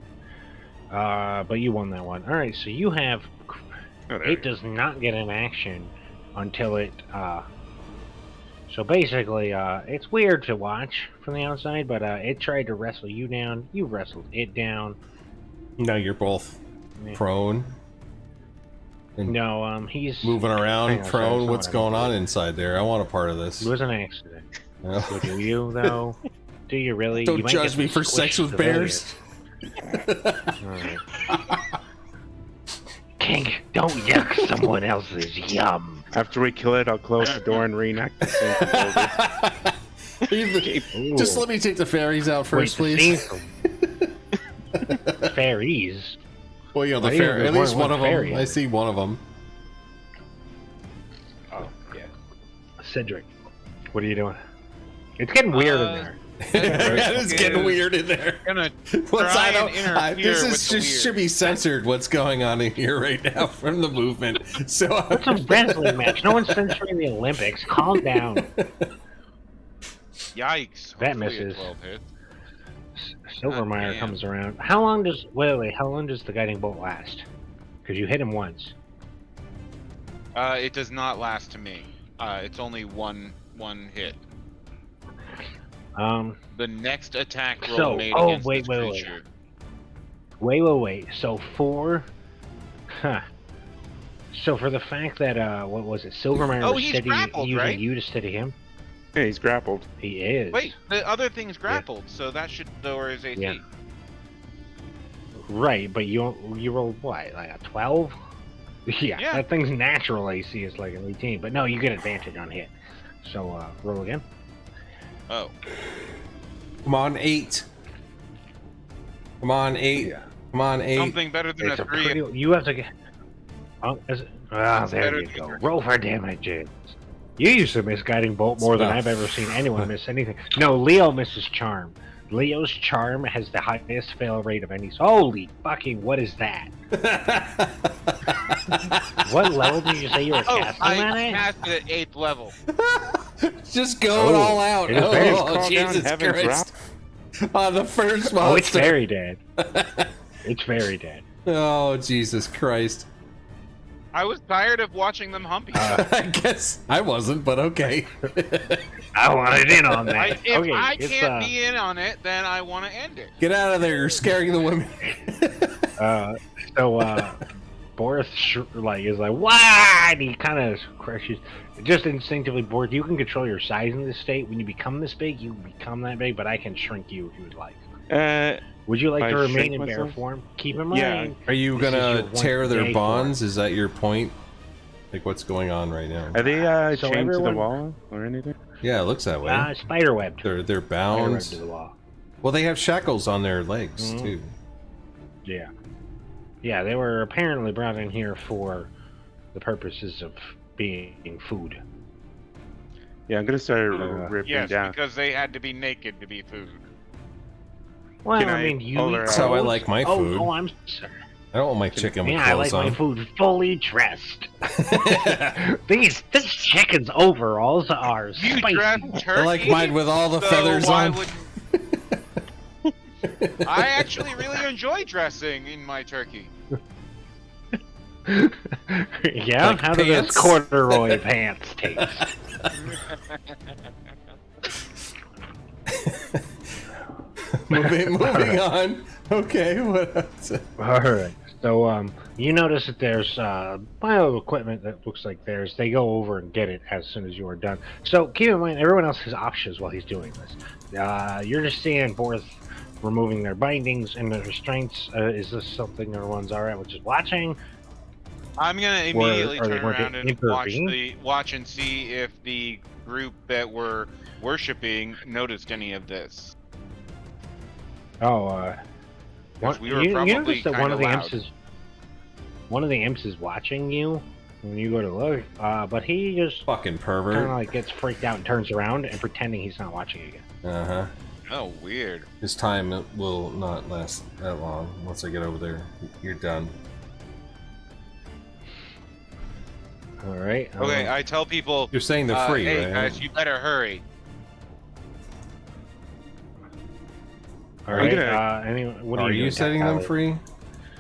But you won that one. Alright, so you have... Oh, there It does not get an action until it... So basically, it's weird to watch from the outside, but it tried to wrestle you down. You wrestled it down. Now you're both Yeah. prone and No, he's... moving Hang around on, sorry, prone. that's not What's what I going meant on to inside there? I want a part of this. It was an accident. Oh. So do you, though? Do you really? Don't You might judge get me for squished sex with civilians. bears. Alright. King, don't yuck someone else's yum. After we kill it, I'll close the door and reenact the scene. Just let me take the fairies out first, Wait, please. The fairies. Well, you know, Why the do you fair. have At more least than one one of them. fairy I in see one of them. Oh, yeah. Cedric, what are you doing? It's getting weird in there. It's getting weird in there. Gonna What's try I don't, and interfere this with is the just weird. should be censored. What's going on in here right now from the movement? So It's a wrestling match. No one's censoring the Olympics. Calm down. Yikes! That Hopefully a misses. 12 hit. Silvermeyer damn. comes around. How long does how long does the guiding bolt last? Because you hit him once. It does not last to me. It's only one hit. The next attack roll So- made oh, against wait, this wait, wait. creature. Wait. So So for the fact that what was it? Silvermeyer Oh, was he's steady grappled, using right? you to steady him. Yeah, he's grappled. He is. Wait, the other thing's grappled, so that should lower his AC. Yeah. Right, but you rolled what, like a 12? Yeah, that thing's natural AC is like an 18, but no, you get advantage on hit. So roll again. Oh. Come on, 8. Come on, 8. Yeah. Come on, 8. Something better than It's a a 3. pretty. You have to get. Oh, there better you than go. your- Roll for damage, James. You used to miss guiding bolt more than Stuff. I've ever seen anyone miss anything. No, Leo misses charm. Leo's charm has the highest fail rate of any. Holy fucking! What is that? What level did you say you were Oh, casting I that at? cast it at 8th level. Just going Oh, all out. it is very- Oh, Call down Jesus heaven's Christ. On the first monster. Oh, it's very dead. It's very dead. Oh, Jesus Christ. I was tired of watching them hump each Uh, other. I guess I wasn't, but okay. I wanted in on that. If Okay, I it's, can't be in on it, then I want to end it. Get out of there. You're scaring the women. So Boris is like, why? And he kind of crushes. Just instinctively, Boris, you can control your size in this state. When you become this big, you become that big, but I can shrink you if you would like. Would you like I to remain shrink in bear myself? form? Keep in mind. Yeah. Are you This is gonna your one tear their day bonds? Is that your point? Like, what's going on right now? Are they So chained to the everyone- wall or anything? Yeah, it looks that way. Spiderweb. They're Spiderweb bound. to the wall. Well, they have shackles on their legs Mhm. too. Yeah. Yeah, they were apparently brought in here for the purposes of being food. Yeah, I'm gonna start Uh, ripping Yes, down. because they had to be naked to be food. Well, Can I I mean, you pull eat her That's how I clothes? like my food. Oh, I'm sorry. I don't want my chicken with Yeah, I clothes like my on. food fully dressed. This chicken's overalls are You spicy. dress I turkey. like mine with all the so feathers why on. wouldn't- I actually really enjoy dressing in my turkey. Yeah, Like how do those pants? corduroy pants taste? Moving on. Okay, what else? All right. So, you notice that there's bio equipment that looks like theirs. They go over and get it as soon as you are done. So keep in mind, everyone else has options while he's doing this. You're just seeing Borth removing their bindings and the restraints. Is this something everyone's all right with just watching? I'm gonna immediately are they turn going to around and intervene? watch and see if the group that we're worshiping noticed any of this. Oh, Because we were you probably notice that one kinda of the loud. imps is watching you when you go to look, but he just Fucking kind of pervert. like gets freaked out and turns around and pretending he's not watching again. Uh huh. Oh, weird. His time will not last that long. Once I get over there, you're done. All right. Okay, I tell people, You're saying they're free, hey right? guys, you better hurry. All I'm right. gonna- What are Are you doing, setting them Tyler? free?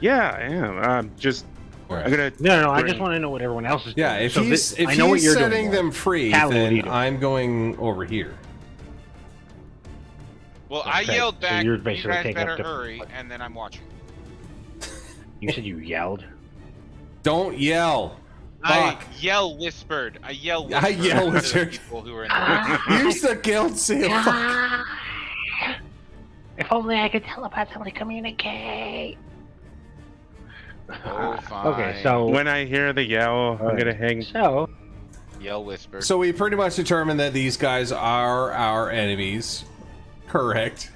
Yeah, I am. I'm gonna. No, I Bring- just want to know what everyone else is Yeah, doing. if So he's I know what he's you're setting doing, them free, Tyler, what are you then doing? I'm going over here. Well, I Okay, yelled so back, you're you basically guys taking better up the- hurry, and then I'm watching. You said you yelled. Don't yell. I Fuck. yell whispered. I yell I whispered. yell to the whispered. people who are in the Use the guild seal. Fuck. If only I could telepathically communicate. Oh, fine. Okay, so When I hear the yell, I'm gonna hang. Yell whispered. So we pretty much determined that these guys are our enemies. Correct.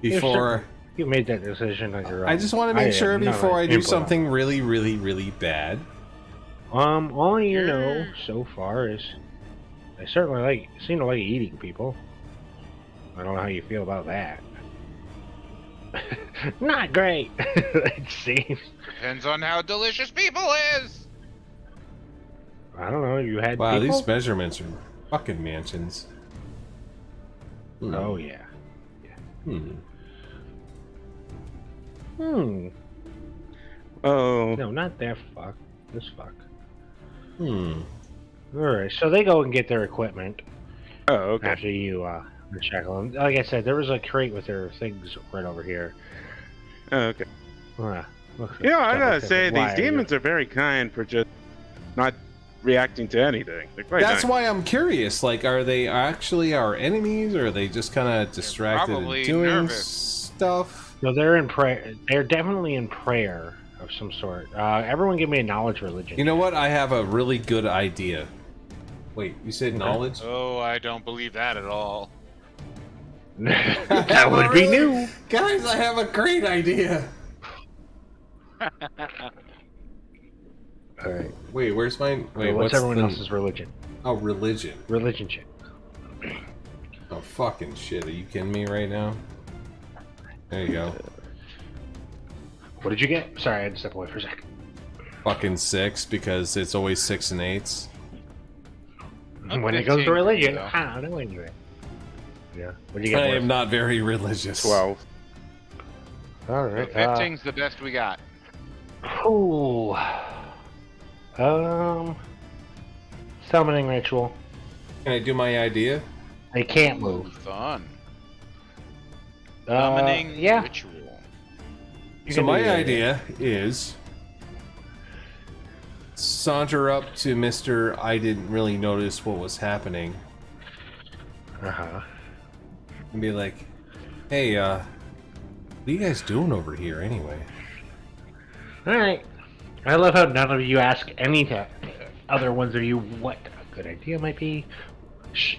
Before you made that decision on your own. I just want to make had sure no before I do input on something really, really, really bad. it. All you know so far is they certainly seem to like eating people. I don't know how you feel about that. Not great. It seems. Depends on how delicious people is. I don't know. You had Wow, people? these measurements are fucking mansions. Hmm. Oh yeah. Hmm. Oh, No, not that fuck. This fuck. Hmm. All right. So they go and get their equipment oh, okay. after you shackle them. Like I said, there was a crate with their things right over here. Oh, okay. Looks You know, I double gotta check say, it. Why these are you- demons are very kind for just not reacting to anything. They're quite That's nice. why I'm curious. Like, are they actually our enemies, or are they just kind of distracted Probably and doing nervous. stuff? So they're in prayer. They're definitely in prayer of some sort. Everyone, give me a knowledge religion. You know what? I have a really good idea. Wait, you said knowledge? Oh, I don't believe that at all. That would be new. Guys, I have a great idea. All right. Wait, where's mine? Wait, What's everyone the- else's religion? Oh, religion. Religion check. Oh, fucking shit. Are you kidding me right now? There you go. What did you get? Sorry, I had to step away for a second. Fucking 6, because it's always 6 and 8s. When it goes to religion, I don't know anyway. Yeah. What did you get? I Boris? am not very religious. 12. All right. 15's the best we got. Ooh. Summoning ritual. Can I do my idea? They can't move. Fun. Summoning yeah. ritual. You So can do my your idea is saunter up to Mr. I didn't really notice what was happening Uh-huh. and be like, hey, what are you guys doing over here anyway? All right. I love how none of you ask any other ones of you what a good idea might be.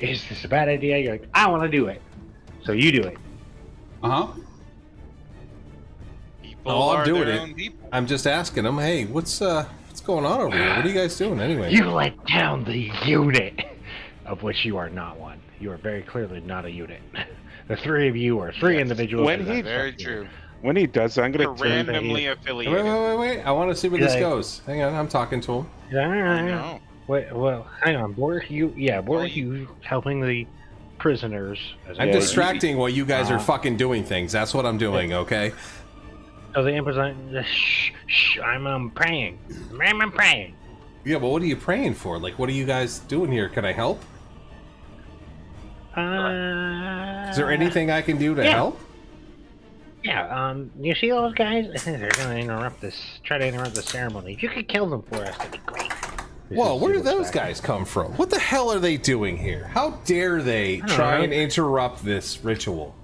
Is this a bad idea? You're like, I want to do it. So you do it. Uh-huh. People Oh, I'm are doing their it. own people. I'm just asking them, hey, what's going on over here? What are you guys doing anyway? You let down the unit, of which you are not one. You are very clearly not a unit. The three of you are three Yes. individuals. When that he- are Very fucking- true. When he does that, I'm We're gonna turn. randomly Wait, affiliated. wait. I want to see where this Yeah. goes. Hang on, I'm talking to him. Yeah, I know. Wait, well, hang on. Borg, you helping the prisoners. As I'm a- distracting while you guys are Uh, fucking doing things. That's what I'm doing, okay? So the Emperor's shh, I'm praying. I'm praying. Yeah, but what are you praying for? Like, what are you guys doing here? Can I help? Is there anything I can do to yeah. help? Yeah, you see those guys? They're gonna try to interrupt the ceremony. If you could kill them for us, that'd be great. Whoa, where did those guys come from? What the hell are they doing here? How dare they don't try know. and interrupt this ritual?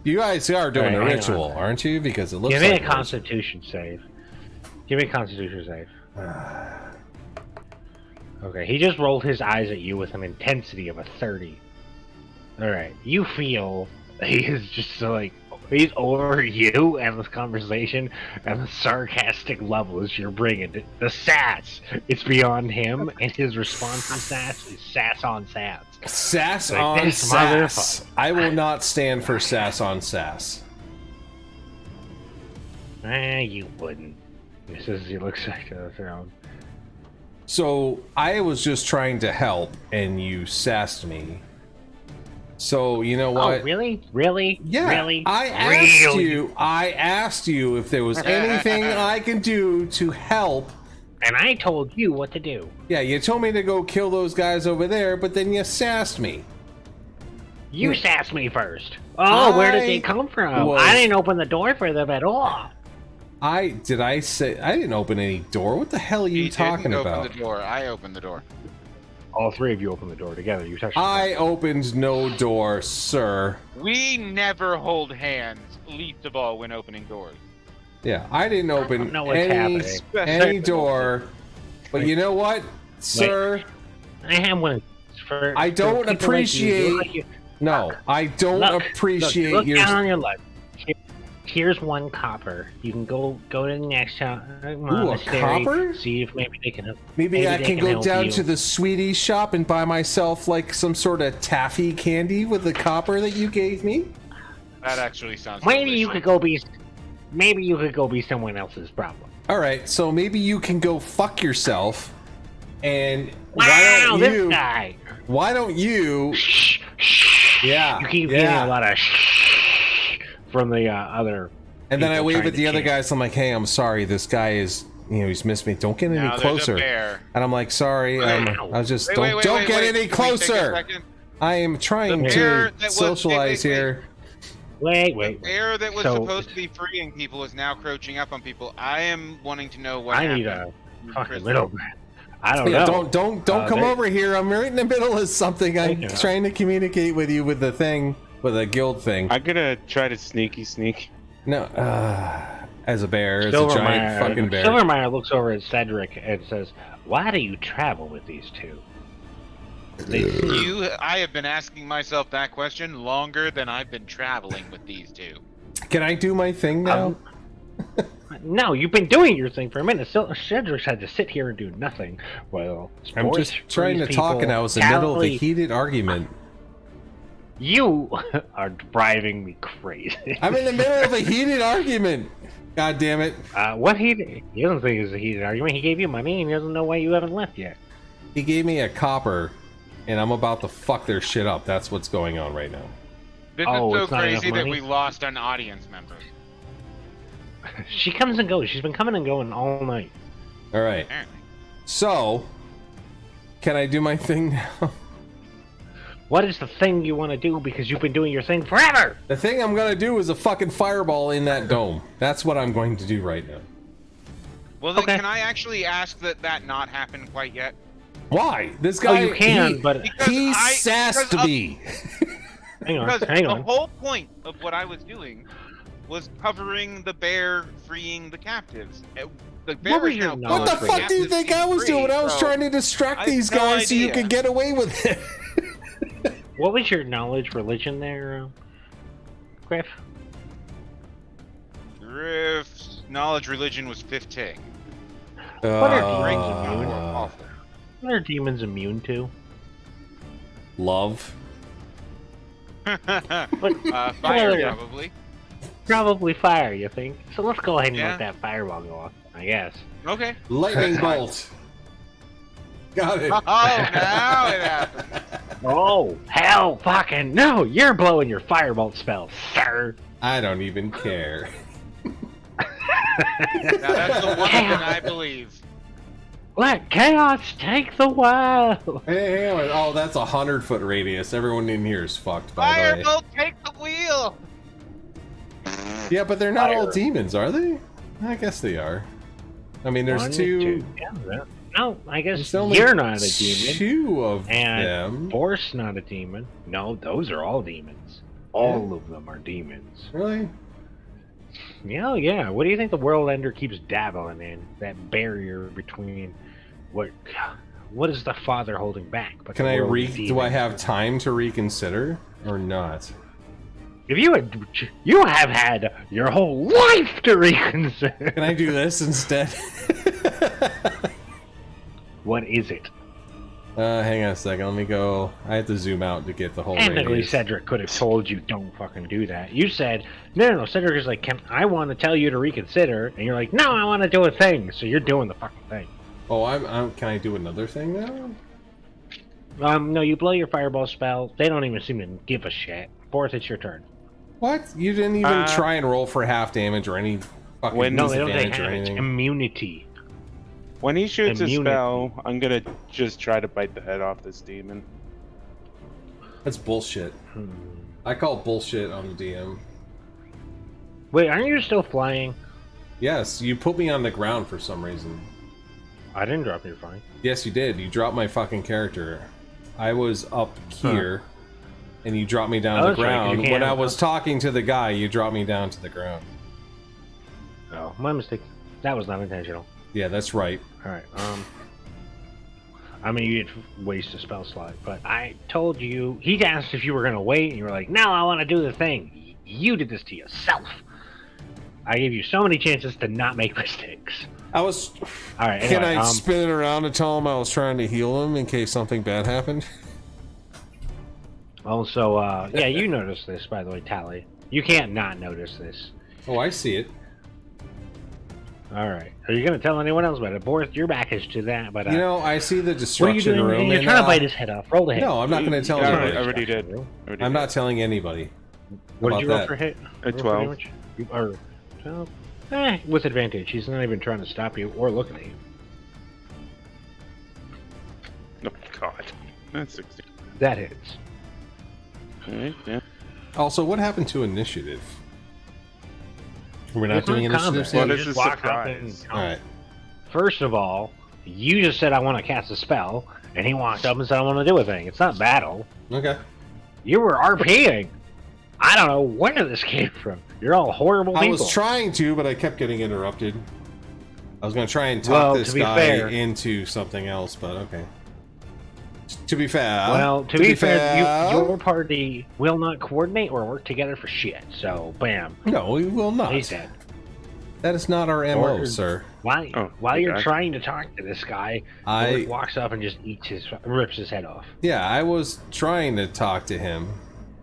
You guys are doing a Alright, hang ritual, on. aren't you? Because it looks Give me like a it is. Constitution save. Give me a Constitution save. Okay, he just rolled his eyes at you with an intensity of a 30. Alright, you feel he is just so, like, he's over you and this conversation and the sarcastic levels you're bringing. The sass, it's beyond him, and his response to sass is sass on sass. Sass Like, on this sass. I will not stand for sass on sass. You wouldn't. He says he looks like a throne. So I was just trying to help, and you sassed me. So you know what? Oh, really? Really? Yeah, Really? I asked Really? you. I asked you if there was anything I can do to help. And I told you what to do. Yeah, you told me to go kill those guys over there, but then you sassed me. You sassed me first. Oh, where did I they come from? was- I didn't open the door for them at all. I didn't open any door. What the hell are you He talking didn't about? open the door. I opened the door. All three of you opened the door together. You touched. I opened no door, sir. We never hold hands, least of all when opening doors. Yeah, I didn't open know what's any happening. door. But you know what, sir? I have one. For I don't people like you, appreciate- like you- No, I don't Look, appreciate look your. down on your left. Here's one copper. You can go to the next monastery. copper? See if maybe they can help. Maybe I they can go help down you. to the sweetie shop and buy myself like some sort of taffy candy with the copper that you gave me. That actually sounds. Maybe you delicious. could go be. Maybe you could go be someone else's problem. All right, so maybe you can go fuck yourself. And Wow, this guy. Why don't you? Shh, shh. Yeah, You keep yeah. getting a lot of shh from the other. And then I people wave trying at to the other chant. guys. I'm like, hey, I'm sorry. This guy is, he's missed me. Don't get any Now there's a closer. bear. And I'm like, sorry. Wow. I was just Wait, don't wait, wait, don't wait, get wait. any Can we take a closer. second? I am trying The to bear that was- socialize wait, wait. here. Wait, The wait. bear that was So- supposed to be freeing people is now crouching up on people. I am wanting to know what I happened. need a in fucking prison. middleman. I don't Yeah, know. don't come they- over here. I'm right in the middle of something. I'm know. trying to communicate with you with the thing, with a guild thing. I'm gonna try to sneak. No, as a bear, as a giant fucking bear. Silvermeyer looks over at Cedric and says, "Why do you travel with these two?" I have been asking myself that question longer than I've been traveling with these two. Can I do my thing now? No, you've been doing your thing for a minute. Cedric's had to sit here and do nothing. Well, I'm just trying to talk, and I was in the middle of a heated argument. You are driving me crazy. I'm in the middle of a heated argument. God damn it. What he doesn't think it's a heated argument. He gave you money, and he doesn't know why you haven't left yet. He gave me a copper, and I'm about to fuck their shit up. That's what's going on right now. This Oh, is it's so not enough crazy that money? we lost an audience member. She comes and goes. She's been coming and going all night. All right. Apparently. So, can I do my thing now? What is the thing you want to do? Because you've been doing your thing forever. The thing I'm gonna do is a fucking fireball in that dome. That's what I'm going to do right now. Well, then Okay. can I actually ask that not happen quite yet? Why? This Oh, guy. you can, he, but Because he I- sassed because of- me. hang on, Because hang the on. whole point of what I was doing was covering the bear freeing the captives. The bear What was is your now knowledge What the for fuck do you think I was doing? I was trying to distract I have these no guys so you idea. could get away with it. What was your knowledge religion there, Griff? Griff's knowledge religion was 15. What are Uh, What are demons immune to? love. Fire, Yeah. probably. Probably fire, you think? So let's go ahead and Yeah. let that fireball go off, I guess. Okay. Lightning bolt. Got it. Oh, now it happened. Oh, hell fucking no! You're blowing your firebolt spell, sir! I don't even care. Now that's the one thing I believe. Let chaos take the wild! Hey, hang on. Oh, that's 100-foot radius. Everyone in here is fucked, by the way. Firebolt, take the wheel. Yeah, but they're not all Fire. demons, are they? I guess they are. I mean, there's One, two. Yeah, no, I guess There's only you're not a demon. Two of And them. Force not a demon. No, those are all demons. All of them are demons. Really? Yeah, yeah. What do you think the World Ender keeps dabbling in? That barrier between what is the Father holding back? But Can the I world re? of Do I demons? have time to reconsider or not? If you have had your whole life to reconsider. Can I do this instead? What is it? Hang on a second. Let me go. I have to zoom out to get the whole Technically, radius. Cedric could have told you, don't fucking do that. You said, no. Cedric is like, I want to tell you to reconsider. And you're like, no, I want to do a thing. So you're doing the fucking thing. Oh, can I do another thing now? No, you blow your fireball spell. They don't even seem to give a shit. Fourth, it's your turn. What? You didn't even try and roll for half damage or any fucking No, they don't say disadvantage or have. It's anything. immunity. When he shoots a Immunity. spell, I'm gonna just try to bite the head off this demon. That's bullshit. I call bullshit on the DM. Wait, aren't you still flying? Yes, you put me on the ground for some reason. I didn't drop your flying. Yes, you did. You dropped my fucking character. I was up here, and you dropped me down Oh, to the that's right, 'cause you ground. can't- When I was talking to the guy, you dropped me down to the ground. Oh, my mistake. That was not intentional. Yeah, that's right. Alright, I mean, you did waste a spell slot, but I told you... He asked if you were going to wait, and you were like, no, I want to do the thing. You did this to yourself. I gave you so many chances to not make mistakes. I was. Alright, Can anyway, I spin it around and tell him I was trying to heal him in case something bad happened? Also, yeah, you noticed this, by the way, Tally. You can't not notice this. Oh, I see it. Alright. Are you going to tell anyone else about it? Boris, your back is to that, but... You know, I see the what are you destruction doing? room. You're and, trying to bite his head off. Roll the hit. No, I'm not going to tell Yeah, anybody. I already did. Already I'm did. not telling anybody. What How did you roll about for hit? A Roll for 12. damage? Or 12? With advantage. He's not even trying to stop you or looking at you. Oh God, that's 16. That hits. Alright, yeah. Also, what happened to initiative? We're not It's doing not initiative. combat. Sam? Well, You this just is walk up surprise. and- All right. First of all, you just said I want to cast a spell, and he walked up and said I want to do a thing. It's not battle. Okay. You were RPing. I don't know where this came from. You're all horrible people. I was trying to, but I kept getting interrupted. I was going to try and talk Well, this to be guy fair- into something else, but okay. To be fair. Well, to be fair, your party will not coordinate or work together for shit. So, bam, No, we will not. he's dead. That is not our MO, Or- sir. While you're okay. trying to talk to this guy, I Orc walks up and just rips his head off. Yeah, I was trying to talk to him.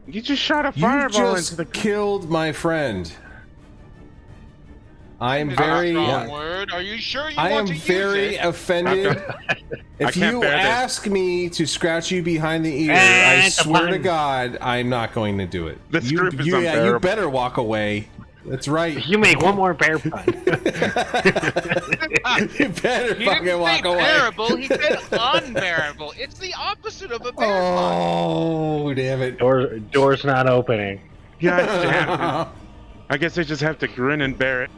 You just shot a You fireball just into the. killed my friend. I am That's a very strong word. Are you sure you I want am to use very it? offended. If can't you bear this. ask me to scratch you behind the ear, Eh, I it's a swear to pun. God, I'm not going to do it. This you, group is you unbearable. better walk away. That's right. You make one more bear pun. You better He fucking didn't walk say away. bearable. He said unbearable. It's the opposite of a bear pun. Oh, damn it. Door's not opening. God damn. I guess I just have to grin and bear it.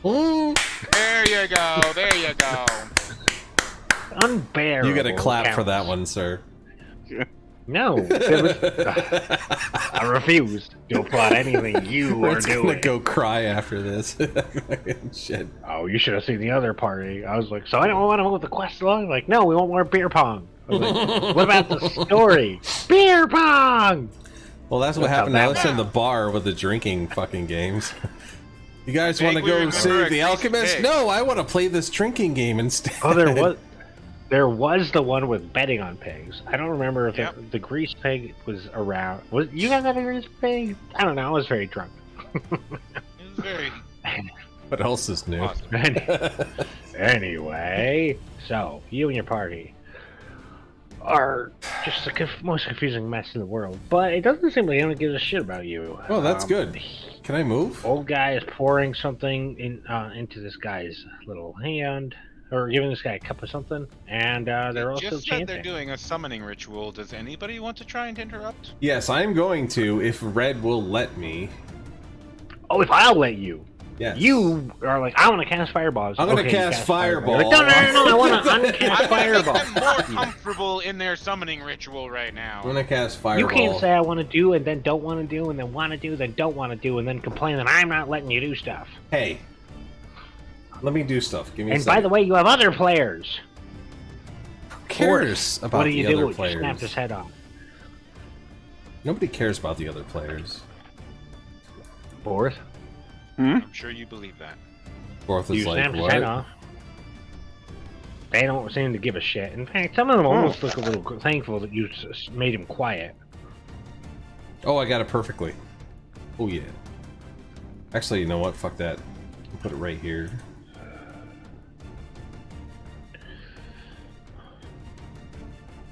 Mm. There you go. There you go. Unbearable. You gotta clap for counts. that one, sir. No, it was, I refuse to applaud anything you are We're gonna doing. go cry after this. Shit. Oh, you should have seen the other party. I was like, so I don't want to move the quest along. Like, no, we want more beer pong. I was like, what about the story? Beer pong. Well, that's what That's how happened to that us in the bar with the drinking fucking games. You guys Think want to we go remember save a the greasy alchemist? pig. No, I want to play this drinking game instead. Oh, there was the one with betting on pigs. I don't remember if the grease pig was around. Was you guys had a grease pig? I don't know. I was very drunk. It was very What else is new? awesome. Anyway, so you and your party are just the most confusing mess in the world. But it doesn't seem like anyone gives a shit about you. Oh, that's good. Can I move? Old guy is pouring something into this guy's little hand, or giving this guy a cup of something, and they're also Just chanting. that they're doing a summoning ritual. Does anybody want to try and interrupt? Yes, I'm going to if Red will let me. Oh, if I'll let you. Yes. You are like, I want to cast fireballs. I'm gonna Okay, you cast Fireball. Like, no, I want to I uncast want to fireball. make them more comfortable in their summoning ritual right now. I'm gonna cast You Fireball. can't say I want to do and then don't want to do and then want to do then don't want to do and then complain that I'm not letting you do stuff. Hey, let me do stuff. Give me. And a by second. the way, you have other players. Who cares about What do the you other do? You players? snapped his head off. Nobody cares about the other players. Fourth, I'm sure you believe that. Fourth is you like snapped his what? head off. They don't seem to give a shit. In fact, some of them almost look a little thankful that you made him quiet. Oh, I got it perfectly. Oh yeah. Actually, you know what? Fuck that. I'll put it right here.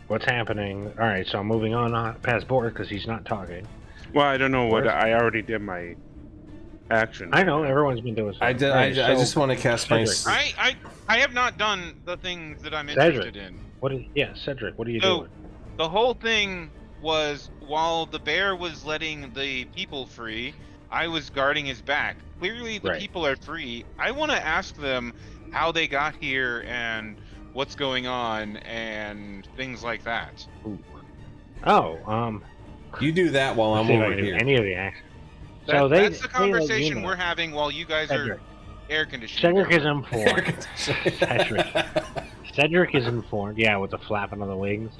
What's happening? All right, so I'm moving on past Bork because he's not talking. Well, I don't know what Where's- I already did my action. I know everyone's been doing. I did. All right, I so just want to cast my. Cedric. I have not done the things that I'm Cedric. interested in. What is? Yeah, Cedric. What are you So- doing? The whole thing was while the bear was letting the people free, I was guarding his back. Clearly, the Right. people are free. I want to ask them how they got here and what's going on and things like that. Oh, You do that while I'm let's see if I over can do here. any of the action. That, So that's the they let you conversation know. we're having while you guys Cedric. are air conditioning. Cedric is informed. Cedric is informed. Yeah, with the flapping of the wings.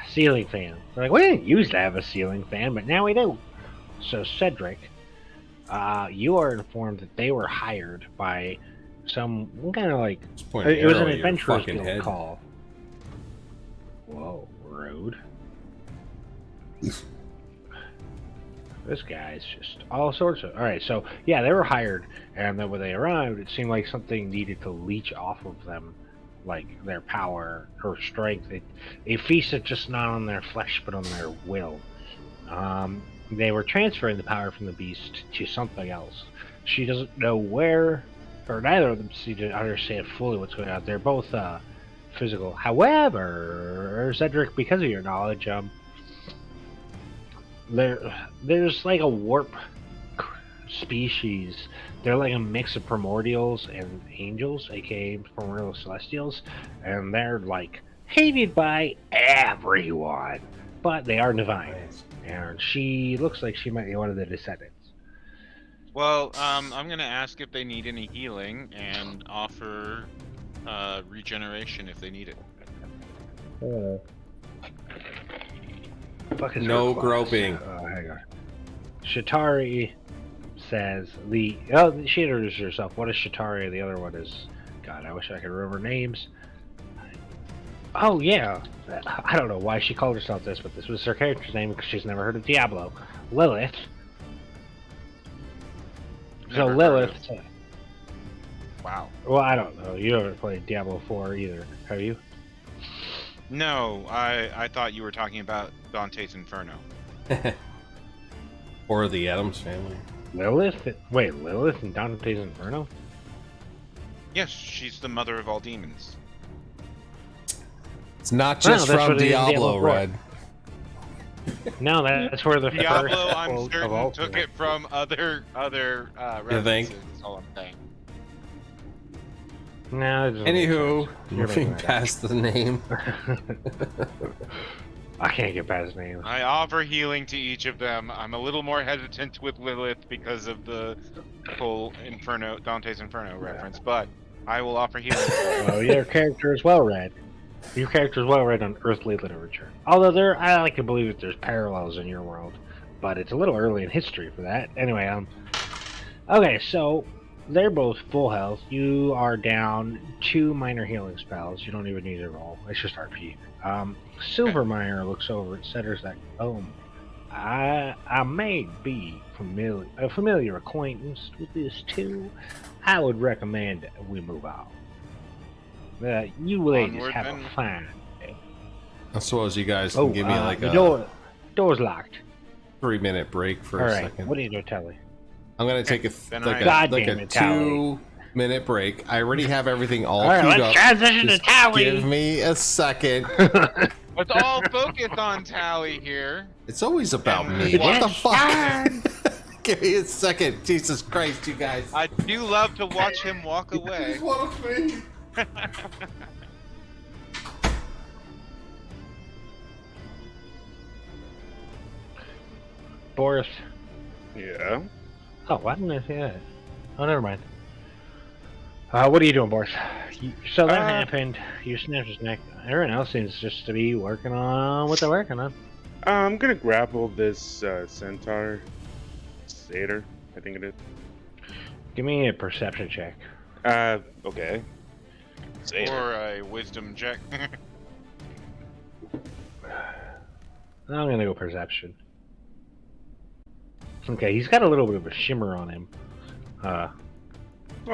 Ceiling fan. They're like, we didn't used to have a ceiling fan, but now we do. So Cedric, you are informed that they were hired by some kind of like Just point an it was arrow an at your adventurers fucking guild head. call. Whoa, rude. This guy's just all sorts of. All right, so yeah, they were hired, and then when they arrived, it seemed like something needed to leech off of them, like their power or strength. It feasted just not on their flesh, but on their will. They were transferring the power from the beast to something else. She doesn't know where, or neither of them seem to understand fully what's going on. They're both physical. However, Cedric, because of your knowledge, there's like a warp species. They're like a mix of primordials and angels, aka primordial celestials, and they're like hated by everyone, but they are divine. and she looks like she might be one of the descendants. Well, I'm gonna ask if they need any healing and offer regeneration if they need it. Fuck is No her class? groping. Hang on. Shatari says she introduces herself. One is Shatari, the other one is God. I wish I could remember names. Oh yeah, I don't know why she called herself this, but this was her character's name because she's never heard of Diablo. Lilith. So Never heard Lilith. Wow. Well, I don't know. You haven't played Diablo 4 either, have you? No, I thought you were talking about Dante's Inferno. Or the Addams Family. Lilith? Wait, Lilith in Dante's Inferno? Yes, she's the mother of all demons. It's not No, just that's from what it is in Diablo, Diablo 4. Red. No, that's where the Diablo, first I'm quote of certain, all took came. it from other references. think? That's all I'm saying. No, it doesn't make Anywho, sense. You're making moving that past the name. up. I can't get past names. I offer healing to each of them. I'm a little more hesitant with Lilith because of the whole Inferno, Dante's Inferno reference, but I will offer healing. Well, your character is well read. Your character is well read on earthly literature. Although I like to believe that there's parallels in your world, but it's a little early in history for that. Anyway, okay, so they're both full health. You are down 2 minor healing spells. You don't even need to roll. It's just RP. Silvermire looks over at Setter's like, I may be a familiar acquaintance with this too. I would recommend we move on. You ladies Onward, have then. a fine day. I suppose you guys can give me like the a door's locked. 3-minute break for All a right, second. what do you do, Telly? I'm gonna take a Then like a, God like damn a it, Tally. 2-minute break. I already have everything all All right, queued let's up. transition to Just Tally. Give me a second. Let's all focus on Tally here. It's always about me. It's What the time. fuck? Give me a second. Jesus Christ, you guys. I do love to watch him walk away. Boris. Yeah. Oh, why didn't I say that? Oh, never mind. What are you doing, Boris? So that happened. You snapped his neck. Everyone else seems just to be working on what they're working on. I'm gonna grapple this centaur. Satyr, I think it is. Give me a perception check. Okay. Satyr. Or a wisdom check. I'm gonna go perception. Okay, he's got a little bit of a shimmer on him. Well,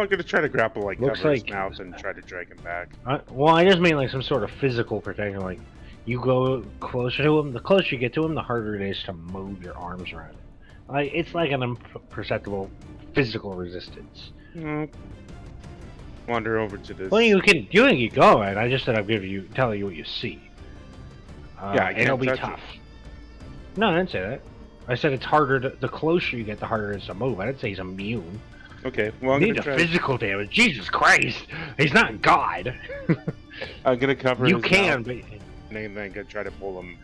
I'm gonna try to grapple, like, Looks cover his like- mouth and try to drag him back. Well, I just mean like some sort of physical protection. Like, you go closer to him, the closer you get to him, the harder it is to move your arms around him. Like, it's like an imperceptible physical resistance. Wander over to this. Well, you can keep going. I just said I'll tell you what you see. Yeah, I and it'll can't be touch tough. No, I didn't say that. I said it's harder. The closer you get, the harder it is to move. I didn't say he's immune. Okay, well, I'm Need gonna a try. physical damage. Jesus Christ, he's not God. I'm gonna cover You his can, mouth, but and then I'm gonna try to pull him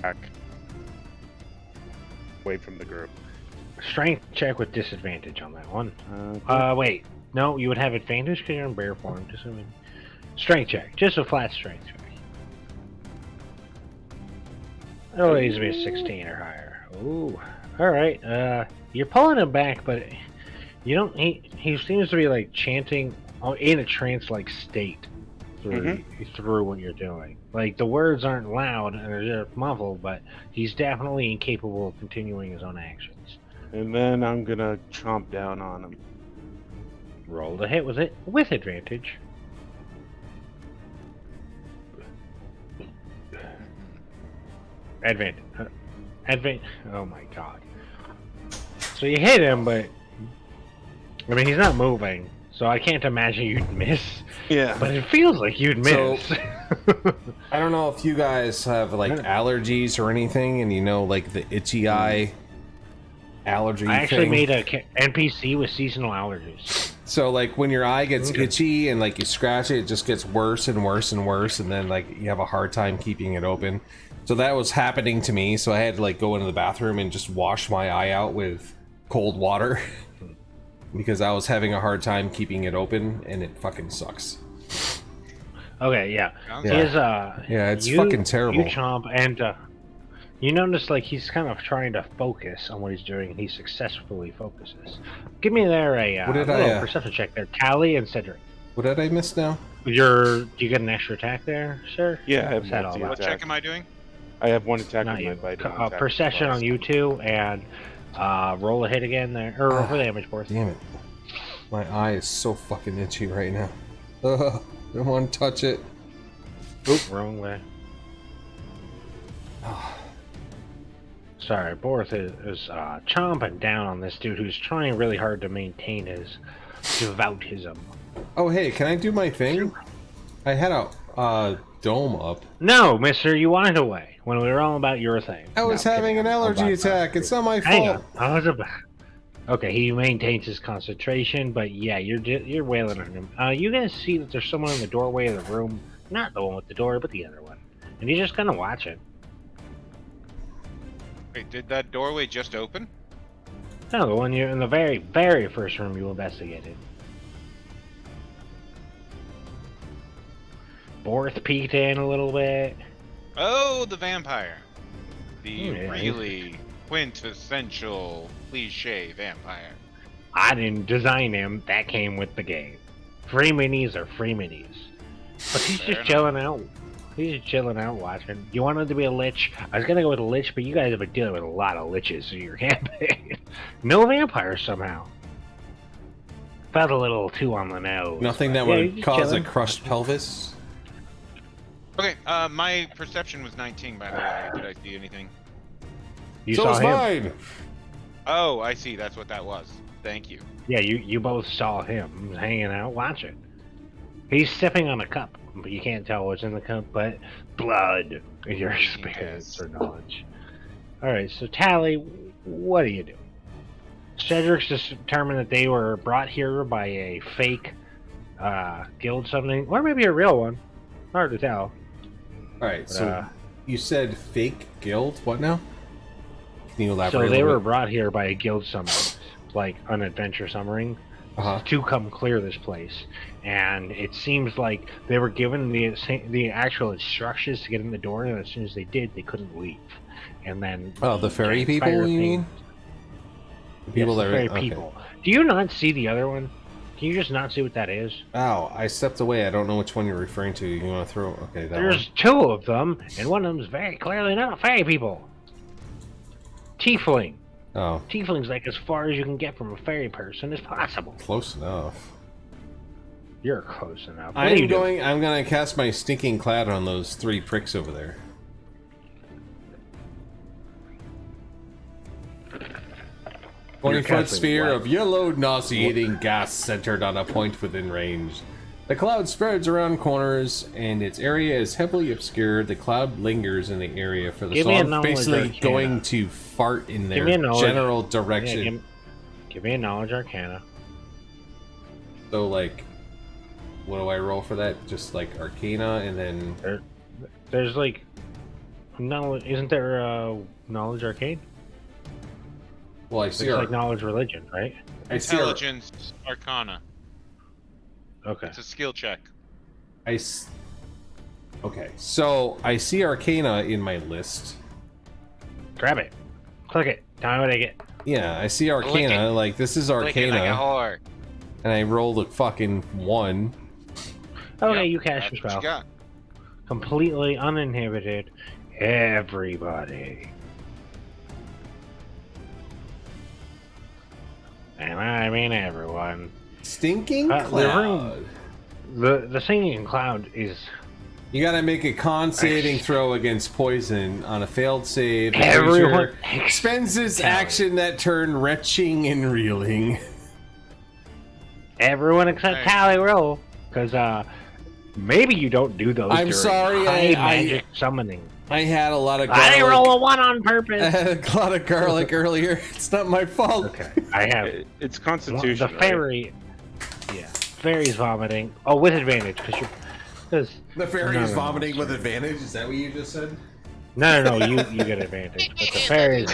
back away from the group. strength check with disadvantage on that one. Okay. Wait. No, you would have advantage because you're in bear form. Just strength check. Just a flat strength check. Oh, it needs to be a 16 or higher. Ooh. Alright. You're pulling him back, but you don't. He seems to be like chanting in a trance-like state through what you're doing. Like, the words aren't loud and they're just muffled, but he's definitely incapable of continuing his own actions. And then I'm gonna chomp down on him. Roll the hit with it with advantage. Advantage. Oh my god. So you hit him, but I mean he's not moving, so I can't imagine you'd miss. Yeah. But it feels like you'd miss. I don't know if you guys have like allergies or anything, and you know, like the itchy eye allergy I actually thing. made a NPC with seasonal allergies. So like when your eye gets itchy and like you scratch it, it just gets worse and worse and worse, and then like you have a hard time keeping it open. So that was happening to me, so I had to like go into the bathroom and just wash my eye out with cold water because I was having a hard time keeping it open, and it fucking sucks. Okay, yeah. Sounds Yeah. His, Yeah, it's fucking terrible. You Chomp, and you notice like he's kind of trying to focus on what he's doing, and he successfully focuses. Give me there a What did little I, perception check there, Tally and Cedric. What did I miss now? Do you get an extra attack there, sir? Yeah, I have What's that all multi about? What check am I doing? I have one attack Not on my you. bite. and one attack Perception plus. on you two, and roll a hit again there, or roll for damage, Boris. Damn it. My eye is so fucking itchy right now. Ugh, I don't want to touch it. Oop, wrong way. Sorry, Boris is chomping down on this dude who's trying really hard to maintain his devoutism. Oh, hey, can I do my thing? I had a dome up. No, mister, you wanted away when we were all about your thing. I was No, having kidding. an I'm allergy about attack. that. It's not my Hang fault. on. I was about... Okay, he maintains his concentration, but yeah, you're wailing on him. You guys see that there's someone in the doorway of the room, not the one with the door, but the other one, and he's just kind of watching. Wait, did that doorway just open? No, the one you in the very, very first room you investigated. Boris peeked in a little bit. Oh, the vampire. The Yeah. really quintessential cliche vampire. I didn't design him. That came with the game. Free minis are free minis. But he's Fair just enough. chilling out. He's just chilling out watching. You wanted to be a lich? I was gonna go with a lich, but you guys have been dealing with a lot of liches in your campaign. No vampires somehow. Felt a little too on the nose. Nothing that Yeah, would he's just cause chilling. a crushed pelvis. Okay, my perception was 19, by the way. Did I see anything? You so saw is him. mine. Oh, I see. That's what that was. Thank you. Yeah, you both saw him hanging out watching. He's sipping on a cup, but you can't tell what's in the cup, but blood in your experience or knowledge. Alright, so Tally, what do you do? Cedric's just determined that they were brought here by a fake guild something, or maybe a real one. Hard to tell. Alright, But, so you said fake guild? What now? Can you elaborate so a they little were bit? brought here by a guild summon, like an adventure summoning, Uh-huh. to come clear this place. And it seems like they were given the actual instructions to get in the door, and as soon as they did, they couldn't leave. And then Oh, the fairy giant people, fire you thing- mean? The people yes, the that fairy okay. people. Do you not see the other one? Can you just not see what that is? Ow, I stepped away. I don't know which one you're referring to. You want to throw... Okay, that There's one. two of them, and one of them's very clearly not fairy people. Tiefling. Oh, Tiefling's like as far as you can get from a fairy person as possible. close enough. You're close enough. What are you doing? I'm gonna cast my stinking cloud on those three pricks over there. You're 20-foot casting sphere what? of yellow, nauseating gas centered on a point within range. The cloud spreads around corners, and its area is heavily obscured. The cloud lingers in the area for the Give me a song, knowledge basically arcana. going to fart in their me a knowledge. general Yeah, direction. give me a knowledge arcana. So, like, what do I roll for that? Just like Arcana, and then There's like knowledge. Isn't there knowledge arcane? well, I It's see like knowledge religion, right? I see Intelligence Arcana. Okay. It's a skill check. Okay, so I see Arcana in my list. Grab it. Click it. Tell me what I get. Yeah, I see Arcana. Like, this is Clicking like a Arcana, whore. and I rolled a fucking 1. Okay, Yep, you cast That's your what spell. you got. Completely uninhibited. Everybody. And I mean everyone. Stinking the cloud. The singing cloud is You gotta make a con saving throw against poison on a failed save. The everyone. creature spends his action that turn retching and reeling. Everyone except Hey. Tally roll, because maybe you don't do those. I'm during sorry, high I- magic summoning. I had a lot of I didn't roll garlic. a 1 on I purpose. had a lot of garlic earlier. It's not my fault. Okay, I have It's the Constitution. right? fairy. Yeah, fairy's vomiting. Oh, with advantage, because The fairy No, is no, no, vomiting with sorry. advantage. Is that what you just said? No, you get advantage. But the fairies.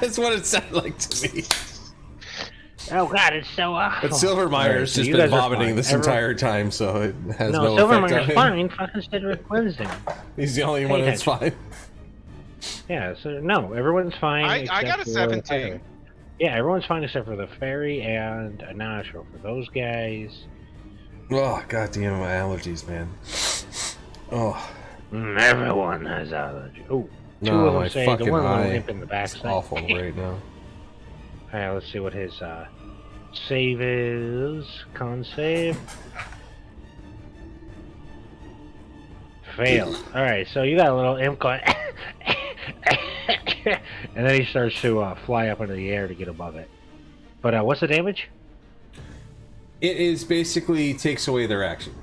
That's what it sounded like to me. Oh God, it's so awful. But Silvermire's just been vomiting this entire time, so it has no effect on Silvermire's him. fine. Fucking Cedric lives him. He's the only one that's fine. Yeah, so no, everyone's fine. I got a except for 17. the fairy. Yeah, everyone's fine except for the fairy and Nacho. For those guys, Oh, goddamn my allergies, man. Oh, everyone has allergy. Oh, two no, of them my say the fucking one with a eye. limp in the back. It's awful right now. Alright, let's see what his save is. Con save. Failed. Alright, so you got a little imp going. And then he starts to fly up into the air to get above it. But what's the damage? It is basically takes away their action.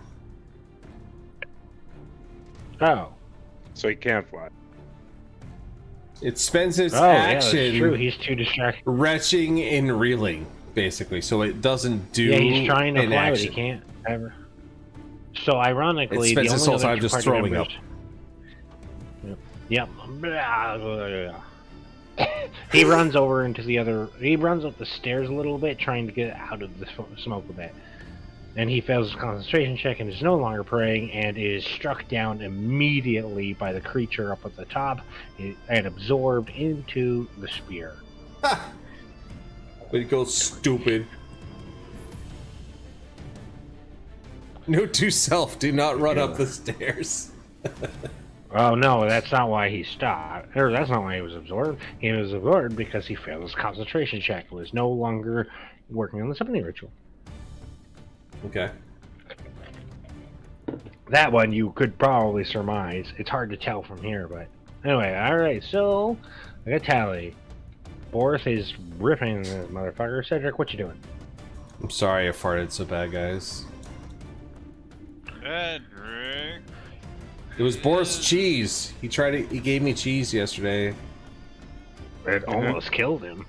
Oh. So he can't fly. It spends its Oh, yeah, that's true. action He's too distracted. retching and reeling, basically. So it doesn't do Yeah, he's trying to an fly, but action. he can't ever. So ironically, It spends the its only whole other time just party throwing members... Yep. He runs over into the other. He runs up the stairs a little bit, trying to get out of the smoke a bit. And he fails his concentration check and is no longer praying, and is struck down immediately by the creature up at the top and absorbed into the spear. But it goes stupid. Note to self: do not run up the stairs. Oh no, that's not why he stopped. Or that's not why he was absorbed. He was absorbed because he failed his concentration check. It was no longer working on the summoning ritual. Okay. That one you could probably surmise. It's hard to tell from here, but anyway, alright, so I got Tally. Boris is ripping this motherfucker. Cedric, what you doing? I'm sorry I farted so bad, guys. Cedric. It was Boris cheese. He gave me cheese yesterday. It almost killed him.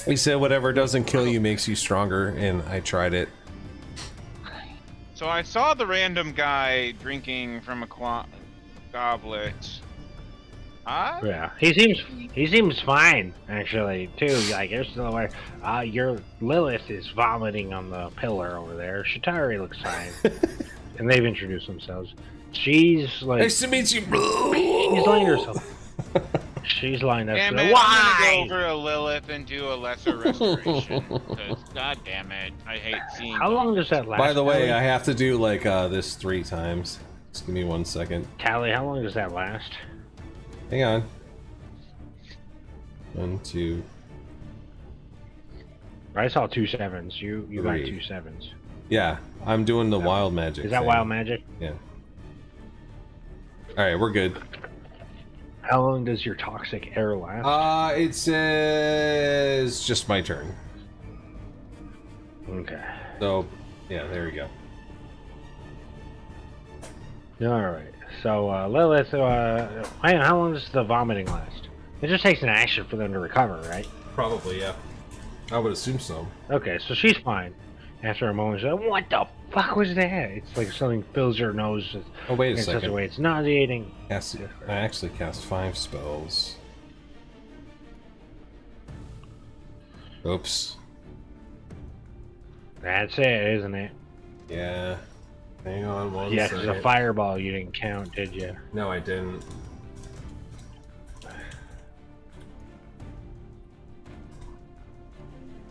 He said whatever doesn't kill you makes you stronger, and I tried it. So I saw the random guy drinking from a goblet. Yeah, he seems fine actually too. Like you're still aware. Your Lilith is vomiting on the pillar over there. Shatari looks fine, and they've introduced themselves. She's like, Nice to meet you. she's lined herself. She's lined up. Damn to it, the, I'm why? gonna go over a Lilith and do a lesser restoration. Because, god damn it, I hate seeing How long does that last? By the way, Tally? I have to do like this 3 times. Just give me 1 second. Tally, how long does that last? Hang on. 1, 2. I saw 2 7s. You got 3. 2 7s. Yeah, I'm doing the wild magic. Is that thing. wild magic? Yeah. All right, we're good. How long does your toxic air last? It says just my turn. Okay. So, yeah, there we go. All right. So Lilith, man, how long does the vomiting last? It just takes an action for them to recover, right? Probably, yeah. I would assume so. Okay, so she's fine. After a moment, she's like, "What the fuck was that?" It's like something fills her nose Oh, wait a in such a second. way it's nauseating. I actually cast 5 spells. Oops. That's it, isn't it? Yeah. Hang on one Yeah, second. because a fireball you didn't count, did you? No, I didn't.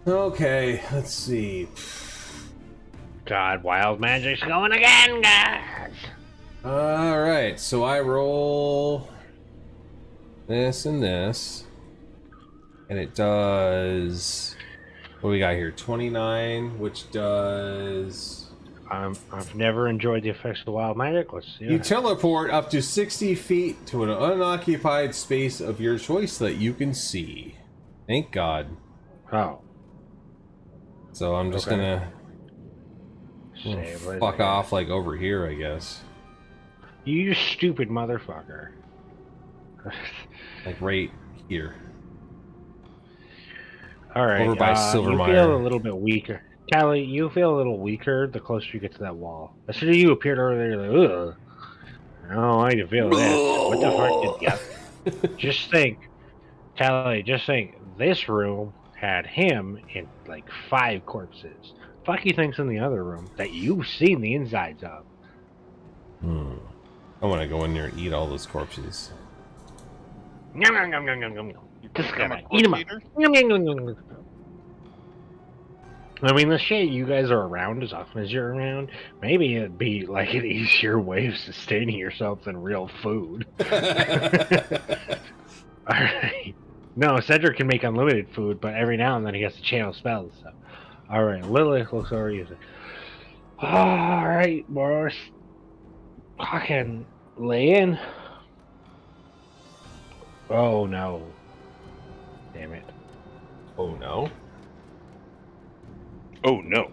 Okay, let's see. God, wild magic's going again, guys. Alright, so I roll this and this. And it does... What do we got here? 29, which does... I've never enjoyed the effects of wild magic. Let's see. You teleport up to 60 feet to an unoccupied space of your choice that you can see. Thank God. Oh. So I'm just Okay. gonna Save it. fuck off like over here, I guess. You stupid motherfucker. Like right here. All right. Over by You Silvermire. feel a little bit weaker. Tally, you feel a little weaker the closer you get to that wall. As soon as you appeared over there, you're like, ugh. I don't like to feel this. What the fuck did you... Just think, Tally, just think, this room had him in like 5 corpses. Fuck you think's in the other room that you've seen the insides of. I want to go in there and eat all those corpses. Yum, yum, yum, yum, yum, yum, yum. Just Become a gotta eat 'em up. corpse eater? Yum, yum, yum, yum, yum. I mean, the shit, you guys are around as often as you're around. Maybe it'd be like an easier way of sustaining yourself than real food. Alright. No, Cedric can make unlimited food, but every now and then he has to channel spells. So. Alright, Lilith looks over you. Alright, Boris. Fucking lay in. Oh no. Damn it. Oh no. Oh no.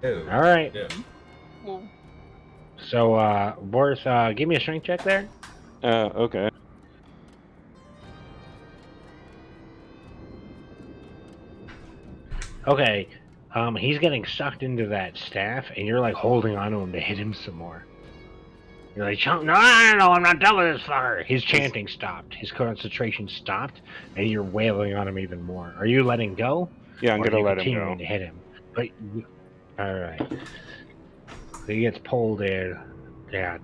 Alright. Yeah. So, Boris, give me a strength check there. Okay. Okay. He's getting sucked into that staff, and you're like holding on to him to hit him some more. You're like, no, I'm not done with this fucker. His chanting stopped. His concentration stopped, and you're wailing on him even more. Are you letting go? Yeah, I'm Or are gonna you let him continuing go. to hit him? But all right. So he gets pulled in, and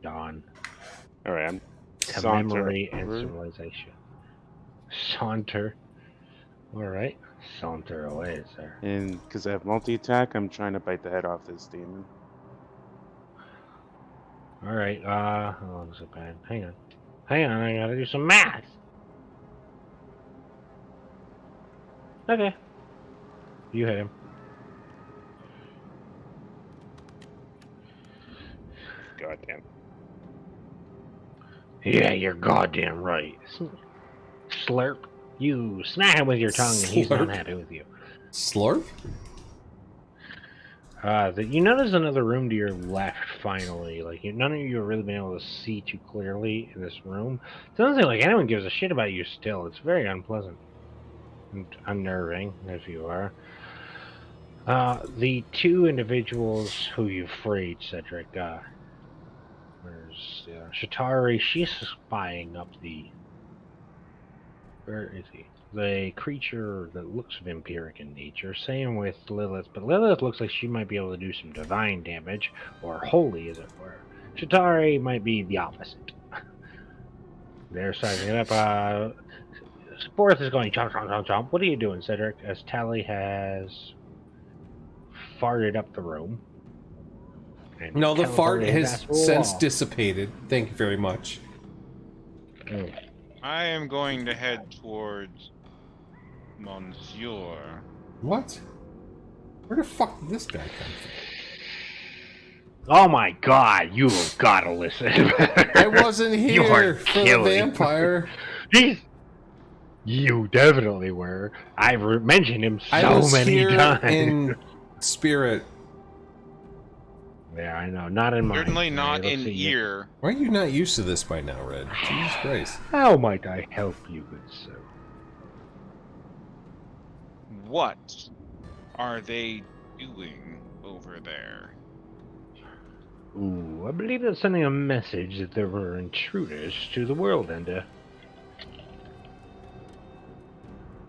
Dawn, All right, I'm to memory and over. civilization. Saunter. All right, saunter away, sir. And because I have multi-attack, I'm trying to bite the head off this demon. All right. How long is it been? Hang on. I gotta do some math. Okay. You hit him. Goddamn. Yeah, you're goddamn right. Slurp. You smack him with your tongue, and he's not Slurp. happy with you. Slurp? You notice another room to your left. Finally, like none of you have really been able to see too clearly in this room. It doesn't seem like anyone gives a shit about you. Still, it's very unpleasant and unnerving, if you are. The 2 individuals who you freed, Cedric. There's Shatari. She's spying up the. Where is he? The creature that looks vampiric in nature. Same with Lilith, but Lilith looks like she might be able to do some divine damage, or holy, as it were. Shatari might be the opposite. They're sizing it up. Sporth is going chomp, chomp, chomp, chomp. What are you doing, Cedric? As Tally has farted up the room. And No, the fart teleported has past the since wall. dissipated. Thank you very much. Oh. I am going to head towards Monsieur. What? Where the fuck did this guy come from? Oh my god, you've gotta listen. I wasn't You are here for the killing. vampire. Jeez. You definitely were. I've mentioned him I so was many here times. in spirit. Yeah, I know. Not in mind. Certainly not Let's in see. ear. Why are you not used to this by now, Red? Jesus Christ. How might I help you, good sir? What are they doing over there? Ooh, I believe they're sending a message that there were intruders to the world ender.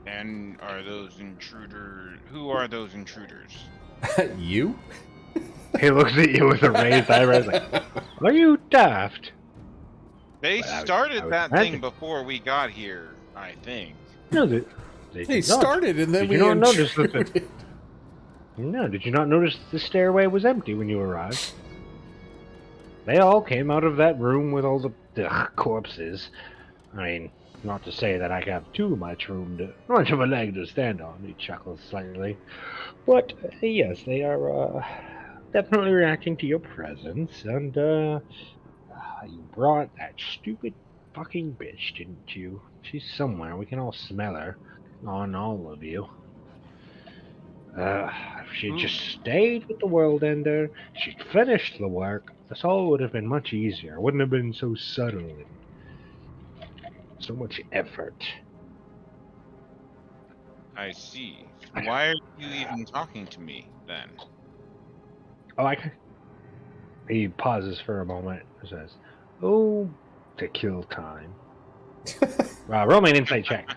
And are those intruders? Who are those intruders? You? He looks at you with a raised eyebrow like, are you daft? They Well, I started would that imagine. thing before we got here, I think. No, they They did not. started and then Did we you not notice that the- intruded. No, did you not notice the stairway was empty when you arrived? They all came out of that room with all the corpses. I mean, not to say that I have too much much of a leg to stand on, he chuckles slightly. But, yes, they are, definitely reacting to your presence, and, you brought that stupid fucking bitch, didn't you? She's somewhere, we can all smell her. On all of you. If she'd just stayed with the World Ender, she'd finished the work, this all would have been much easier. It wouldn't have been so subtle and so much effort. I see. Why are you even talking to me then? Oh, he pauses for a moment and says, oh, to kill time. Roll me an insight check.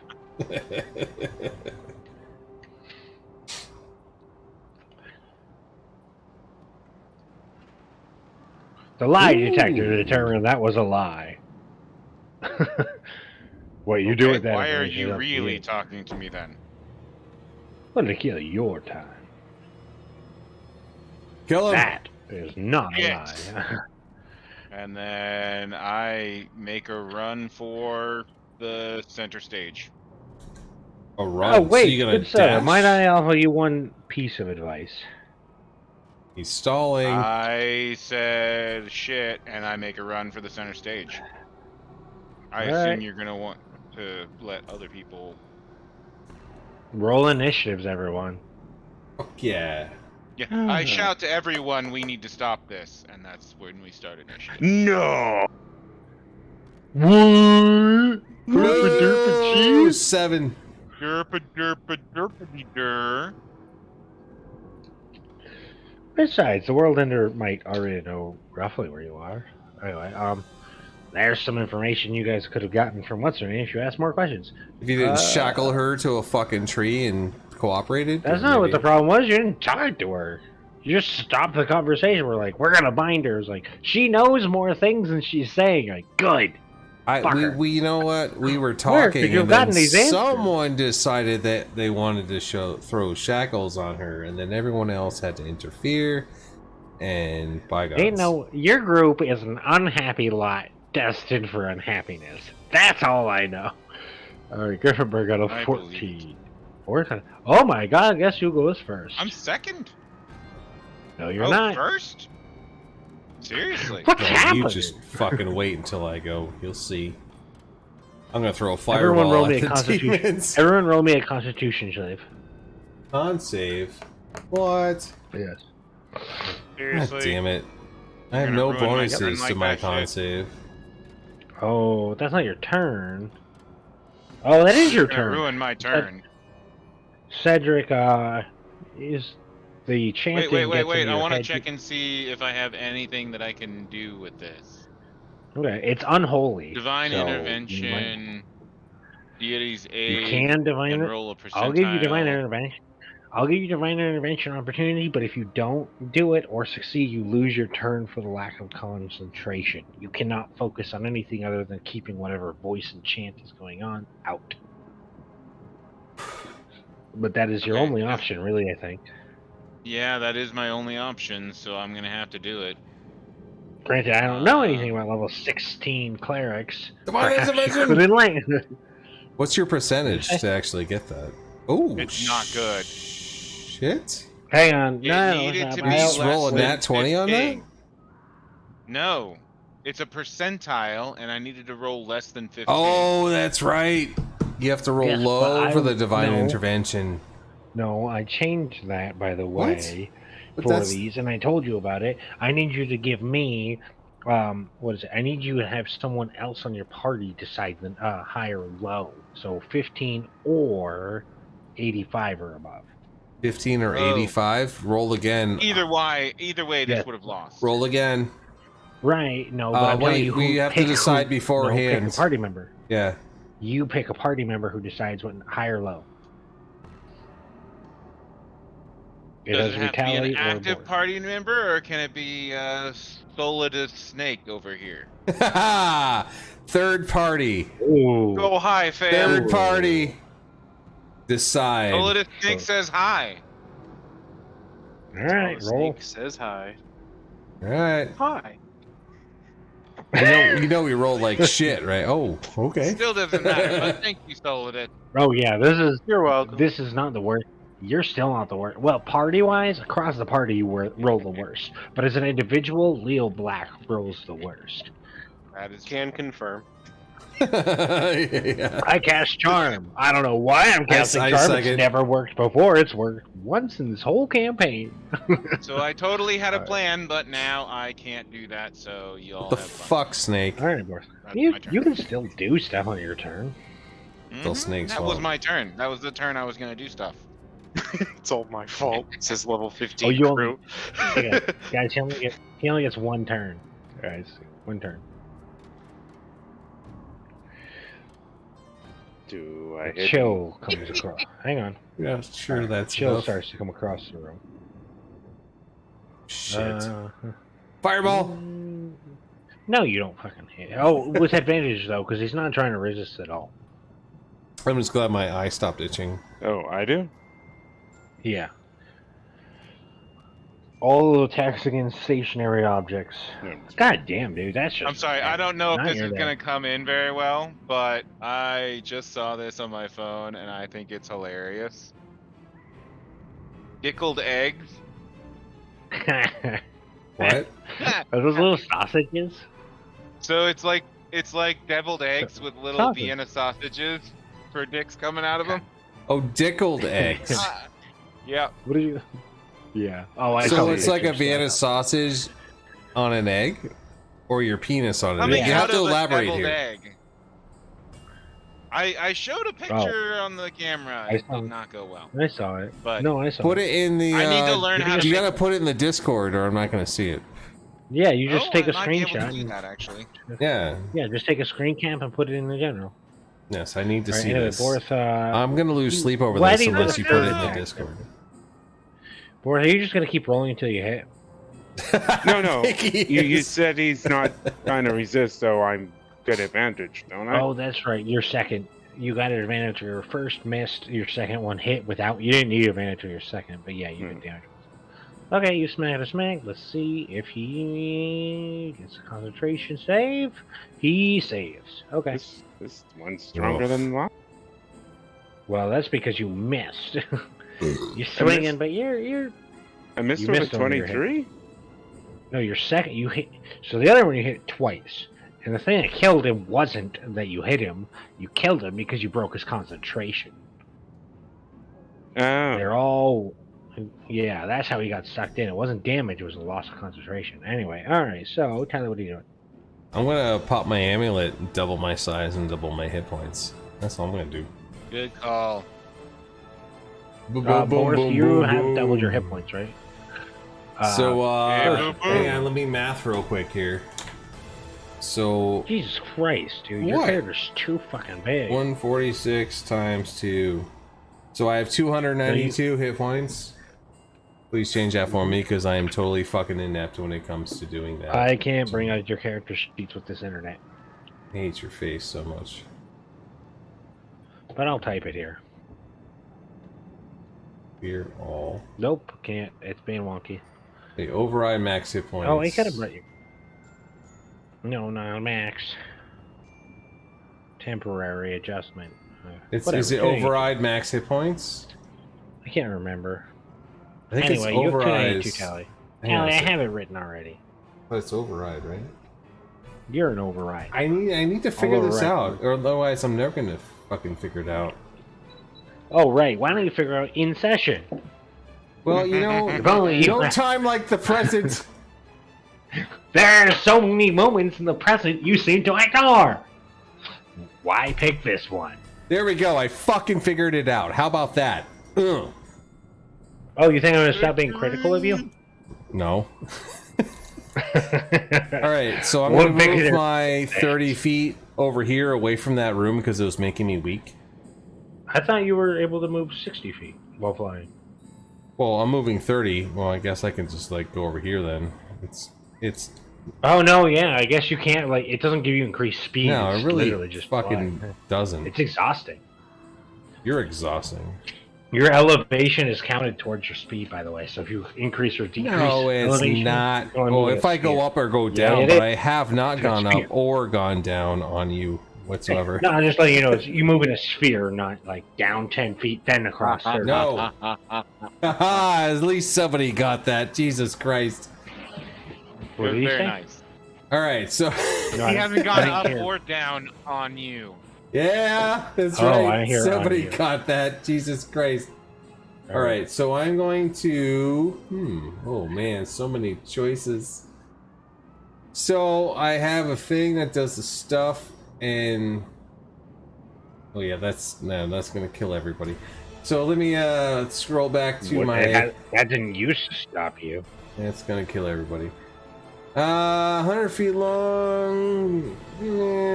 The lie detector determined that was a lie. What you do with that? Why are information you is up to really you. talking to me then? Well, to kill your time. Kill him. That is not a Yes. lie. And then I make a run for the center stage. A run. Oh wait, so you're gonna good sir. dash? Might I offer you one piece of advice? He's stalling. I said shit, and I make a run for the center stage. I All assume right. you're gonna want to let other people. Roll initiatives, everyone. Fuck yeah. Yeah, I shout to everyone, "We need to stop this," and that's when we start initiative. No. What? Woo! 7. Derpa derpa derpity der. Besides, the world ender might already know roughly where you are. Anyway, there's some information you guys could have gotten from what's her name if you asked more questions. If you didn't shackle her to a fucking tree and cooperated. That's or not what maybe- the problem was. You didn't talk to her. You just stopped the conversation. We're like, we're gonna bind her. It's like she knows more things than she's saying. Like, good. Fucker. We you know what? We were Where talking could you and have then gotten these answers? someone decided that they wanted to throw shackles on her, and then everyone else had to interfere. And by God, Ain't no. Your group is an unhappy lot destined for unhappiness. That's all I know. All right, Griffinberg got a I 14. 14. Oh my God! Guess who goes first? I'm second. No, you're Oh, not. first? Seriously? What's No, happening? you just fucking wait until I go. You'll see. I'm gonna throw a Everyone fireball roll me at a the Constitution. demons. Everyone, roll me a Constitution save. Con save. What? Yes. God Seriously? damn it! I You're have gonna no ruin my bonuses turn to like my that con shit. save. Oh, that's not your turn. Oh, that is your Gonna turn. ruin my turn. Cedric, is the chanting Wait. gets in I your want to head. check and see if I have anything that I can do with this. Okay, it's unholy. Divine so you might- intervention, deity's You aid, can divine and it. roll a percentile. I'll give you divine intervention. I'll give you divine intervention opportunity, but if you don't do it or succeed, you lose your turn for the lack of concentration. You cannot focus on anything other than keeping whatever voice and chant is going on out. But that is your Okay, only yeah. option, really, I think. Yeah, that is my only option, so I'm gonna have to do it. Granted, I don't know anything about level 16 clerics. Divine Perhaps you intervention! could enlighten- What's your percentage to actually get that? Oh, It's not good. Shit. Hang on. It No, needed it's to not. be You just less roll a than nat 20 on that? 15. No, it's a percentile, and I needed to roll less than 15. Oh, that's right. You have to roll Yes, low but for the divine no. intervention. No, I changed that, by the What? way, But for that's- these, and I told you about it. I need you to give me, what is it? I need you to have someone else on your party decide the high or low. So 15 or 85 or above. 15 or Oh. 85. Roll again. Either way, this Yeah. would have lost. Roll again. Right? No, but I'm telling wait, you who we have to pick decide who, beforehand. No, pick a party member. Yeah. You pick a party member who decides what high or low. It Does has it have to be retaliate an or active abort. party member, or can it be Solidus Snake over here? Third party. Ooh. Go high, fam. Third party. Decide. Solidus Snake So- says hi. All right, Oh, roll. Snake says hi. All right. Hi. You know we roll like shit, right? Oh, okay. Still doesn't matter, but thank you, Solidus. Oh yeah, You're welcome. this is not the worst. You're still not the worst. Well, party-wise, across the party, you roll the worst. But as an individual, Leo Black rolls the worst. That is Can confirm. Yeah. I cast Charm. I don't know why I'm casting I Charm. second. It's never worked before. It's worked once in this whole campaign. So I totally had a Alright. plan, but now I can't do that. So you all The have fun. fuck, Snake? All right, boys. That's You, my turn. you can still do stuff on your turn. Still Snake's That was fault. my turn. That was the turn I was gonna do stuff. It's all my fault. It says level 15 Oh, you only- crew. Okay. Guys, he only gets one turn. Guys, one turn. Do I hit? Chill comes across. Hang on. Yeah, sure, that's Chill enough. starts to come across the room. Shit. Fireball! No, you don't fucking hit. Oh, with advantage though, because he's not trying to resist at all. I'm just glad my eye stopped itching. Oh, I do. Yeah. All attacks against stationary objects. No. God damn, dude, that's just. I'm sorry, I don't know if Not this your is day. gonna come in very well, but I just saw this on my phone and I think it's hilarious. Pickled eggs. What? Are those little sausages? So it's like deviled eggs with little Sausage. Vienna sausages for dicks coming out of them. Oh, dickled eggs. Yeah. What are you? Yeah. Oh, I So saw it's the like a pictures, Vienna yeah. sausage on an egg? Or your penis on an Coming egg? You out have to of a elaborate deviled here. egg. I showed a picture on the camera. I It saw did it. not go well. I saw it. But No, I saw Put it. it in the. I need to learn how to You make- gotta put it in the Discord, or I'm not gonna see it. Yeah, you just take I a might be able to screenshot. do and- that actually. Yeah. Yeah, just take a screen cap and put it in the general. Yes, I need to Alright, see anyway, this. Boris, I'm gonna lose sleep over Why this do you unless do you put it in that? the Discord. Boris, are you just gonna keep rolling until you hit? No. I think he You is. said he's not trying to resist, so I'm good advantage, don't I? Oh, that's right. Your second. You got an advantage. Your first missed. Your second one hit without. You didn't need advantage on your second, but yeah, you did damage. Okay, you smack a smack. Let's see if he gets a concentration save. He saves. Okay. This one's stronger than last. Well, that's because you missed. You're swinging, but you're. I missed You with a missed on your hit. 23. No, your second. You hit. So the other one you hit twice. And the thing that killed him wasn't that you hit him. You killed him because you broke his concentration. Oh, They're all. Yeah, that's how he got sucked in. It wasn't damage, it was a loss of concentration. Anyway, alright, so, Tyler, what are you doing? I'm gonna pop my amulet, and double my size, and double my hit points. That's all I'm gonna do. Good call. Boris, you have doubled your hit points, right? So, Yeah, hang on, let me math real quick here. So, Jesus Christ, dude, your What? character's too fucking big. 146 times 2. So I have 292 hit points. Please change that for me, because I am totally fucking inept when it comes to doing that. I can't bring out your character sheets with this internet, I hate your face so much. but I'll type it here. Fear all. Nope, can't. It's being wonky. They override max hit points. Oh, he could have brought you. No, not max. Temporary adjustment. Is Whatever, it good idea. override max hit points? I can't remember. I think Anyway, it's you have override. 292, Tally. Hang on Tally, a I sec. have it written already. But it's override, right? You're an override. I need to figure this override. out, or otherwise I'm never gonna fucking figure it out. Oh, right. Why don't you figure out in session? Well, you know, If only you no time like the present. There are so many moments in the present you seem to ignore. Why pick this one? There we go. I fucking figured it out. How about that? Ugh. Oh, you think I'm gonna stop being critical of you? No. All right, so I'm One gonna big move hitter. my 30 feet over here away from that room because it was making me weak. I thought you were able to move 60 feet while flying. Well, I'm moving 30. Well, I guess I can just like go over here then. It's Oh no, yeah. I guess you can't. Like, it doesn't give you increased speed. no, it's it really literally just fucking flying. doesn't. It's exhausting. You're exhausting. Your elevation is counted towards your speed, by the way. So if you increase or decrease, No, it's elevation, not. it's only Oh, moving if at I go speed. up or go Yeah, down, it but is. I have not It's got gone up speed. or gone down on you whatsoever. No, I'm just letting you know, it's, you move in a sphere, not like down 10 feet, then across 30. No. Haha, at least somebody got that. Jesus Christ. What did he Very say? nice. All right, so No, He I- hasn't I gone didn't up hear. or down on you. yeah, that's Oh, right. I hear Somebody on you. caught that. Jesus Christ. All right, so I'm going to. Oh man, so many choices. So I have a thing that does the stuff, and oh yeah, that's gonna kill everybody. So let me scroll back to What- my. that didn't used to stop you. That's gonna kill everybody. 100 feet long,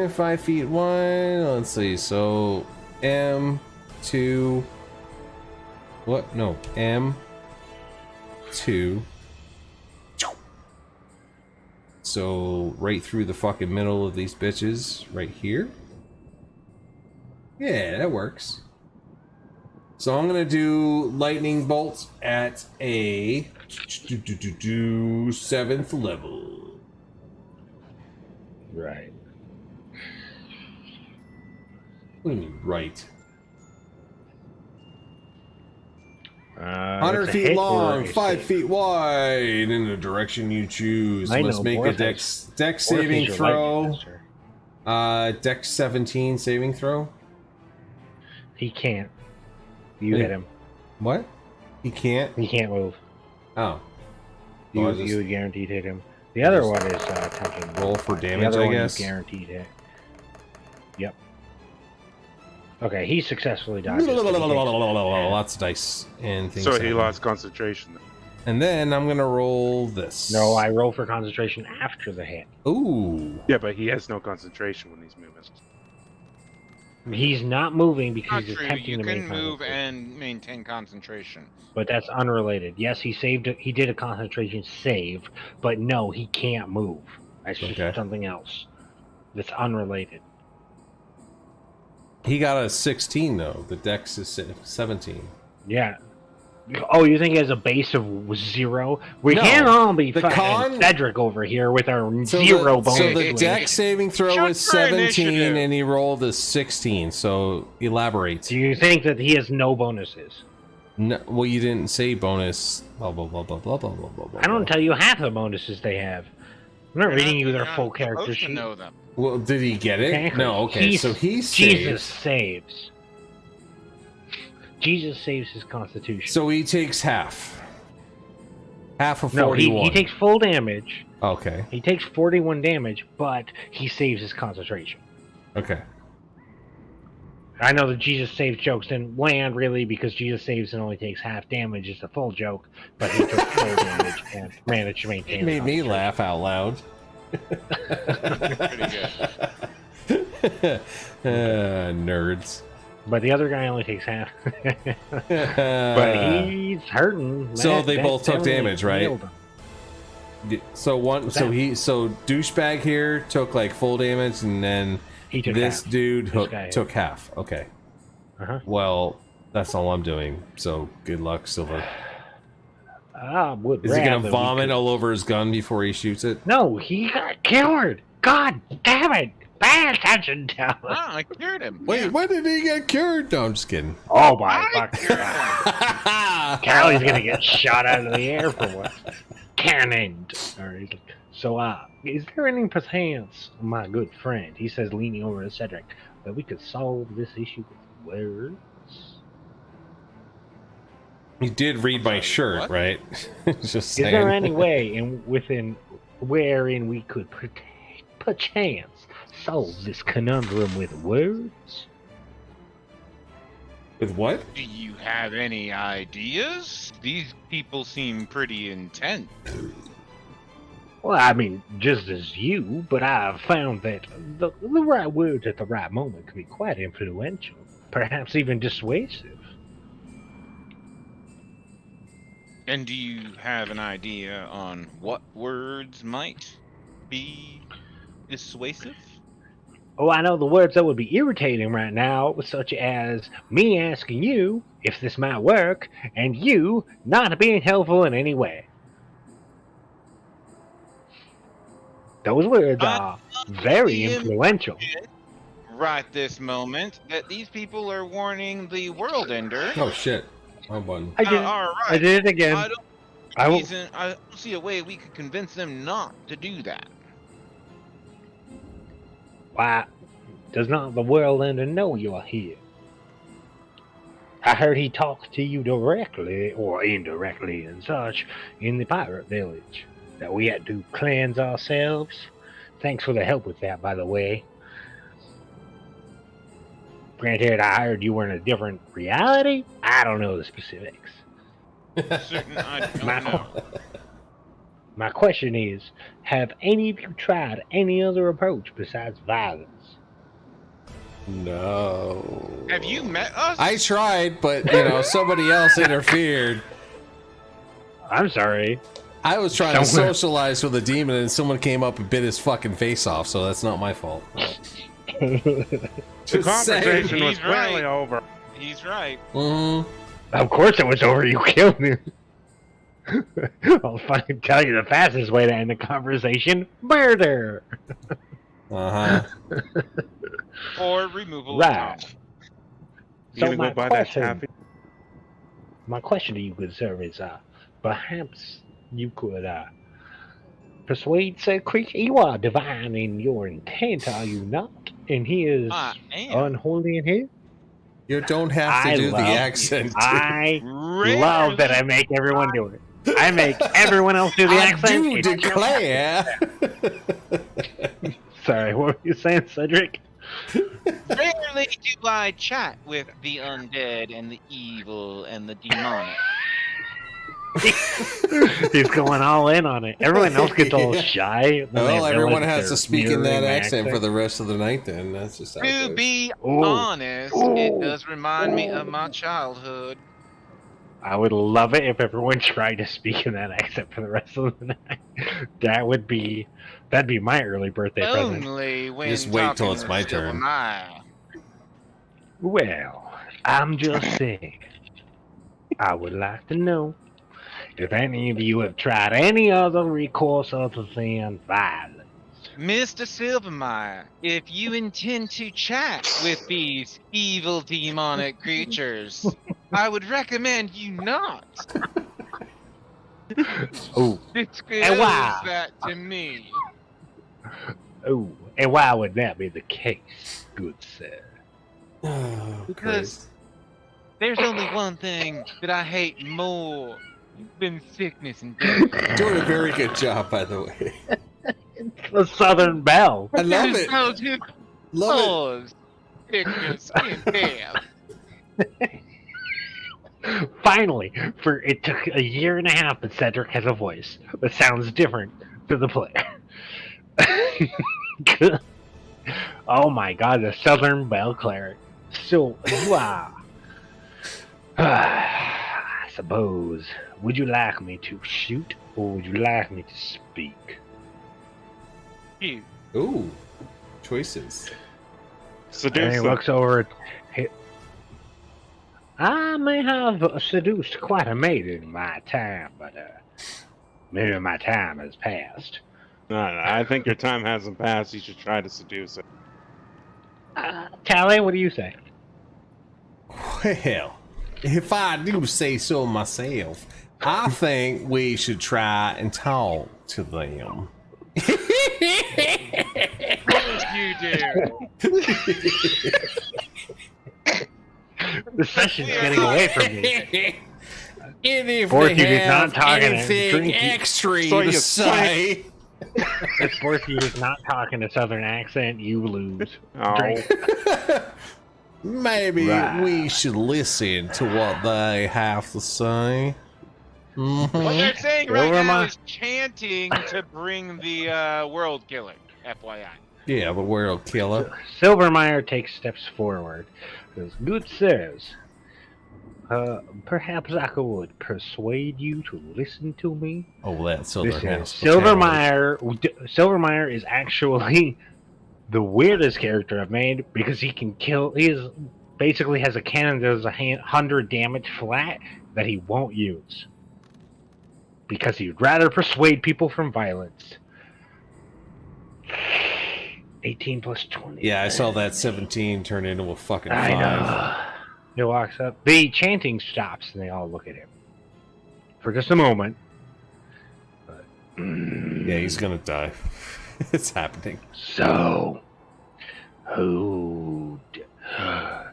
5 feet wide. Let's see. So M2. What? No. M2. So right through the fucking middle of these bitches, right here. Yeah, that works. So I'm gonna do lightning bolts at a 7th level. Right. What do you mean, right? It's 100 a feet hit long, or a 5 save? feet wide, in the direction you choose. I Must know, make a Morpheus. dex Morpheus saving your throw. lightning master. Dex 17 saving throw. He can't. You Hey. hit him. What? He can't. He can't move. Oh. You, Well, I just you guaranteed hit him. The other one is attempting to roll for the damage, other I one you guess. guaranteed hit. Yep. Okay, he successfully dodges. but he takes- Lots of dice and things. So he happen. lost concentration. And then I'm gonna roll this. No, I roll for concentration after the hit. Ooh. Yeah, but he has no concentration when he's moving. He's not moving Not because he's true. attempting You to can make move concentration. and maintain concentration. But that's unrelated. Yes, he saved it. He did a concentration save, but no, he can't move. That's just Okay. something else. That's unrelated. He got a 16 though. The dex is 17. Yeah. Oh, you think he has a base of 0? We No. can't all be The fucking con- Cedric over here with our So 0 the, bonus. so the Wait, dex saving throw Shut was for 17 initiative. and he rolled a 16. So elaborate. Do you think that he has no bonuses? No, well, you didn't say bonus. Blah blah blah blah blah blah blah blah. I don't tell you half the bonuses they have. I'm not You're reading not- you their you're full not character supposed to sheet. know them. Well, did he get it? Exactly. No. Okay. He's- So he Jesus saves. saves. Jesus saves his constitution. So he takes half. Half of no, 41. he takes full damage. Okay. He takes 41 damage, but he saves his concentration. Okay. I know the Jesus saves jokes didn't land really because Jesus saves and only takes half damage is a full joke, but he took full damage and managed to maintain. It made me concentration. laugh out loud. Pretty good. Nerds. But the other guy only takes half. But but he's hurting. So That- they that both took definitely damage, right? nailed him. so one. What's So that? so douchebag here took like full damage, and then He took this half. dude This guy- took half. Okay. Uh-huh. Well, that's all I'm doing. So good luck, Silver. I would Is he gonna rather we vomit could- all over his gun before he shoots it? No, he got cured. God damn it! Pay attention, Talon. Ah, I cured him. Wait, Yeah. when did he get cured? No, I'm just kidding. Oh my I fucking cured god! him. Callie's gonna get shot out of the air for what? Cannoned. Alright. So, is there any chance, my good friend, he says, leaning over to Cedric, that we could solve this issue with words? You did read my shirt, what? right? Just Is saying. there any way wherein we could perchance solve this conundrum with words? With what? Do you have any ideas? These people seem pretty intent. Well, I mean, just as you, but I've found that the right words at the right moment can be quite influential, perhaps even dissuasive. And do you have an idea on what words might be dissuasive? Oh, I know the words that would be irritating right now, such as me asking you if this might work, and you not being helpful in any way. Those words are very influential. Right this moment, that these people are warning the world ender. Oh shit! Wrong button. I did. all right. I did it again. I don't, I will. I don't see a way we could convince them not to do that. Why does not the world ender know you are here? I heard he talked to you directly or indirectly and such in the pirate village. That we had to cleanse ourselves. Thanks for the help with that, by the way. Granted, I heard you were in a different reality. I don't know the specifics. Certain I don't My, know. my question is, have any of you tried any other approach besides violence? No. Have you met us? I tried, but somebody else interfered. I'm sorry. I was trying to Someone- socialize with a demon, and someone came up and bit his fucking face off. So that's not my fault. The Just saying. conversation was He's right. clearly over. He's right. Mhm. Of course it was over. You killed him. I'll fucking tell you the fastest way to end the conversation: murder. Uh-huh. Or removal Right. of Tom. You gonna go buy that taffy? My question to you, good sir, is perhaps you could persuade said creature. You are divine in your intent, are you not? And he is I am. unholy in his. You don't have to do the accent. I Rarely- love that I make everyone do it. I make everyone else do the I accent. do It's- declare. Sorry, what were you saying, Cedric? Rarely do I chat with the undead and the evil and the demonic. He's going all in on it. Everyone else gets all Yeah. shy. when they Well, everyone realize has to they're speak in that mirroring the accent for the rest of the night. Then that's just how it To goes. be Ooh. honest, Ooh. it does remind me of my childhood. I would love it if everyone tried to speak in that accent for the rest of the night. That'd be my early birthday present. Only when Just wait till talking it's my with Silver turn. Maya. Well, I'm just saying. I would like to know if any of you have tried any other recourse other than violence. Mr. Silvermeyer, if you intend to chat with these evil demonic creatures, I would recommend you not. Oh, Disclose wow. that to me. oh, and why would that be the case, good sir? Oh, Because there's only one thing that I hate more than sickness and death. Christ. Doing a very good job, by the way. The Southern Belle. I love It is it. those who Love cause sickness and death. Finally, for it took a year and a half, but Cedric has a voice that sounds different to the player. Oh my god, the Southern Belle Cleric. So, you are. I suppose. Would you like me to shoot, or would you like me to speak? You. it. Ooh, choices. And Seduce he them. looks over at. I may have seduced quite a maid in my time, but maybe my time has passed. No, I think your time hasn't passed. You should try to seduce her. Tally, what do you say? Well, if I do say so myself, I think we should try and talk to them. You do. The session's getting away from me. And if Fortune they is not have talking to anything Drinky. extra So to you say, If Sporty is not talking a southern accent, you lose. Oh, Drink. maybe Right. we should listen to what they have to say. What Mhm. they're saying right Over now my- is chanting to bring the world killer. FYI. Yeah, the world killer. Silvermeyer takes steps forward. Says, "Good sirs, perhaps I could persuade you to listen to me." Oh, that's Southern Listen, House. Silvermeyer is actually the weirdest character I've made because he can kill. He is basically has a cannon that does 100 damage flat that he won't use because he'd rather persuade people from violence. 18 plus 20. Yeah, I saw that 17 turn into a fucking 5. I know. He walks up. The chanting stops, and they all look at him for just a moment. But, Yeah, he's gonna die. It's happening. So, who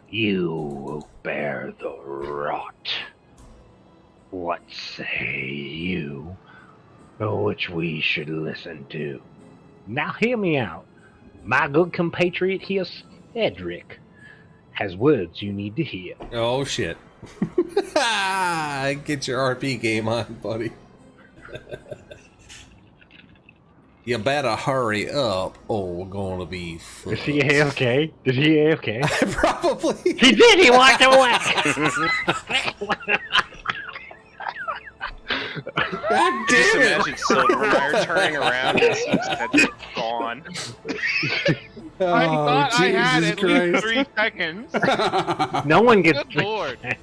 you bear the rot? What say you? Which we should listen to? Now hear me out. My good compatriot here, Cedric, has words you need to hear. Oh shit. Get your RP game on, buddy. You better hurry up, or we're gonna be fucked. Is he AFK? Did he AFK? Probably. He did. He walked away. God Just damn it! imagine Silvermeyer turning around and seeing Cedric gone. I thought I had Jesus at least Christ. 3 seconds. No one gets. Good lord.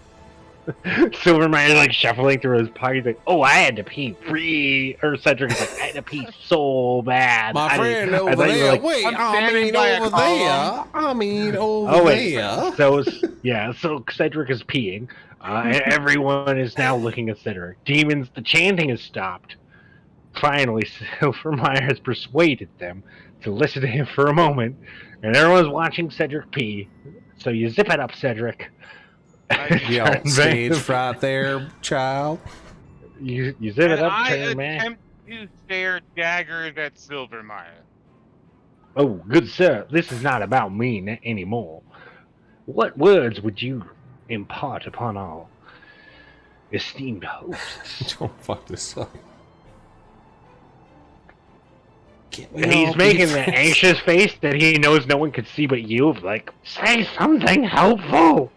Silvermine like shuffling through his pockets, like, "Oh, I had to pee or Cedric's like, "I had to pee so bad." My I friend didn't- I over thought you were there. like, Wait, I'm I standing mean by a over column. there. I mean over Oh wait, there. so Cedric is peeing. And everyone is now looking at Cedric. Demons, the chanting has stopped. Finally, Silvermeyer has persuaded them to listen to him for a moment, and everyone's watching Cedric pee. So you zip it up, Cedric. Yo, Turn stage back- fright there, child. You zip it And up, I turn back. attempt to stare daggers at Silvermeyer. Oh, good sir, this is not about me anymore. What words would you impart upon our esteemed hosts? Don't fuck this up. He's making the anxious face that he knows no one could see but you, like, say something helpful!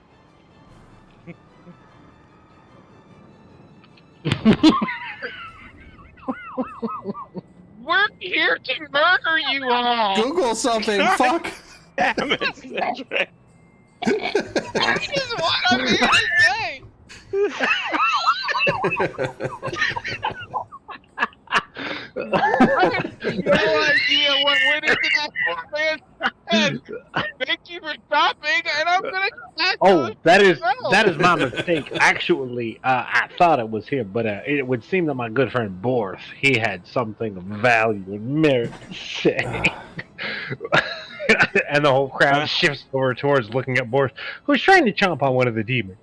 We're here to murder you all! Google something. Fuck. Damn it, Cedric. This is what I'm here to say! I have no idea what went into that poor man's head. Thank you for stopping, and I'm gonna ask Oh, you that is yourself. my mistake. Actually, I thought it was him, but it would seem that my good friend Boris, he had something of value and merit to say. And the whole crowd shifts over towards looking at Boris, who's trying to chomp on one of the demons.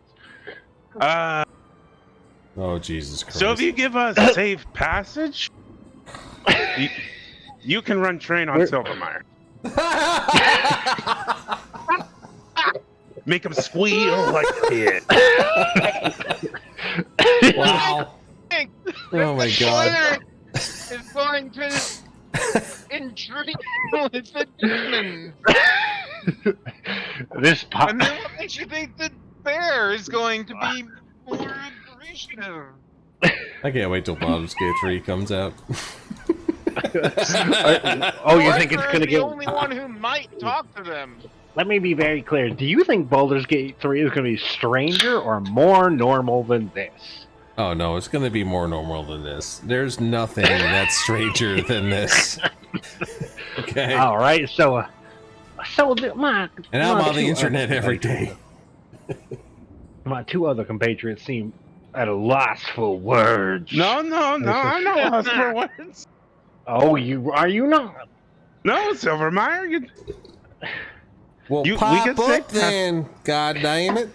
Oh Jesus Christ! So if you give us safe passage, you can run train on Where- Silvermeyer. Make him squeal like a kid. Wow. Oh my God. Is going to intrigue with the demons. This pop. And then what makes you think the bear is going to be more appreciative? I can't wait till Baldur's Gate 3 comes out. Oh, you think it's Arthur gonna is get? the only one who might talk to them. Let me be very clear. Do you think Baldur's Gate 3 is going to be stranger or more normal than this? Oh no, it's gonna be more normal than this. There's nothing that's stranger than this. Okay. All right, so And I'm on the internet every day. My two other compatriots seem at a loss for words. No, I'm not lost for words. Oh, are you not? No, Silvermeyer, you Well, we pop could up say- then. God damn it!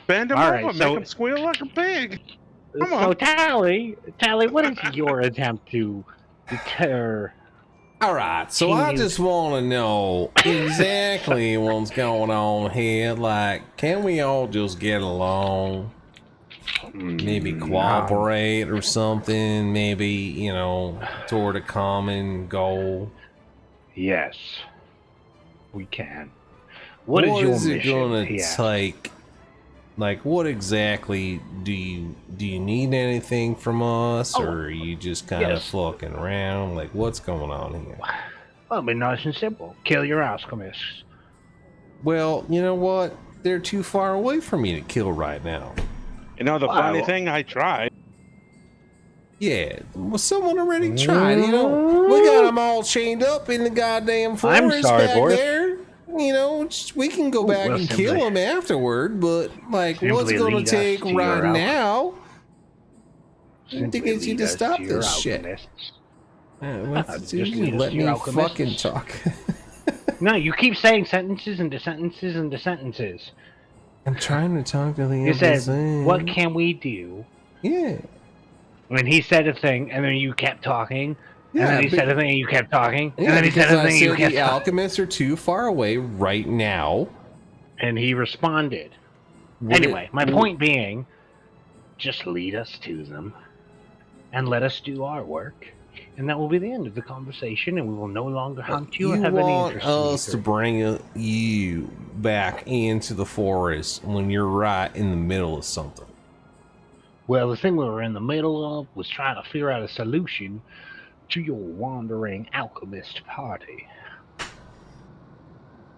bend him All over, right, make so- him squeal like a pig. Come So on. Tally, what is your attempt to deter? All right, so I just want to know exactly what's going on here. Like, can we all just get along? Maybe cooperate or something. Maybe, you know, toward a common goal. Yes, we can. What is your it mission? gonna Yeah. take? Like, what exactly do you need anything from us, Oh, or are you just kind of yes. fucking around? Like, what's going on here? Well, be nice and simple. Kill your alchemists. Well, you know what? They're too far away for me to kill right now. You know the funny Wow. thing, I tried. Yeah, well, someone already tried. You know, we got them all chained up in the goddamn forest I'm sorry, back Boris. there. You know, we can go back well, and kill simply- them afterward, but like, what's simply going lead to us take to your right al- now to Simply get you lead to us stop your this shit? alchemists. Let's just do, lead us let to me your alchemists. fucking talk. No, you keep saying sentences into sentences into sentences. I'm trying to talk to the You said, NPC. "What can we do?" Yeah. And he said a thing, and then you kept talking. Yeah, and then he but- said a thing, and you kept talking. Yeah, and then he because said a I thing, and you said kept the talking. alchemists are too far away right now. And he responded. Would Anyway, it- my point being, just lead us to them, and let us do our work, and that will be the end of the conversation, and we will no longer hunt you or You have any want interest in you, us to sir. bring you back into the forest when you're right in the middle of something. Well, the thing we were in the middle of was trying to figure out a solution to your wandering alchemist party.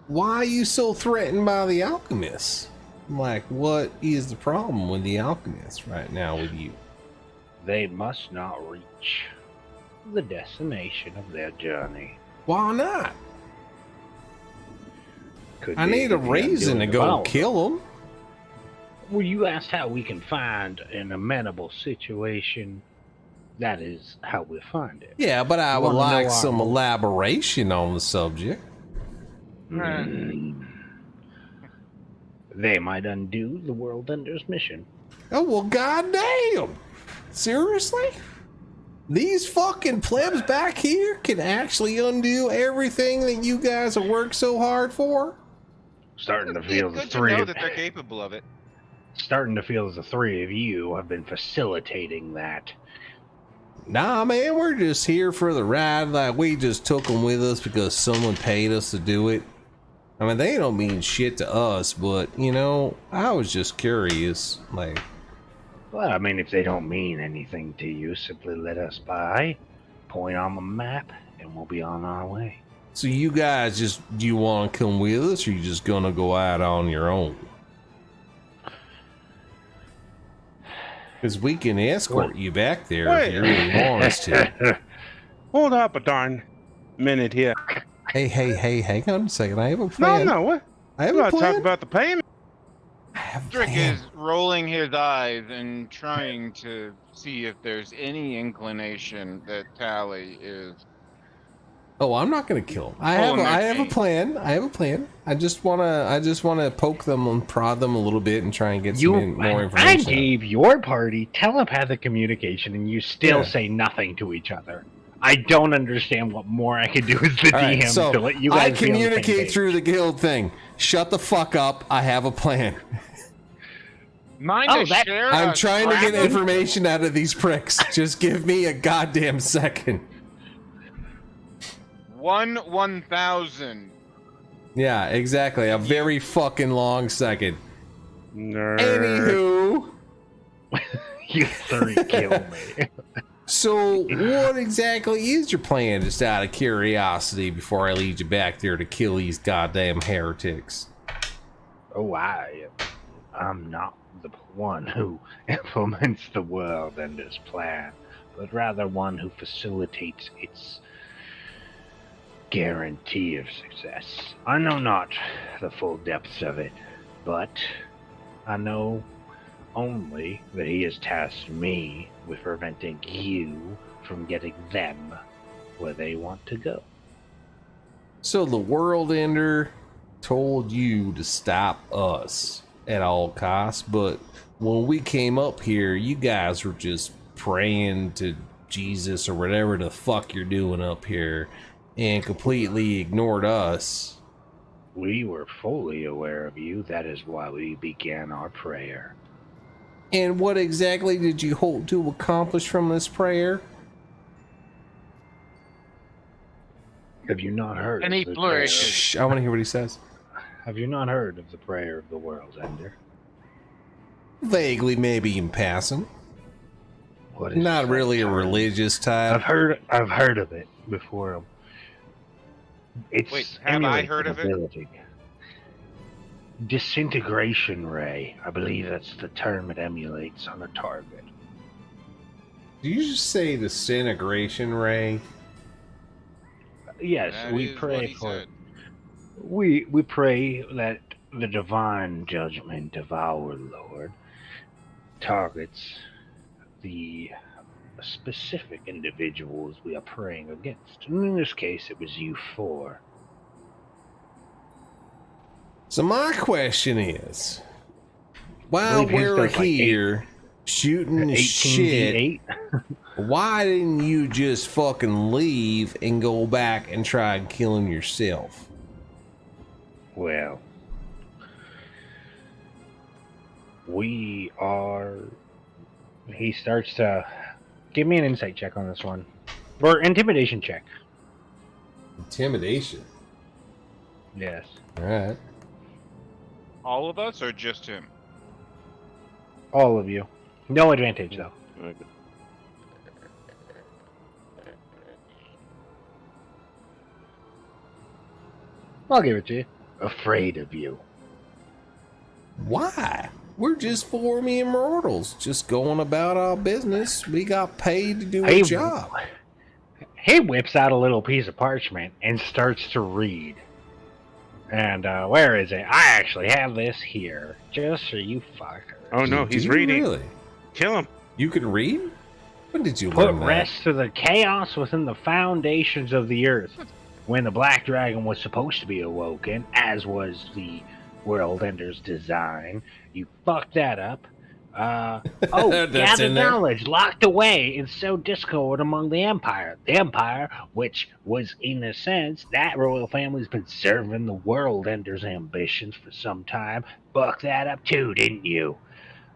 Why are you so threatened by the alchemists? Like, what is the problem with the alchemists right now with you? They must not reach the destination of their journey. Why not? Could I be need a the reason to undoing of go all. kill them. Well, you asked how we can find an amenable situation. That is how we find it. Yeah, but I You would wanna know like our some motive? elaboration on the subject. They might undo the World Ender's mission. Oh, well, goddamn! Seriously? These fucking plebs back here can actually undo everything that you guys have worked so hard for? Starting to feel the Good to three know of that they're capable of it. starting to feel as the three of you have been facilitating that. Nah, man, we're just here for the ride. Like, we just took them with us because someone paid us to do it. I mean, they don't mean shit to us, but, you know, I was just curious. Like, Well, I mean, if they don't mean anything to you, simply let us by, point on the map, and we'll be on our way. so you guys just, do you want to come with us, or you just gonna go out on your own? Because we can escort you back there if you really want us to. Hold up a darn minute here. Hey, hang on a second. I have a No, plan. no, what? I have We a gotta talk plan. about the payment. I have a Strick plan. is rolling his eyes and trying to see if there's any inclination that Tally is. Oh, I'm not gonna kill them. I Oh, have a okay. plan. I have a plan. I just wanna poke them and prod them a little bit and try and get more I information. gave your party telepathic communication, and you still Yeah. say nothing to each other. I don't understand what more I could do as the All right, DM so to let you I guys be on the same communicate page. through the guild thing. Shut the fuck up. I have a plan. Mind Oh, to that- share I'm a trying to get scrap of- information out of these pricks. Just give me a goddamn second. 1,000. Yeah, exactly. A very fucking long second. Nerd. Anywho, You three kill me. so what exactly is your plan, just out of curiosity, before I lead you back there to kill these goddamn heretics? Oh, I'm not the one who implements the World Ender's plan, but rather one who facilitates its guarantee of success. I know not the full depths of it, but I know only that he has tasked me with preventing you from getting them where they want to go. So the World Ender told you to stop us at all costs, but when we came up here, you guys were just praying to Jesus or whatever the fuck you're doing up here and completely ignored us. We were fully aware of you. That is why we began our prayer. And what exactly did you hope to accomplish from this prayer? Have you not heard Any of the flourishes. prayer? Shh, I want to hear what he says. Have you not heard of the prayer of the World Ender? Vaguely, maybe in passing. What is Not that really a term? religious type. I've heard of it before. It's Wait, have I heard of it? ability. Disintegration ray. I believe that's the term it emulates on a target. Do you just say disintegration ray? Yes, That we is what pray he for. said. We pray that the divine judgment of our Lord targets the specific individuals we are praying against. And in this case, it was you four. So my question is, while believe his we're does like here shooting shit, 18d8. why didn't you just fucking leave and go back and try and kill him yourself? Well, we are. He starts to give me an insight check on this one. Or intimidation check. Intimidation. Yes. All right. All of us or just him? All of you. No advantage, though. Okay. I'll give it to you. Afraid of you. Why? We're just four mere mortals, just going about our business. We got paid to do a Hey, job. He whips out a little piece of parchment and starts to read. And where is it? I actually have this here, just for you fuckers. Oh no, Do he's you reading. Really? Kill him. You can read? When did you Put learn that? rest to the chaos within the foundations of the earth. When the Black Dragon was supposed to be awoken, as was the World Ender's design, you fucked that up. That's Gather in there. knowledge locked away and sow discord among the Empire. The Empire, which was, in a sense, that royal family's been serving the World Ender's ambitions for some time. Fucked that up too, didn't you?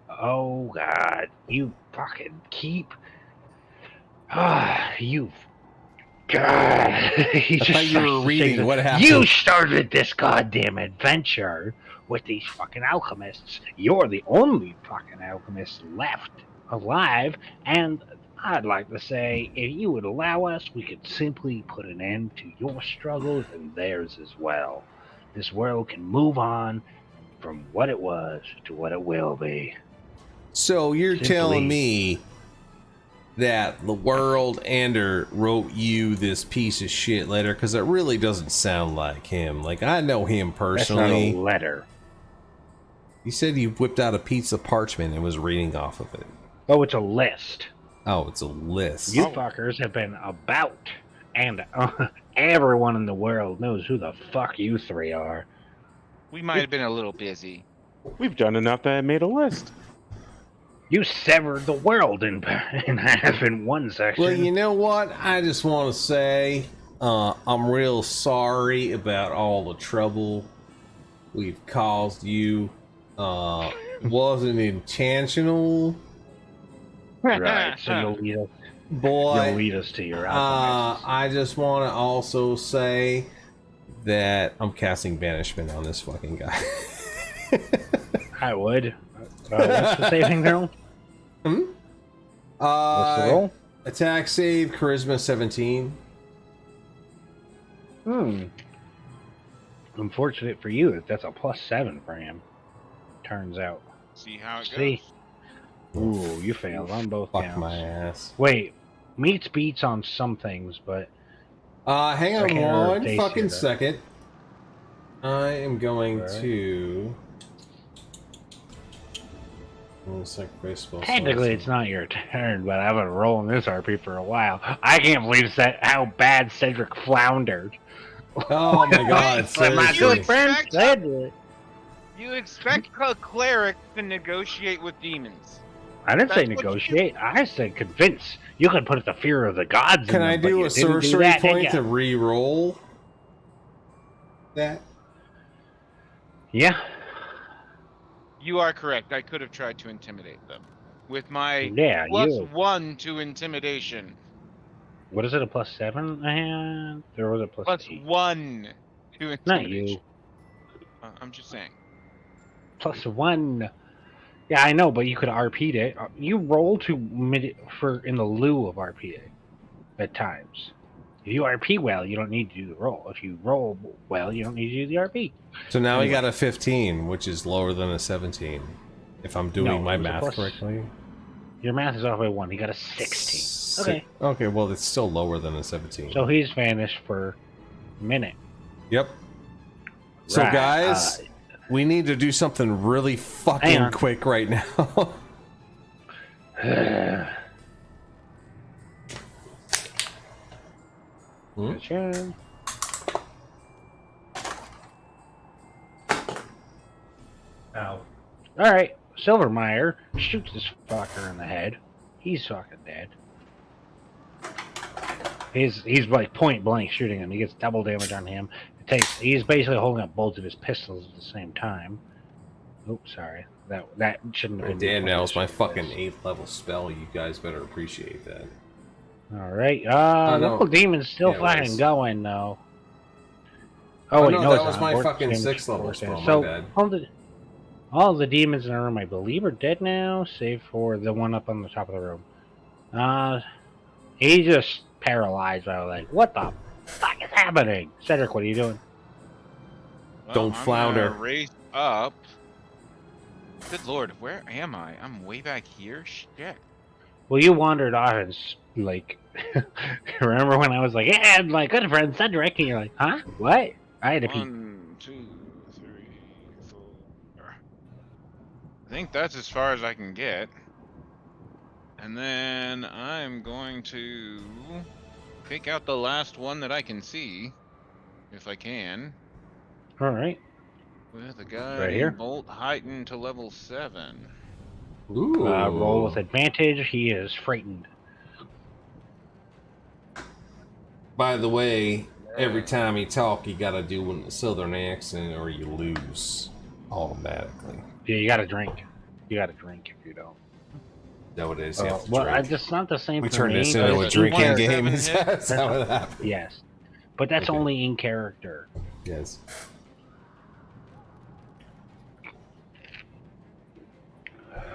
Oh, God. You fucking keep... you... God. He I thought you starts were to reading. say, What happened? You started this goddamn adventure with these fucking alchemists. You're the only fucking alchemist left alive, and I'd like to say, if you would allow us, we could simply put an end to your struggles and theirs as well. This world can move on from what it was to what it will be. So you're Simply- telling me that the World Ender wrote you this piece of shit letter? Because it really doesn't sound like him. Like, I know him That's not personally. a letter. You said you whipped out a piece of parchment and was reading off of it. Oh, it's a list. Oh, it's a list. You fuckers have been about, and everyone in the world knows who the fuck you three are. We might have been a little busy. We've done enough that I made a list. You severed the world in half in one section. Well, you know what? I just want to say I'm real sorry about all the trouble we've caused you. Wasn't intentional, Right, so you'll boy. lead us to your alchemist. I just want to also say that I'm casting banishment on this fucking guy. I would. What's the saving throw? What's the roll? Attack save, charisma 17. Unfortunate for you, that's a +7 for him. Turns out. See how it goes. See? Ooh, you failed on both Fuck counts. my ass. Wait, meets beats on some things, but Hang on can't one taste fucking it. second. I am going Alright. to. Sacrifice spell technically slots. it's not your turn, but I've been rolling this RP for a while. I can't believe how bad Cedric floundered. Oh my god, But my seriously. good friend Expect- Cedric. You expect a cleric to negotiate with demons. I didn't say That's what you- negotiate. I said convince. You could put the fear of the gods. Can in I them, but do you a didn't do sorcery that, did point ya? to re-roll that? Yeah. You are correct. I could have tried to intimidate them with my Yeah. +1 to intimidation. What is it? A +7? And there was a +8. +1 to intimidation. Not you. I'm just saying. +1. Yeah, I know, but you could RP'd it. You roll to in the lieu of RP'd at times. If you RP well, you don't need to do the roll. If you roll well, you don't need to do the RP. So now we Anyway. got a 15, which is lower than a 17. If I'm doing No, my it was a math plus. correctly. Your math is off by 1. He got a 16. Okay. Okay, well, it's still lower than a 17. So he's vanished for a minute. Yep. So, Right, guys, we need to do something really Hang fucking on. quick right now. Sure. Ow. Alright, Silvermeyer shoots this fucker in the head. He's fucking dead. He's like point blank shooting him. He gets double damage on him. He's basically holding up both of his pistols at the same time. Oops, sorry. That shouldn't have been. Damn, now it's my punished. fucking 8th level spell. You guys better appreciate that. All right. Oh, The no. little demon's still Yeah, it fucking was. going though. Oh, wait, no, no, that it's was not. my Bort's fucking damage 6th level Bort's spell, damage. my So bad. all the demons in the room, I believe, are dead now, save for the one up on the top of the room. He's just paralyzed. I was like, what the fuck is happening? Cedric, what are you doing? Well, Don't I'm flounder. gonna raise up. Good lord, where am I? I'm way back here? Shit. Well, you wandered off and, like, remember when I was like, yeah, my good friend Cedric? And you're like, huh? What? I had to pee. 1, 2, 3, 4. I think that's as far as I can get. And then I'm going to pick out the last one that I can see, if I can, All right. with a guiding Right here. bolt heightened to level 7. Ooh. Roll with advantage. He is frightened. By the way, every time you talk, you gotta do a southern accent or you lose automatically. Yeah, you got to drink. You got to drink if you don't. Is that what it is? You have to Well, drink. it's not the same. We for turned me, this but into a it's drinking in game. Seven Is hit. that how it happened? Yes, but that's Okay. only in character. Yes.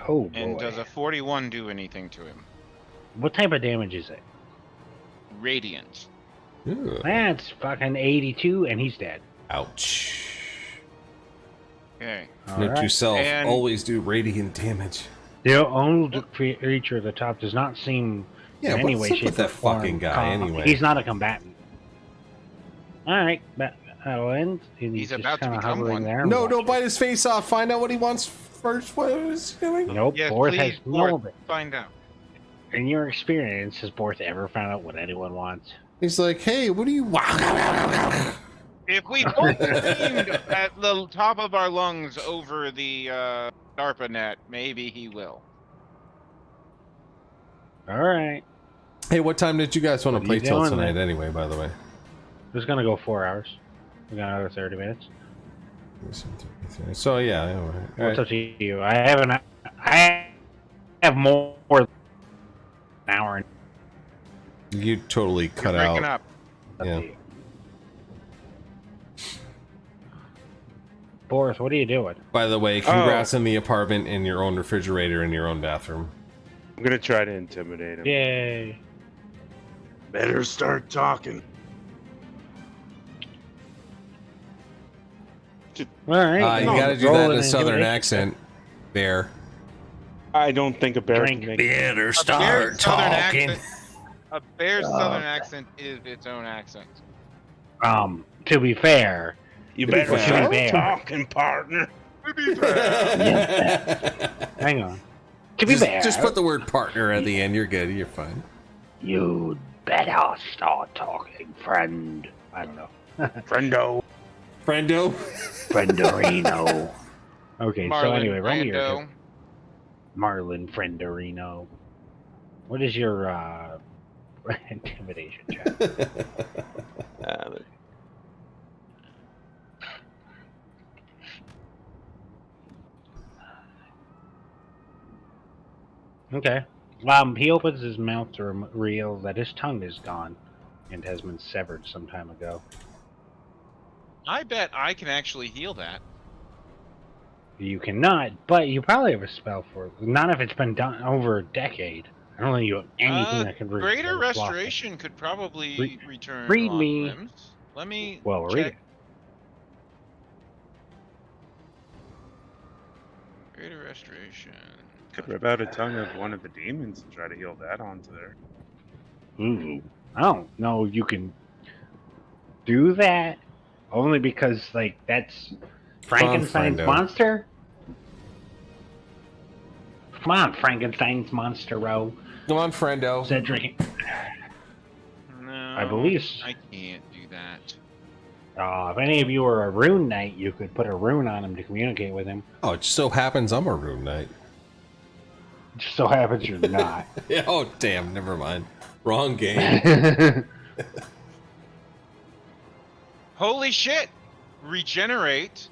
Oh boy. And does a 41 do anything to him? What type of damage is it? Radiant. Ooh. That's fucking 82, and he's dead. Ouch. Okay. Note Alright. yourself, And- always do radiant damage. The only creature at the top does not seem Yeah, in any what's way, up shape, with that or form fucking guy calm. anyway? He's not a combatant. Alright, that'll end. He's just about to kinda become hovering one. there and No, don't watching. bite his face off. Find out what he wants first. What is he doing? Nope, Yes, Borth please, has Borth, no. find out. In your experience, has Borth ever found out what anyone wants? He's like, hey, what do you want? If we both screamed at the top of our lungs over the DARPA net, maybe he will. Alright. Hey, what time did you guys want What to are play you till doing, tonight man? anyway, by the way? It's gonna go 4 hours. We got another 30 minutes. So, yeah. All right. What's up to you? I have more than an hour and You totally You're cut breaking out. up. Yeah. Boris, what are you doing? By the way, congrats on the apartment and your own refrigerator in your own bathroom. I'm gonna try to intimidate him. Yay. Better start talking. Alright. You gotta do that in a southern accent, Bear. I don't think a bear Drink can make Better A bear's southern accent. A bear's southern accent is its own accent. To be fair, You To be better fair. start Bear. talking, partner. hang on. To be fair, just put the word partner at the end. You're good. You're fine. you'd better start talking, friend. I don't know. Friendo. Friendo. Frienderino. Okay, so Marlon anyway, roll me your Brando. Marlon Frienderino. What is your intimidation check? Okay. He opens his mouth to reveal that his tongue is gone and has been severed some time ago. I bet I can actually heal that. You cannot, but you probably have a spell for it. Not if it's been done over a decade. I don't think you have anything that could Greater block it. Restoration could probably return read lost me. limbs. Let me Well, check. read it. Greater Restoration. Could rip out a tongue of one of the demons and try to heal that onto there. Ooh. I don't know. You can do that only because, like, that's Frankenstein's Friendo. monster. Come on, Frankenstein's monster, row. Come on, friendo. Cedric. No, I believe. I can't do that. If any of you are a rune knight, you could put a rune on him to communicate with him. Oh, it just so happens I'm a rune knight. Just so happens you're not. Oh, damn. Never mind. Wrong game. Holy shit! Regenerate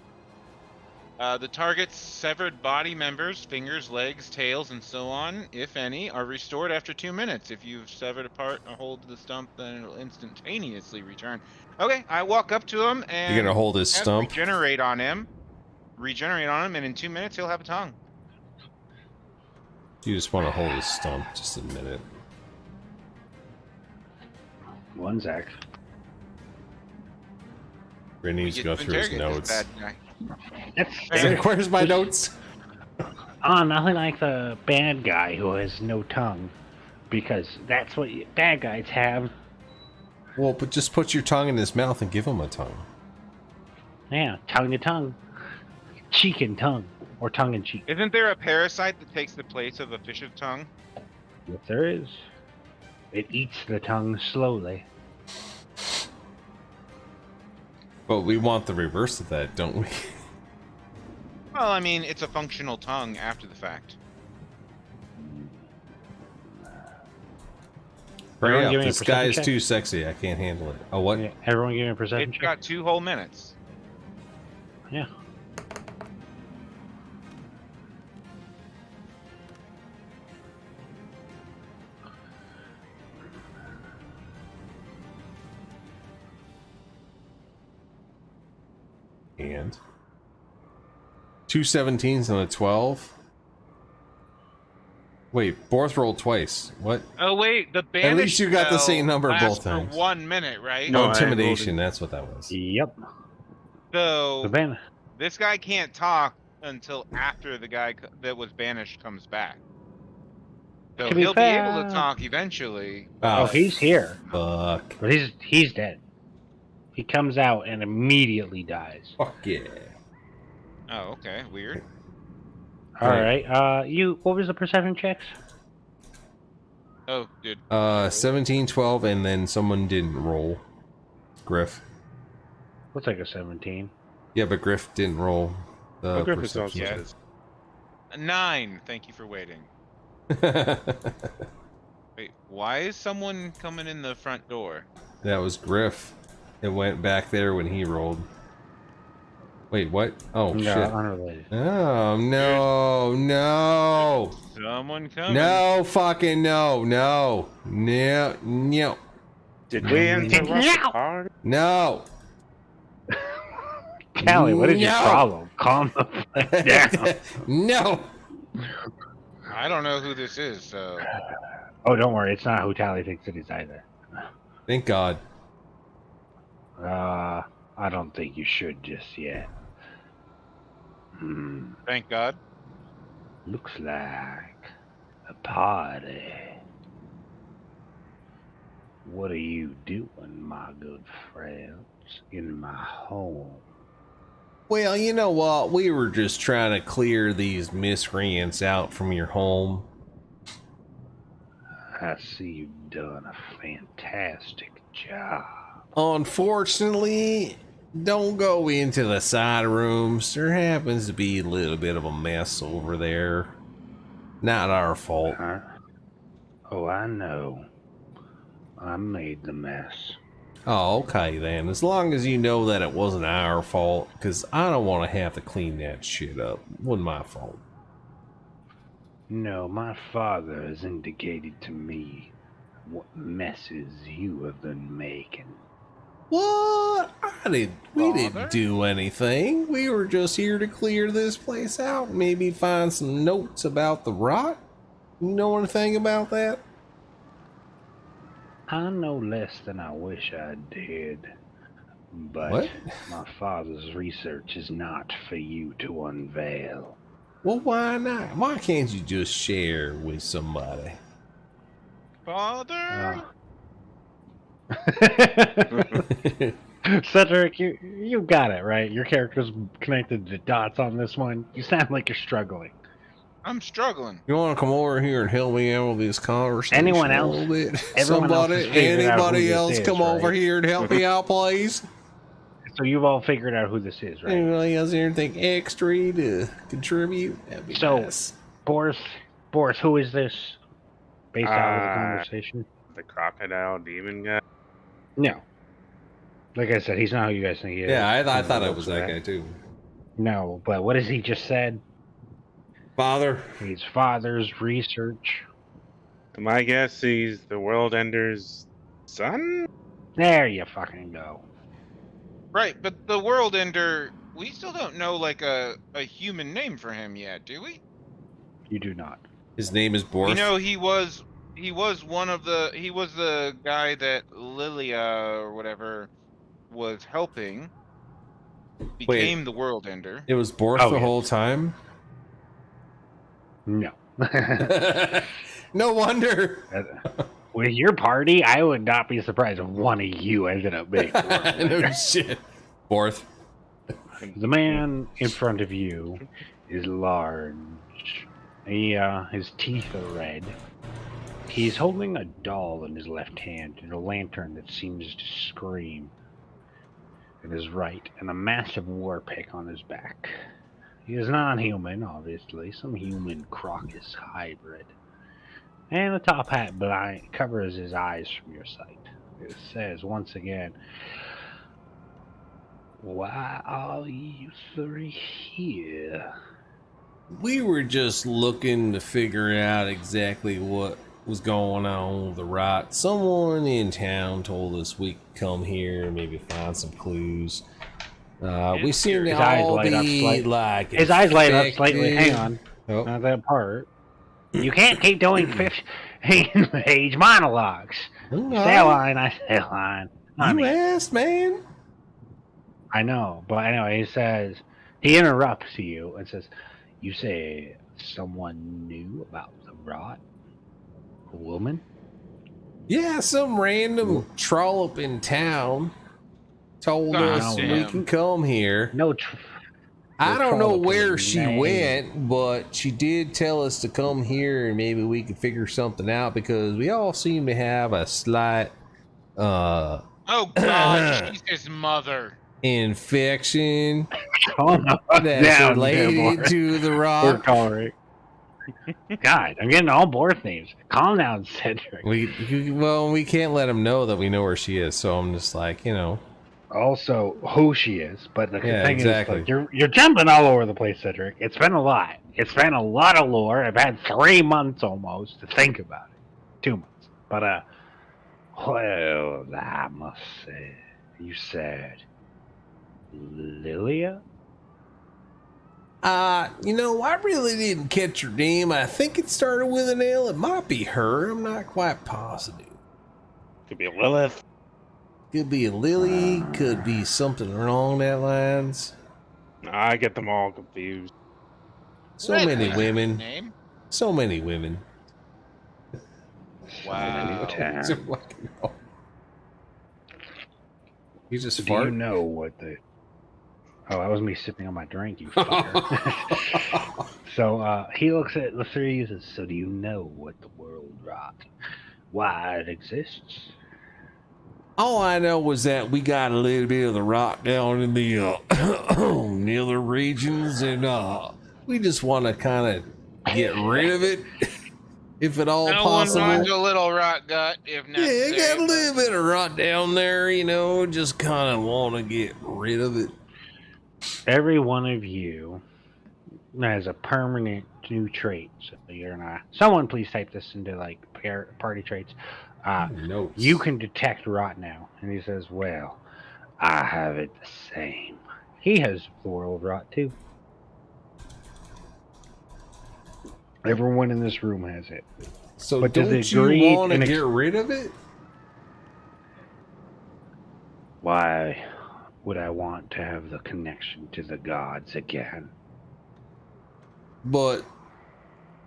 The target's severed body members, fingers, legs, tails, and so on, if any, are restored after 2 minutes. If you've severed a part or hold the stump, then it'll instantaneously return. Okay, I walk up to him and You're gonna hold his cast stump? regenerate on him, and in 2 minutes he'll have a tongue. You just want to hold his stump just a minute. One Zach. Brittany needs to go through his notes. Bad guy. That's He's like, where's my notes? nothing like the bad guy who has no tongue, because that's what bad guys have. Well, but just put your tongue in his mouth and give him a tongue. Yeah, tongue to tongue, cheek and tongue, or tongue and cheek. Isn't there a parasite that takes the place of a fish's tongue? Yes, there is. It eats the tongue slowly. But we want the reverse of that, don't we? Well, I mean, it's a functional tongue after the fact. Hurry Everyone up, give me a this guy is perception check. too sexy. I can't handle it. Oh, what? Yeah, everyone give me a perception It's check. got 2 whole minutes. Yeah. And 2 17s and a 12. Wait, Borth rolled twice. What? Oh wait, the banish At least you got the spell same number lasts both for times. 1 minute, right? No, Oh, I intimidation. rolled That's what that was. Yep. So The ban. this guy can't talk until after the guy that was banished comes back. So To be he'll fair- be able to talk eventually. Oh, Oh, he's here, fuck. but he's dead. He comes out and immediately dies. Fuck yeah. Oh, okay, weird. All Right. right. What was the perception checks? Oh, dude. 17, 12, and then someone didn't roll. Griff. Looks like a 17. Yeah, but Griff didn't roll. The Oh, Griff is also perception Yeah. says, 9. Thank you for waiting. check. Wait, why is someone coming in the front door? That was Griff. It went back there when he rolled. Wait, what? Oh, No, shit. unrelated. Oh, no, no. Someone coming. No, fucking no, no. No, no, did we interrupt the party? no. Callie, what is your No. problem? Calm the fuck down. No. I don't know who this is, so Oh, don't worry. It's not who Tally thinks it is either. Thank God. I don't think you should just yet. thank God. Looks like a party. What are you doing, my good friends, in my home? Well, you know what? We were just trying to clear these miscreants out from your home. I see you've done a fantastic job. Unfortunately, don't go into the side rooms. There happens to be a little bit of a mess over there. Not our fault. Huh? Oh, I know. I made the mess. Oh, okay then. As long as you know that it wasn't our fault, because I don't want to have to clean that shit up. It wasn't my fault. No, my father has indicated to me what messes you have been making. What? We Father? didn't do anything. We were just here to clear this place out. Maybe find some notes about the rot. You know anything about that? I know less than I wish I did, but What? my father's research is not for you to unveil. Well, why not? Why can't you just share with somebody? Father? Cedric, you got it, right? Your character's connected the dots on this one. You sound like you're struggling. I'm struggling. You want to come over here and help me out with this conversation? Anyone a else? little bit? Everyone else has Somebody, figured out who anybody this else is, come over right? here and help me out, please? So you've all figured out who this is, right? Anybody else here anything extra to contribute? That'd be So- nice. Boris, who is this? Based out of the Uh, conversation? The crocodile demon guy. No. Like I said, he's not who you guys think he is. Yeah, I thought it was Also that guy too. No, but what has he just said? Father. His father's research. My guess he's the World Ender's son? There you fucking go. Right, but the World Ender, we still don't know like a human name for him yet, do we? You do not. His name is Borth. We know he was the guy that Lilia or whatever was helping. Became the World Ender. It was Borth Oh, the yes. whole time? No. No wonder. With your party, I would not be surprised if one of you ended up being the World Ender. No shit. Borth. The man in front of you is large. His teeth are red. He's holding a doll in his left hand and a lantern that seems to scream in his right, and a massive war pick on his back. He is non-human, obviously, some human Crocus hybrid. And the top hat blind covers his eyes from your sight. It says once again, "Why are you three here?" We were just looking to figure out exactly what was going on with the rot. Someone in town told us we could come here and maybe find some clues. We seem to His eyes all light up be slightly. like His eyes light up slightly. infected. Hang on. Oh. Not that part. You can't keep doing 15-page monologues. Hang Say a on. line, I say a line. I You mean, asked, man. I know, but anyway, he interrupts you and says, "You say someone knew about the rot? A woman?" Yeah, some random trollop in town told Ah, us we damn. can come here. No, I don't know trollop where is she name. went, but she did tell us to come here and maybe we could figure something out because we all seem to have a slight Oh God, she's his mother. infection calm that's down there, related Boris. to the We're rock. calling. God, I'm getting all Borth names. Calm down, Cedric. We can't let them know that we know where she is, so I'm just like, Also, who she is, but the Yeah, thing exactly. is, like, you're jumping all over the place, Cedric. It's been a lot. It's been a lot of lore. I've had 3 months almost to think about it. 2 months, but well, I must say, you said Lilia. I really didn't catch her name. I think it started with an L. It might be her. I'm not quite positive. Could be Lilith. Could be a Lily. Could be something along that lines. I get them all confused. So Red many Hood's women. Name. So many women. Wow. So fucking hell. You just Do you fart? know what the? Oh, that was me sipping on my drink, you fucker. So he looks at the three and says, "So do you know what the world rot? Why it exists?" All I know was that we got a little bit of the rock down in the nether regions, and we just want to kind of get rid of it, if at all No one possible. wants a little rot gut if Yeah, necessary. got a little bit of rot down there, just kind of want to get rid of it. Every one of you has a permanent new trait. So you're not. Someone please type this into like party traits. Notes. You can detect rot now, and he says, "Well, I have it the same." He has the world rot too. Everyone in this room has it. So but does don't it you greed want to and get rid of it? Why would I want to have the connection to the gods again? But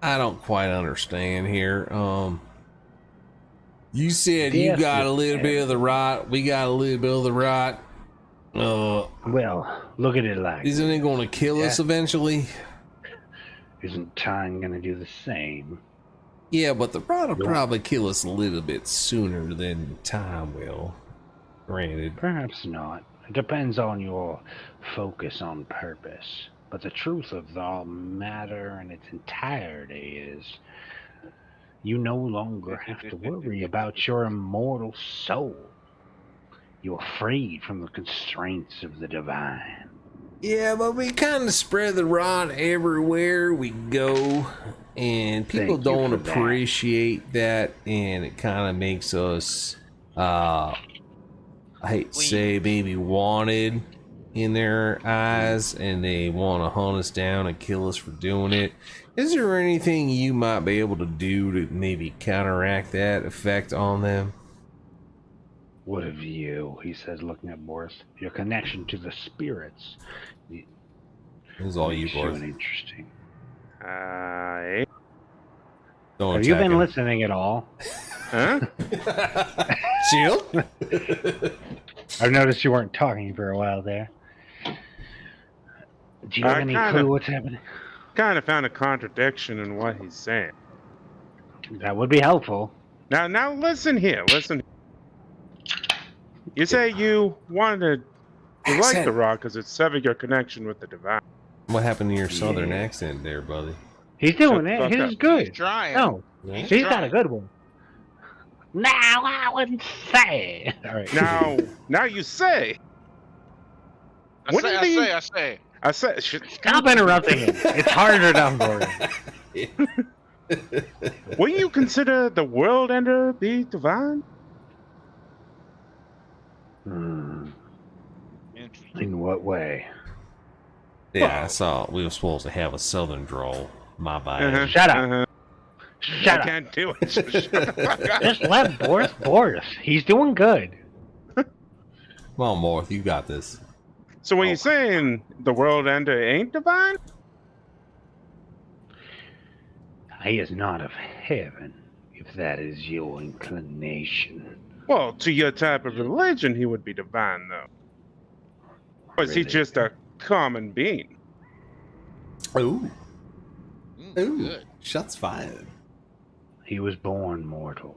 I don't quite understand here. You said you Yes, got a you little can. bit of the rot. We got a little bit of the rot. Well, look at it like Isn't it going to kill us Yeah. eventually? Isn't time going to do the same? Yeah, but the rot will Yeah. probably kill us a little bit sooner than time will. Granted. Perhaps not. It depends on your focus on purpose. But the truth of the matter in its entirety is you no longer have to worry about your immortal soul. You are freed from the constraints of the divine. Yeah, but we kind of spread the rod everywhere we go, and people Thank you don't for that. appreciate that, and it kind of makes us, I hate to say, maybe wanted in their eyes, and they want to hunt us down and kill us for doing it. Is there anything you might be able to do to maybe counteract that effect on them? What of you? He says, looking at Boris. Your connection to the spirits. This is all you, Makes you Boris. an interesting. Don't Have you attack been him. listening at all? Huh? Shield? I've noticed you weren't talking for a while there. Do you have any clue what's happening? Kind of found a contradiction in what he's saying. That would be helpful. Now listen here. Listen. You say you wanted, you like Accent. the rock because it severed your connection with the divine. What happened to your southern Yeah. accent there, buddy? He's doing Shut the it. fuck He's up. He's good. trying. No, Yeah? he's got a trying. good one. No, I wouldn't say. All right. Now you say. I Wouldn't say, the- I say. I said. Stop interrupting him. It's harder enough for him. Wouldn't you consider the world ender be divine? Interesting. In what way? Yeah, I saw we were supposed to have a southern drawl. My bad. Shut up. I Shut up. can't do it. Shut the fuck up. Just let Boris. He's doing good. Come on, Morth, you got this. So when you're saying the world ender ain't divine? He is not of heaven, if that is your inclination. Well, to your type of religion, he would be divine, though. Or is he Really? just a common being? Ooh, ooh, Good. shots fired. He was born mortal,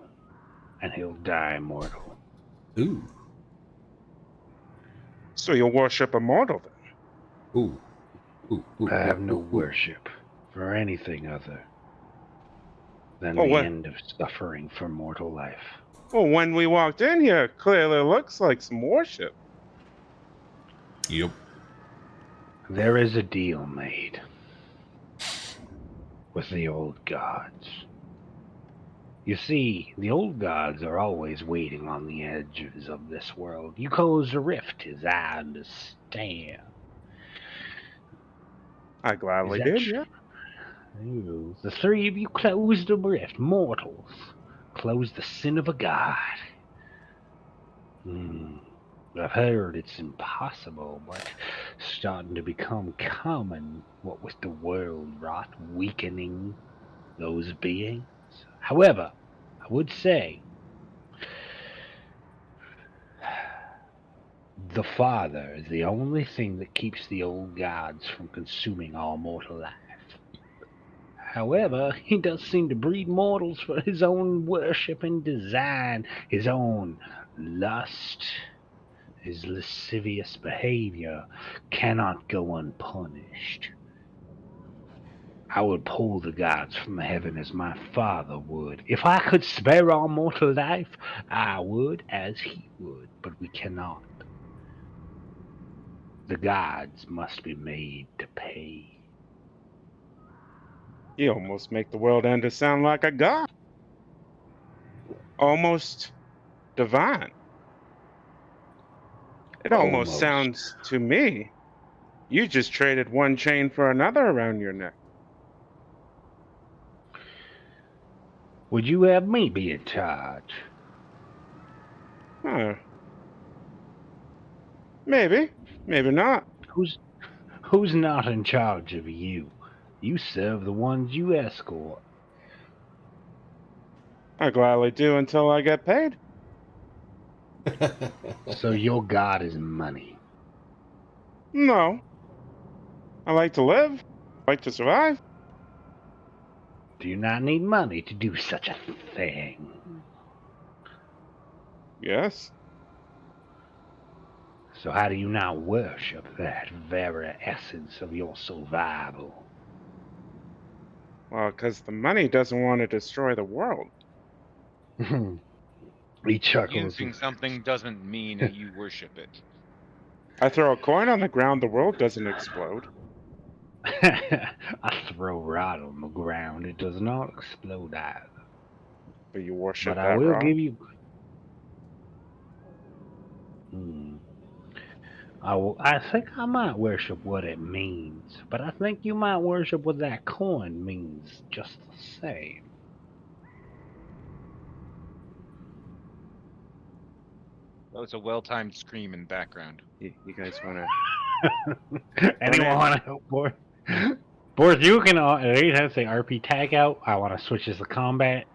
and he'll die mortal. Ooh, So you'll worship a mortal then? ooh, ooh, ooh. I have no ooh, ooh. worship for anything other than Oh, the what? end of suffering for mortal life. Well, when we walked in here, clearly looks like some worship. Yep. There is a deal made with the old gods. You see, the old gods are always waiting on the edges of this world. You close a rift, as I understand. I gladly Is that did, true? yeah. You, the three of you closed a rift. Mortals closed the sin of a god. I've heard it's impossible, but starting to become common, what with the world rot weakening those beings. However, I would say the Father is the only thing that keeps the old gods from consuming all mortal life. However, he does seem to breed mortals for his own worship and design, his own lust. His lascivious behavior cannot go unpunished. I would pull the gods from heaven as my father would. If I could spare all mortal life, I would as he would, but we cannot. The gods must be made to pay. You almost make the world ender sound like a god. Almost divine. It almost Almost. sounds to me, you just traded one chain for another around your neck. Would you have me be in charge? Huh. Maybe. Maybe not. Who's not in charge of you? You serve the ones you escort. I gladly do until I get paid. So your god is money. No. I like to live. I like to survive. Do you not need money to do such a thing? Yes. So how do you not worship that very essence of your survival? Well, because the money doesn't want to destroy the world. He chuckles. Using something doesn't mean that you worship it. I throw a coin on the ground, the world doesn't explode. I throw rod on the ground. It does not explode either. But you worship But I that will rod. give you. I think I might worship what it means, but I think you might worship what that coin means just the same. That was a well-timed scream in the background. You guys want to? Anyone want to help, Boris? Boris, you can anytime say RP tag out. I want to switch this to combat.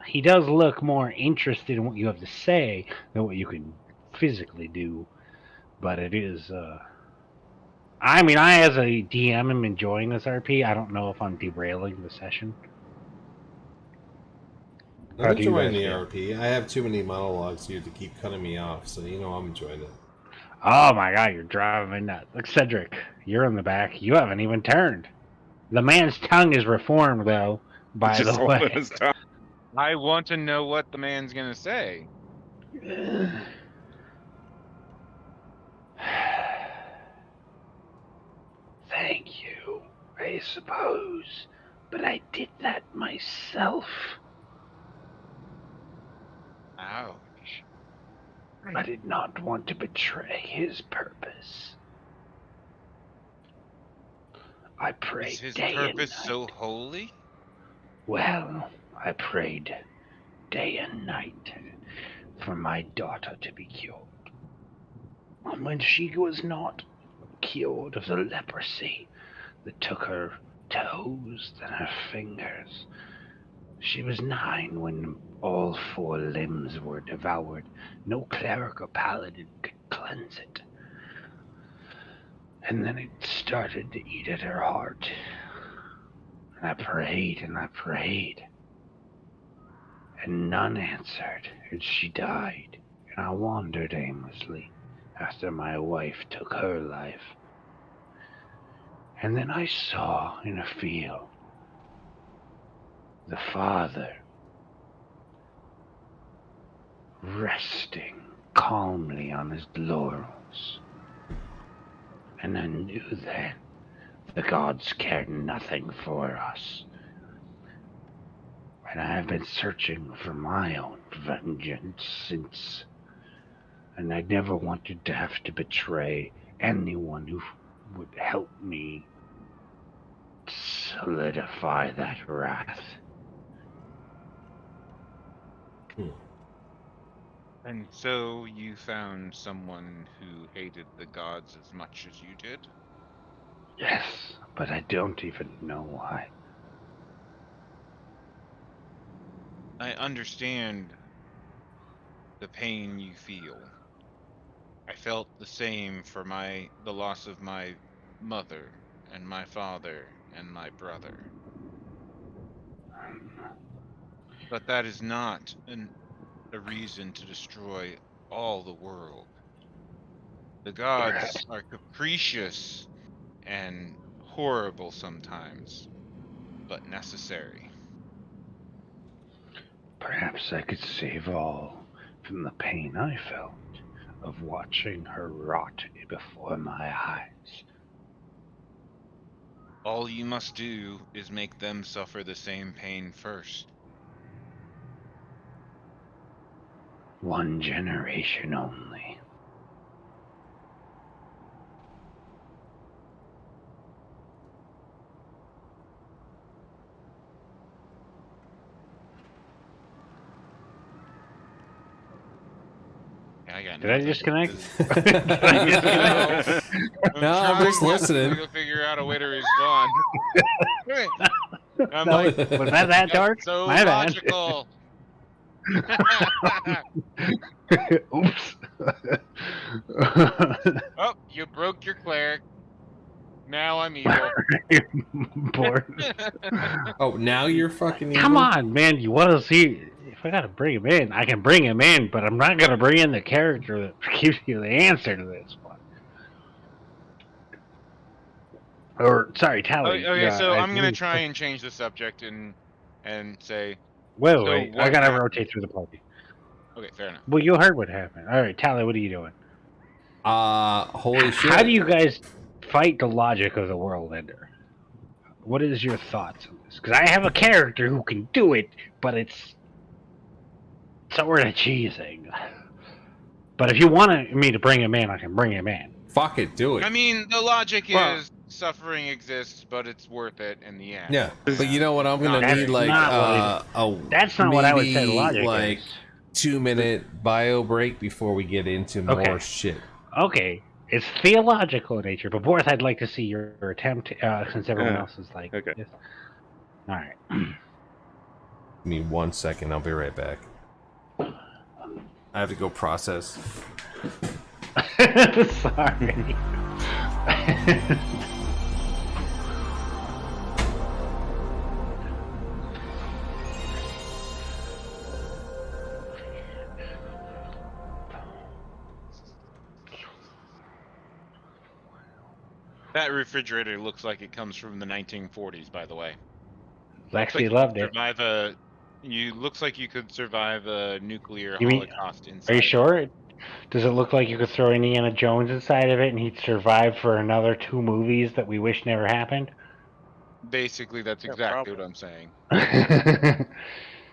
He does look more interested in what you have to say than what you can physically do, but it is. I mean, I as a DM am enjoying this RP. I don't know if I'm derailing the session. How I'm do you enjoying guys the feel? RP. I have too many monologues here to keep cutting me off, so I'm enjoying it. Oh my god, you're driving me nuts. Look, Cedric, you're in the back. You haven't even turned. The man's tongue is reformed, though, by Just the holding way. his tongue. I want to know what the man's gonna say. Thank you, I suppose. But I did that myself. Ouch. I did not want to betray his purpose. I prayed Is his day purpose and night. so holy? Well, I prayed day and night for my daughter to be cured. And when she was not cured of the leprosy that took her toes and her fingers, she was 9 when all 4 limbs were devoured. No cleric or paladin could cleanse it. And then it started to eat at her heart. And I prayed and I prayed. And none answered, and she died. And I wandered aimlessly after my wife took her life. And then I saw in a field the father resting calmly on his laurels. And I knew then the gods cared nothing for us. And I have been searching for my own vengeance since. And I never wanted to have to betray anyone who would help me solidify that wrath. And so you found someone who hated the gods as much as you did? Yes, but I don't even know why. I understand the pain you feel. I felt the same for the loss of my mother and my father and my brother. But that is not a reason to destroy all the world. The gods are capricious and horrible sometimes, but necessary. Perhaps I could save all from the pain I felt of watching her rot before my eyes. All you must do is make them suffer the same pain first. 1 generation only. I got Did I nothing. disconnect? No, I'm just listening. To figure out a way to respond. I'm No, like, was that dark? so My bad. logical. Oops. Oh, you broke your cleric. Now I'm evil. Poor. Oh, now you're fucking evil? Come on, man. You want to see? If I gotta bring him in, I can bring him in, but I'm not gonna bring in the character that gives you the answer to this one. Or sorry, Tally. Okay, so I I'm gonna believe- try and change the subject and say, Wait, so wait. I what gotta happened? rotate through the party. Okay, fair enough. Well, you heard what happened. All right, Tally, what are you doing? Holy shit. How do you guys fight the logic of the World Ender? What is your thoughts on this? Because I have a character who can do it, but it's sort of cheesing. But if you want me to bring him in, I can bring him in. Fuck it, do it. I mean, the logic Well- is suffering exists, but it's worth it in the end. Yeah, but you know what? I'm gonna That's need like not That's not what I would say the maybe, logic like is. 2-minute bio break before we get into more Okay. shit. Okay, it's theological in nature, but Borth, I'd like to see your attempt since everyone else is like. Okay. This. All right. Give me 1 second. I'll be right back. I have to go process. Sorry. That refrigerator looks like it comes from the 1940s, by the way. Lexi loved it. Survive looks like you could survive a nuclear You mean- holocaust inside. Are you of it. sure? Does it look like you could throw Indiana Jones inside of it and he'd survive for another 2 movies that we wish never happened? Basically, that's Yeah, exactly probably. what I'm saying.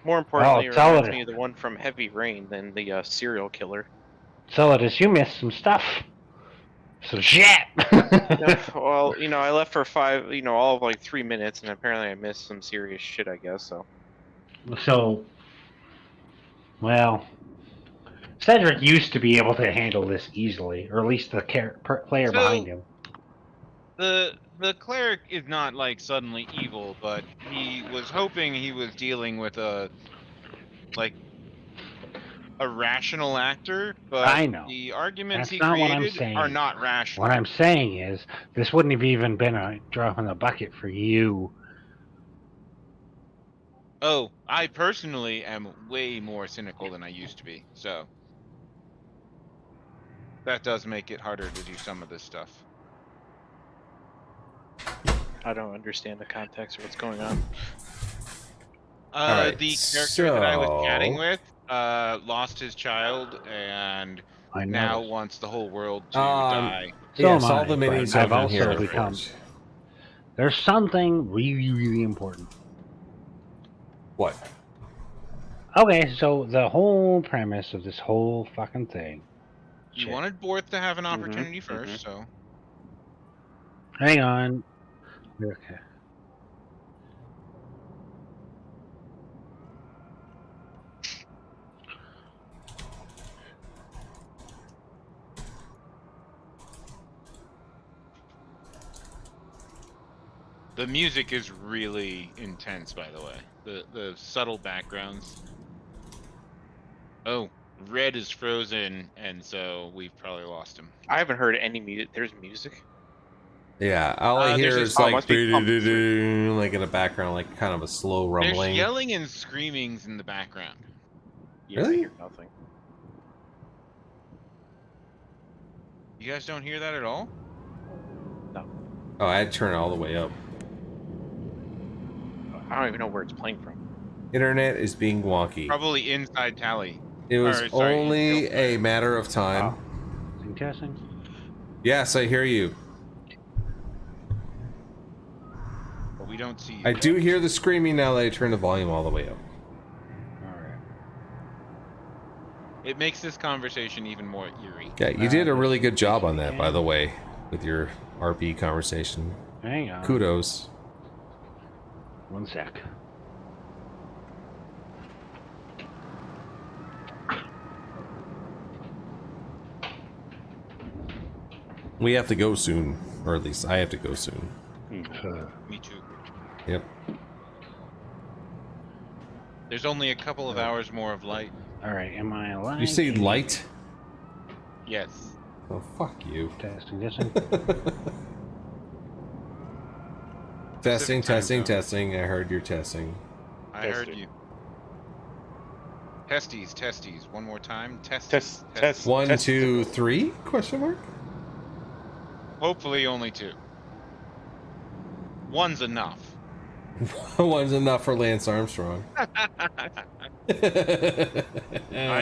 More importantly, it tell reminds it. me of the one from Heavy Rain than the serial killer. Solidus, you missed some stuff. Some shit. Well, I left for all of like 3 minutes, and apparently I missed some serious shit, I guess, so. So, well, Cedric used to be able to handle this easily, or at least the player So- behind him. The cleric is not like suddenly evil, but he was hoping he was dealing with a rational actor, but I know. the arguments That's he not what I'm created saying. are not rational. What I'm saying is, this wouldn't have even been a drop in the bucket for you. Oh, I personally am way more cynical than I used to be, so that does make it harder to do some of this stuff. I don't understand the context of what's going on. Alright, The character that I was chatting so- with lost his child and I know. now wants the whole world to Um, die. So Yes, am all I, the but minis I've over here. also become. There's something really, really important. What? Okay, so the whole premise of this whole fucking thing. You Shit. wanted Borth to have an Mhm, opportunity first, so Hang on. Okay. the music is really intense, by the way. The subtle backgrounds. Oh, Red is frozen, and so we've probably lost him. I haven't heard any music. There's music. Yeah, all I There's hear this- is oh, like must be pumped "Doo-doo-doo-doo," like in the background, like kind of a slow rumbling. There's yelling and screamings in the background. Yeah, I Really? hear nothing. You guys don't hear that at all? Oh, I had to turn it all the way up. I don't even know where it's playing from. Internet is being wonky. Probably inside Tally. It was Or, sorry, only Guild. a matter of time. Testing, testing. Yes, I hear you. But we don't see you. I do hear the screaming now that I turn the volume all the way up. Alright. It makes this conversation even more eerie. Yeah, you did a really good job on that, by the way, with your RP conversation. Hang on. Kudos. 1 sec. We have to go soon, or at least I have to go soon. Me too. Yep. There's only a couple of hours more of light. Alright, am I alive? You say light? Yes. Oh, fuck you. Testing, testing. Testing, Pacific time testing, zone. testing. I heard you're testing. I heard Testing. you. Testes. One more time. Testes. Test. One, Test- 2, 3? Question mark. Hopefully only 2. One's enough. One's enough for Lance Armstrong. I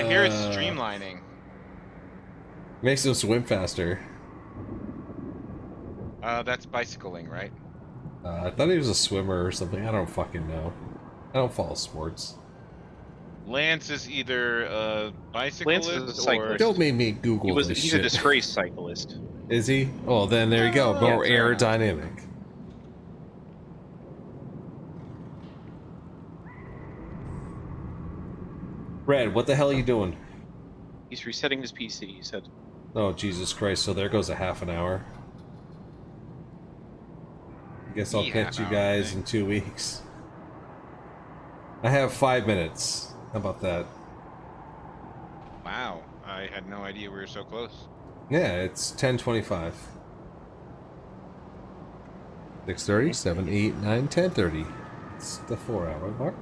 hear it's streamlining. Makes them swim faster. That's bicycling, right? I thought he was a swimmer or something. I don't fucking know. I don't follow sports. Lance is either a bicyclist a or cyclist. Don't make me Google this He's shit. a disgraced cyclist. Is he? Oh, then there you go. More Yeah, fair enough. aerodynamic. Red, what the hell are you doing? He's resetting his PC, he said. Oh, Jesus Christ. So there goes a half an hour. I guess I'll Yeah, catch you guys in 2 weeks. I have 5 minutes. How about that? Wow, I had no idea we were so close. Yeah, it's 10:25. 6:30, 7, 8, 9, 10:30. It's the 4-hour mark.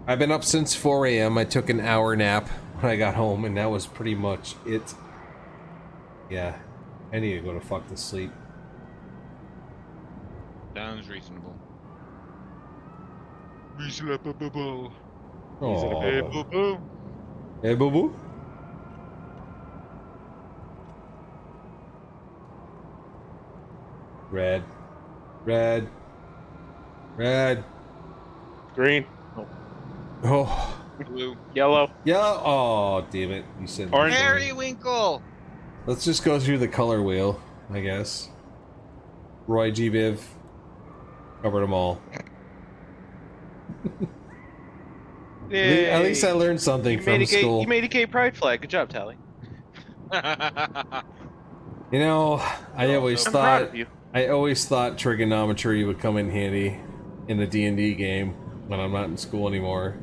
I've been up since 4 a.m. I took an hour nap when I got home, and that was pretty much it. Yeah, I need to go to fuck to sleep. Sounds reasonable. Reasonable. Oh, Hey, boo boo. hey, boo boo. Red, red, red. Green. Oh, Blue. Yellow. yellow. Oh, damn it! You said Orange. Periwinkle. Let's just go through the color wheel, I guess. Roy G. Biv. Covered them all. At least I learned something from school. You made a gay pride flag. Good job, Tally. You know, I always I'm proud thought of you. trigonometry would come in handy in the D&D game when I'm not in school anymore.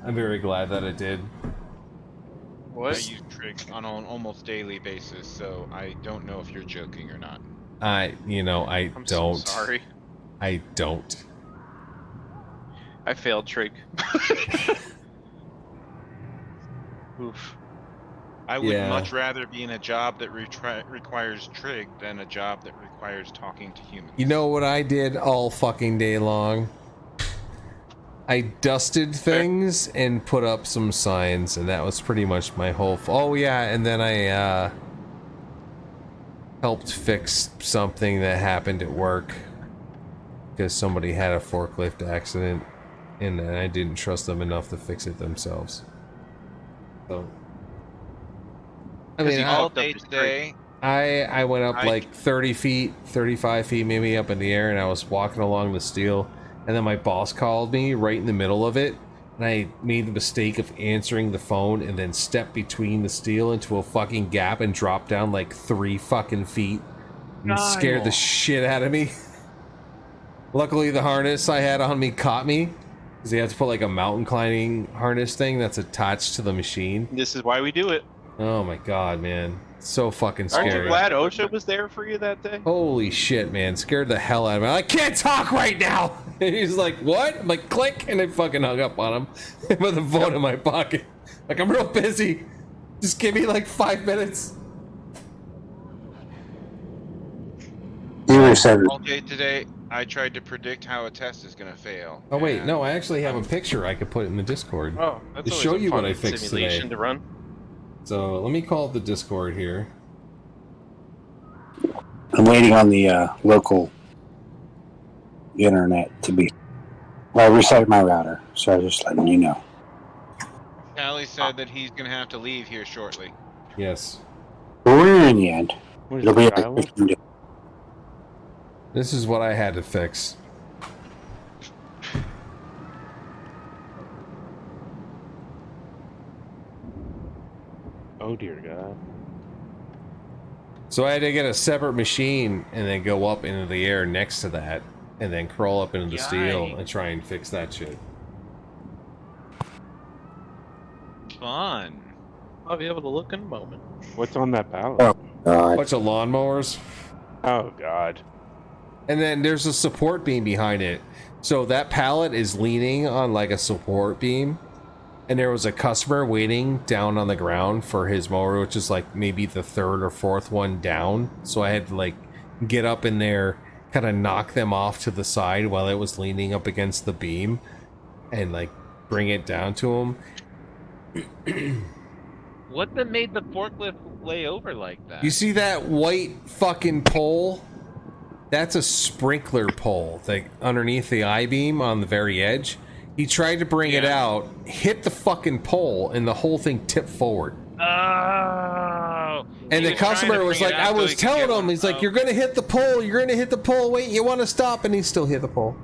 I'm very glad that it did. I What? use trig on an almost daily basis, so I don't know if you're joking or not. I I'm don't. so sorry. I don't. I failed trig. Oof. I would Yeah. much rather be in a job that requires trig than a job that requires talking to humans. You know what I did all fucking day long? I dusted things and put up some signs, and that was pretty much my whole. Oh yeah, and then I helped fix something that happened at work because somebody had a forklift accident, and I didn't trust them enough to fix it themselves. So, I mean, all fucked up day his trig. today, I went up I- like 30 feet, 35 feet maybe up in the air, and I was walking along the steel, and then my boss called me right in the middle of it, and I made the mistake of answering the phone and then stepped between the steel into a fucking gap and dropped down like 3 fucking feet and scared the shit out of me. Luckily the harness I had on me caught me, because you have to put like a mountain climbing harness thing that's attached to the machine. This is why we do it. Oh my god, man. So fucking Aren't scary. you glad OSHA was there for you that day? Holy shit, man. Scared the hell out of me. I can't talk right now. And he's like, what? I'm like, click. And I fucking hung up on him with the phone in my pocket. Like, I'm real busy. Just give me like 5 minutes. all day today, I tried to predict how a test is going to fail. Oh, wait. and No, I actually have a picture I could put in the Discord. Oh, that's To always show a you what fun I fixed simulation today. to run. So let me call up the Discord here. I'm waiting on the local internet to be. Well, I reset my router, so I'm just letting you know. Callie said that he's going to have to leave here shortly. Yes. But we're in the end. Where's It'll be the like dial-up? 15 days. This is what I had to fix. Oh dear God. So I had to get a separate machine and then go up into the air next to that and then crawl up into the steel Yikes. and try and fix that shit. Fun. I'll be able to look in a moment. What's on that pallet? Oh. Bunch of lawnmowers. Oh God. And then there's a support beam behind it. So that pallet is leaning on like a support beam. And there was a customer waiting down on the ground for his mower, which is like maybe the 3rd or 4th one down. So I had to like get up in there, kind of knock them off to the side while it was leaning up against the beam and like bring it down to him. What that made the forklift lay over like that? You see that white fucking pole? That's a sprinkler pole, like underneath the I-beam on the very edge. He tried to bring it out, hit the fucking pole, and the whole thing tipped forward. Oh. And the customer was like, I was telling him, he's like, you're gonna hit the pole, you're gonna hit the pole, wait, you wanna stop? And he still hit the pole.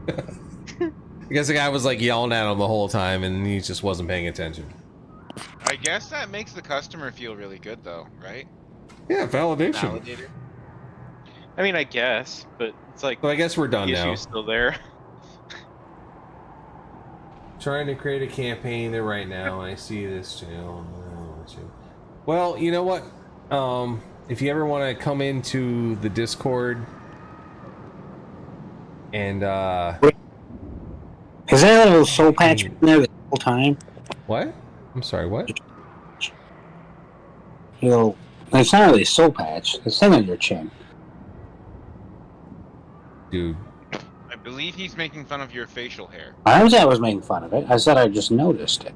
I guess the guy was like yelling at him the whole time and he just wasn't paying attention. I guess that makes the customer feel really good though, right? Yeah, validation. Validator. I mean, I guess, but it's like So I guess we're done the now. issue's still there. Trying to create a campaign there right now. I see this too. Well, you know what? If you ever want to come into the Discord and Is there a little soul patch in there the whole time? what? I'm sorry, what? It's not really a soul patch. It's thing on your chin. Dude. I believe he's making fun of your facial hair. I was making fun of it. I said I just noticed it.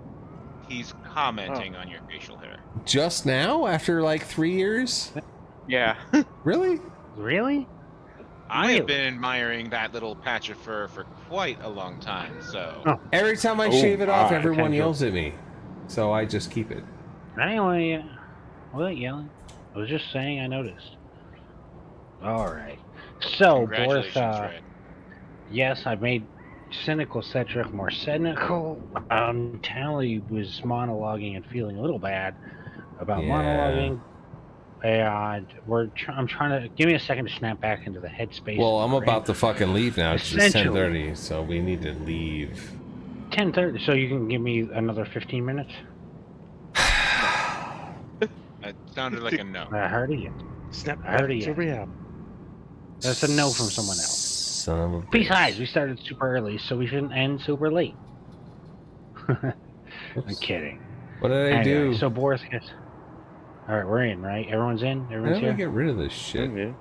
He's commenting on your facial hair. Just now? After like 3 years? Yeah. Really? Really? I have been admiring that little patch of fur for quite a long time, so... Oh. Every time I shave it off, wow, everyone thank you. yells at me. So I just keep it. Anyway, I wasn't yelling. I was just saying I noticed. Alright. So, Boris, Congratulations, Red. yes, I made cynical Cedric more cynical. Tally was monologuing and feeling a little bad about Yeah. monologuing. And I'm trying to... Give me a second to snap back into the headspace. Well, I'm about to fucking leave now. It's just Essentially. 10:30, so we need to leave. 10:30, so you can give me another 15 minutes? That sounded like a no. I heard it. Snap I heard back it. to reality. That's a no from someone else. Son of a bitch. Besides, we started super early, so we shouldn't end super late. I'm Oops. kidding. What did I Anyway, do? so Boris gets... Alright, we're in, right? Everyone's in? How Everyone's do I here? get rid of this shit? Yeah.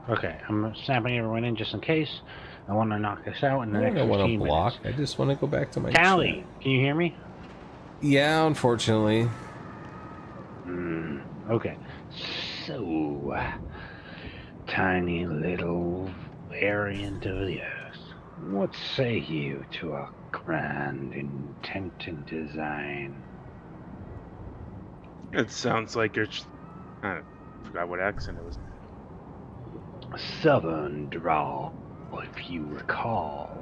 Okay, I'm snapping everyone in just in case. I want to knock this out in the I next don't want 15 to block. minutes. I just want to go back to my Callie, can you hear me? chat. Yeah, unfortunately. Okay. So, tiny little variant of the Earth. What say you to our grand intent and design? It sounds like you're. I forgot what accent it was. Southern drawl, if you recall.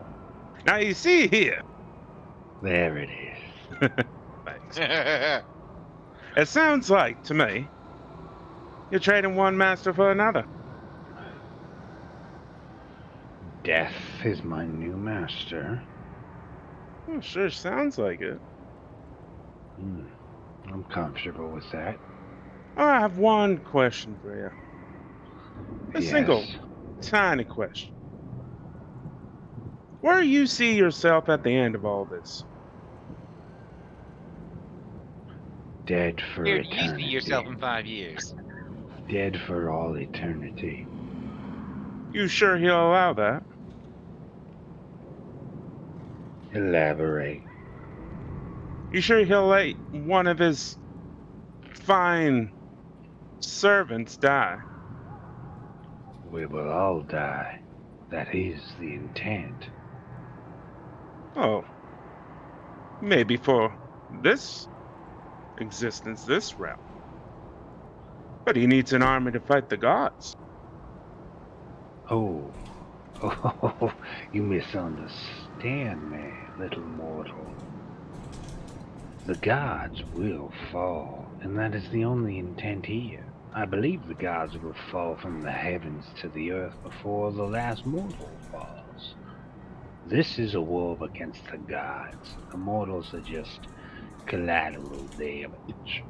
Now you see here. There it is. Thanks. It sounds like to me you're trading one master for another. Death is my new master. Well, sure sounds like it. I'm comfortable with that. I have one question for you. A Yes. single, tiny question. Where do you see yourself at the end of all this? Dead for Where do eternity. you see yourself in 5 years? Dead for all eternity. You sure he'll allow that? Elaborate. You sure he'll let one of his fine servants die? We will all die. That is the intent. Oh. Maybe for this existence, this realm. But he needs an army to fight the gods. Oh. Oh, you misunderstand me, little mortal. The gods will fall, and that is the only intent here. I believe the gods will fall from the heavens to the earth before the last mortal falls. This is a war against the gods. The mortals are just collateral damage.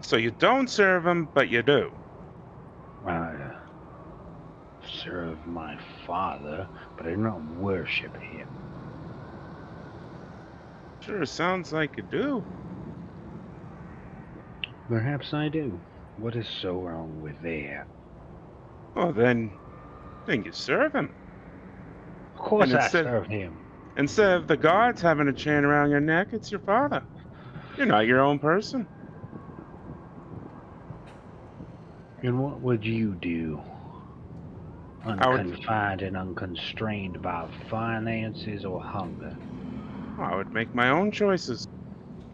So you don't serve him, but you do. I serve my father, but I do not worship him. Sure sounds like you do. Perhaps I do. What is so wrong with that? Well, then you serve him. Of course And I instead- serve him. Instead of the gods having a chain around your neck, it's your father. You're not your own person. And what would you do? I would- Unconfined and unconstrained by finances or hunger. I would make my own choices.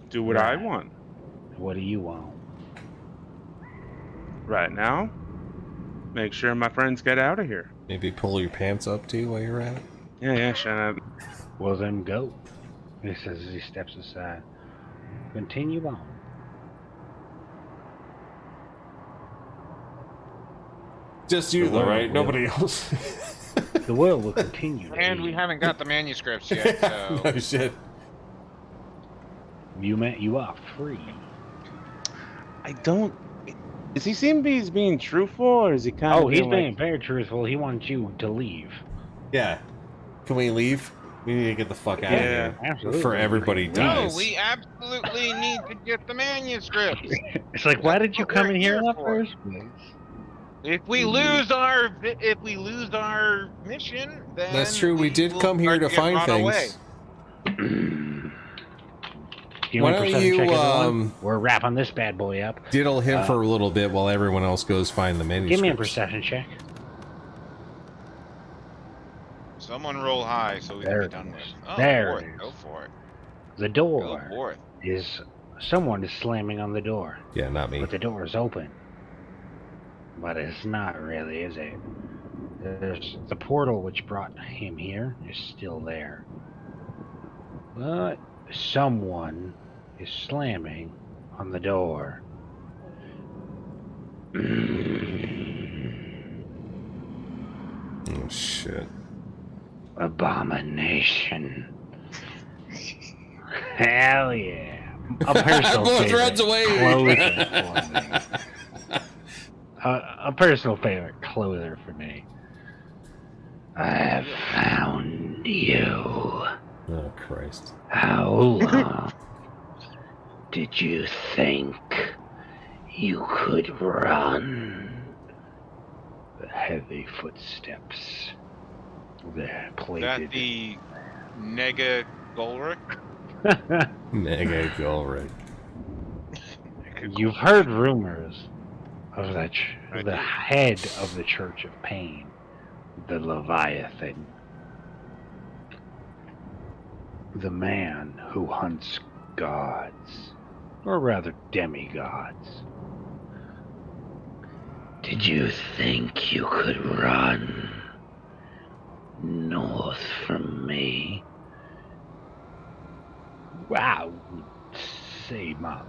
Do what I Right. want. What do you want? Right now, make sure my friends get out of here. Maybe pull your pants up too while you're at it. Yeah, shut up. Well, then go. He says as he steps aside. Continue on. Just you, The though, world right? will. Nobody else. The world will continue. to And we be. haven't got the manuscripts yet, so No shit. You are free. I don't. Does he seem to be being truthful, or is he kind of? Oh, he's being very truthful. He wants you to leave. Yeah. Can we leave? We need to get the fuck out Yeah. of here. Absolutely. Before everybody no, dies. we absolutely need to get the manuscripts. It's like, why did you That's come what in we're here in here the for. first place? If we lose our mission, then That's true. We did will come here start to get find run away. things. You Why want don't perception you, check, everyone? We're wrapping this bad boy up. Diddle him for a little bit while everyone else goes find the manuscripts. Give me a perception check. Someone roll high so we There can be it done with. is. Oh, There forth. it is. Go for it. The Go door forth. is someone is slamming on the door, Yeah, not me. but the door is open. But it's not really, is it? There's the portal which brought him here is still there, but someone is slamming on the door. Oh shit. Abomination. Hell yeah. A personal Everyone favorite. runs away. Closer for me. A personal favorite closer for me. I have found you. Oh Christ. How long did you think you could run? The heavy footsteps. The Is plated. that the Nega Golric? Mega Golric. You've heard rumors of I the did. head of the Church of Pain, the Leviathan, the man who hunts gods, or rather demigods. Did you think you could run north from me? I would say my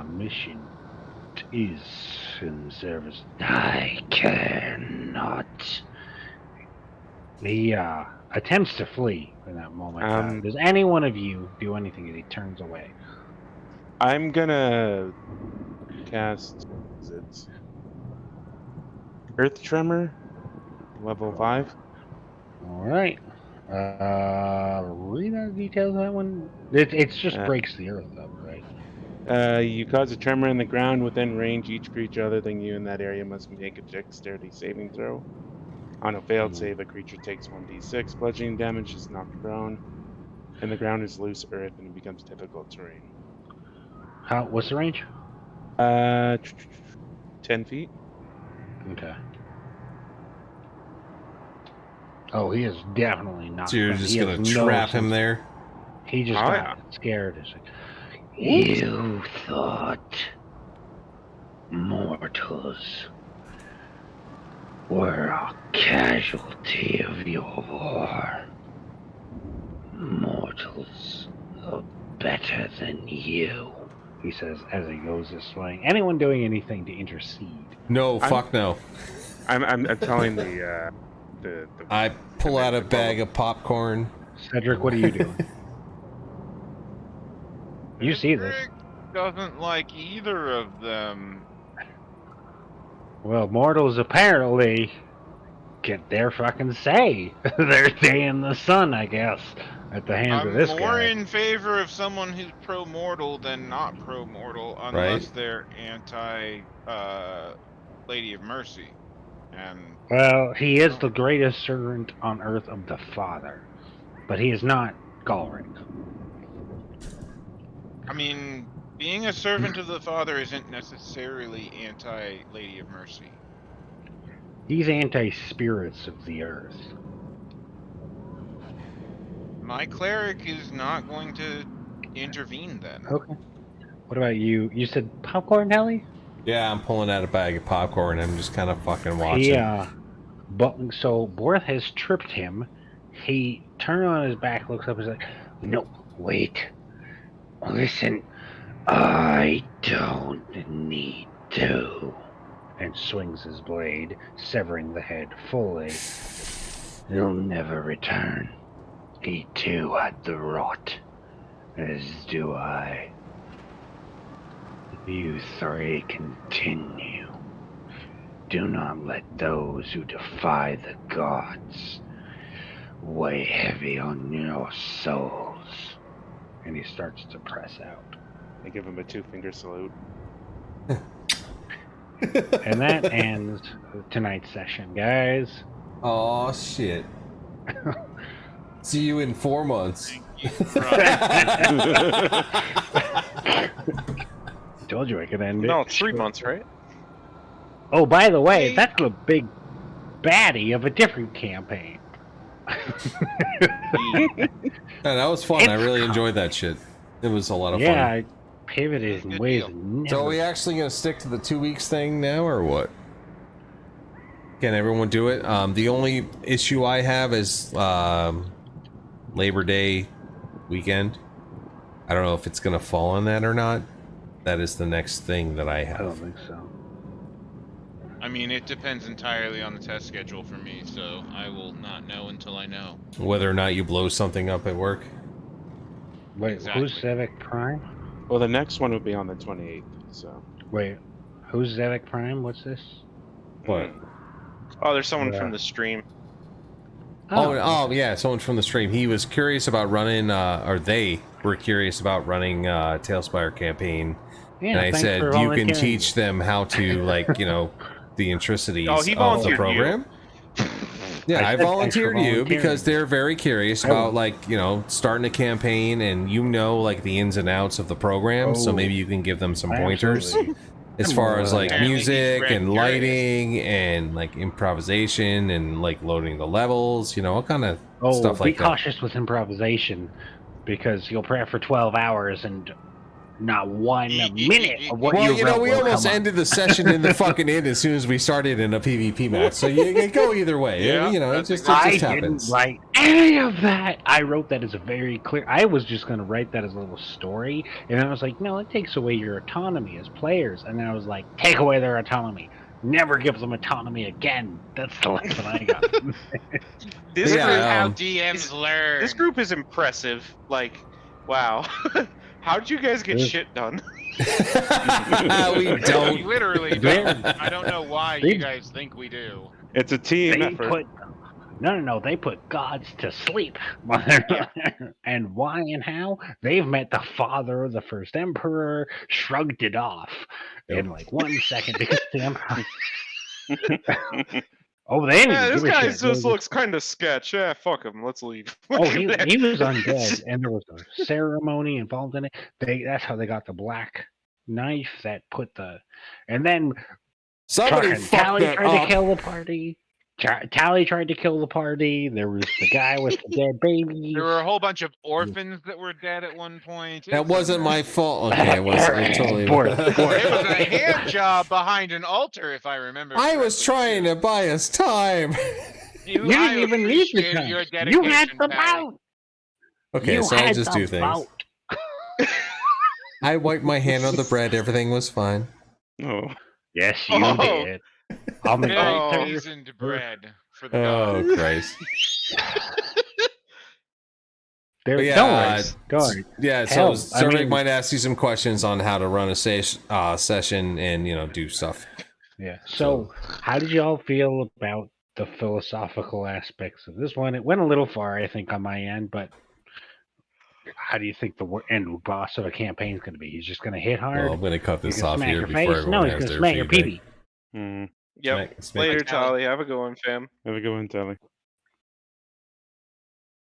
mission is in service. I cannot. He attempts to flee in that moment. Does any one of you do anything as he turns away? I'm gonna cast. Is it Earth Tremor, level 5? All right. Read out the details of that one. It's just breaks the earth up, right? You cause a tremor in the ground within range. Each creature other than you in that area must make a dexterity saving throw. On a failed save, a creature takes 1d6 bludgeoning damage, is knocked prone, and the ground is loose earth and it becomes difficult terrain. What's the range? 10 feet. Okay. Oh, he is definitely not. So you're friendly. just He gonna has no trap him sense- there? He just Oh, got scared. It's like, you thought mortals were a casualty of your war. Mortals are better than you, he says as he goes this way. Anyone doing anything to intercede? No, fuck no. I'm telling the I pull out a bag of popcorn. Cedric, what are you doing? You see this. Rick doesn't like either of them. Well, mortals apparently get their fucking say. Their day in the sun, I guess, at the hands of this I'm more guy. in favor of someone who's pro-mortal than not pro-mortal, unless Right. they're anti Lady of Mercy. And Well, he is the greatest servant on earth of the Father, but he is not Galric. I mean, being a servant of the Father isn't necessarily anti-Lady of Mercy. He's anti-spirits of the earth. My cleric is not going to intervene then. Okay. What about you? You said popcorn, Helly? Yeah, I'm pulling out a bag of popcorn. I'm just kind of fucking watching. Yeah. So Borth has tripped him. He turned on his back, looks up, and is like, "No, wait. Listen, I don't need to." And swings his blade, severing the head fully. He'll never return. He too had the rot, as do I. You three continue. Do not let those who defy the gods weigh heavy on your souls. And he starts to press out. I give him a 2-finger salute. And that ends tonight's session, guys. Oh shit. See you in 4 months. Told you I could end it. No, 3 months, right? Oh, by the way, that's the big baddie of a different campaign. Yeah, that was fun. I really enjoyed that shit. It was a lot of Yeah, fun. I pivoted in ways never. So are we actually going to stick to the 2 weeks thing now, or what? Can everyone do it? The only issue I have is Labor Day weekend. I don't know if it's going to fall on that or not. That is the next thing that I I don't have. think so. I mean, it depends entirely on the test schedule for me, so I will not know until I know. Whether or not you blow something up at work. Wait, Exactly. who's Zevik Prime? Well, the next one will be on the 28th, so. Wait, who's Zevik Prime? What's this? What? Oh, there's someone Yeah. from the stream. Oh, yeah, someone from the stream. He was curious about running, or they were curious about running Tailspire campaign. Yeah, And I thanks said, for you can volunteering. teach them how to, like, you know, the intricacies Oh, he of the volunteered program. Yeah, I I said thanks for volunteered you volunteering. because they're very curious about, like, you know, starting a campaign and you know, like, the ins and outs of the program. So Oh, maybe you can give them some pointers absolutely. as far as, like, Apparently he's music very and curious. lighting and, like, improvisation and, like, loading the levels, you know, all kind of Oh, stuff like be that. cautious with improvisation, because you'll prep for 12 hours and not one minute of what Well, you you know, wrote we will almost come up. ended the session in the fucking end as soon as we started in a PvP match. So you can go either way. Yeah, you know, it that's just I happens. didn't write any of that. I wrote that as a very clear. I was just going to write that as a little story, and I was like, no, it takes away your autonomy as players. And then I was like, take away their autonomy. Never give them autonomy again. That's the lesson I got. This Yeah, group, How um, DMs learn. this group is impressive. Like, wow. How'd you guys get This- shit done? We We don't. literally They're- don't. I don't know why They- you guys think we do. It's a team They effort. put no. They put gods to sleep, and why and how? They've met the father of the first emperor, shrugged it off in like 1 second because the emperor. Oh, they didn't Yeah, even this give a guy shit. just They just- looks kind of sketch. Yeah, fuck him. Let's leave. Oh, Look he at that. was undead, and there was a ceremony involved in it. That's how they got the black knife that put the, and then Somebody fucking fucked Tally that tried to up. kill the party. Tally tried to kill the party. There was the guy with the dead baby. There were a whole bunch of orphans that were dead at one point. It That was a wasn't my mess. fault. Okay, it was. I totally. Bored. There was a hand job behind an altar, if I remember. I was trying to buy us time. You, You I didn't even need the appreciated time. your You had dedication, the Patty. bout. Okay, You so I had just the do things. bout. I wiped my hand on the bread. Everything was fine. Oh. Yes, you Oh. did. I'll make Very Oh. seasoned bread for the Oh gods. Christ! there. But yeah, Don't worry. Don't worry. Yeah, so Hell, I Zervik mean- might ask you some questions on how to run a session and, you know, do stuff. Yeah. So, how did y'all feel about the philosophical aspects of this one? It went a little far, I think, on my end, but how do you think the end boss of a campaign is going to be? He's just going to hit hard. Well, I'm going to cut He's this gonna off smack here your before face. everyone No, he's has going to their smack your feedback. pee-pee. Hmm. Yep. Smack- Later, Tally. Tally. Have a good one, fam. Have a good one, Tally.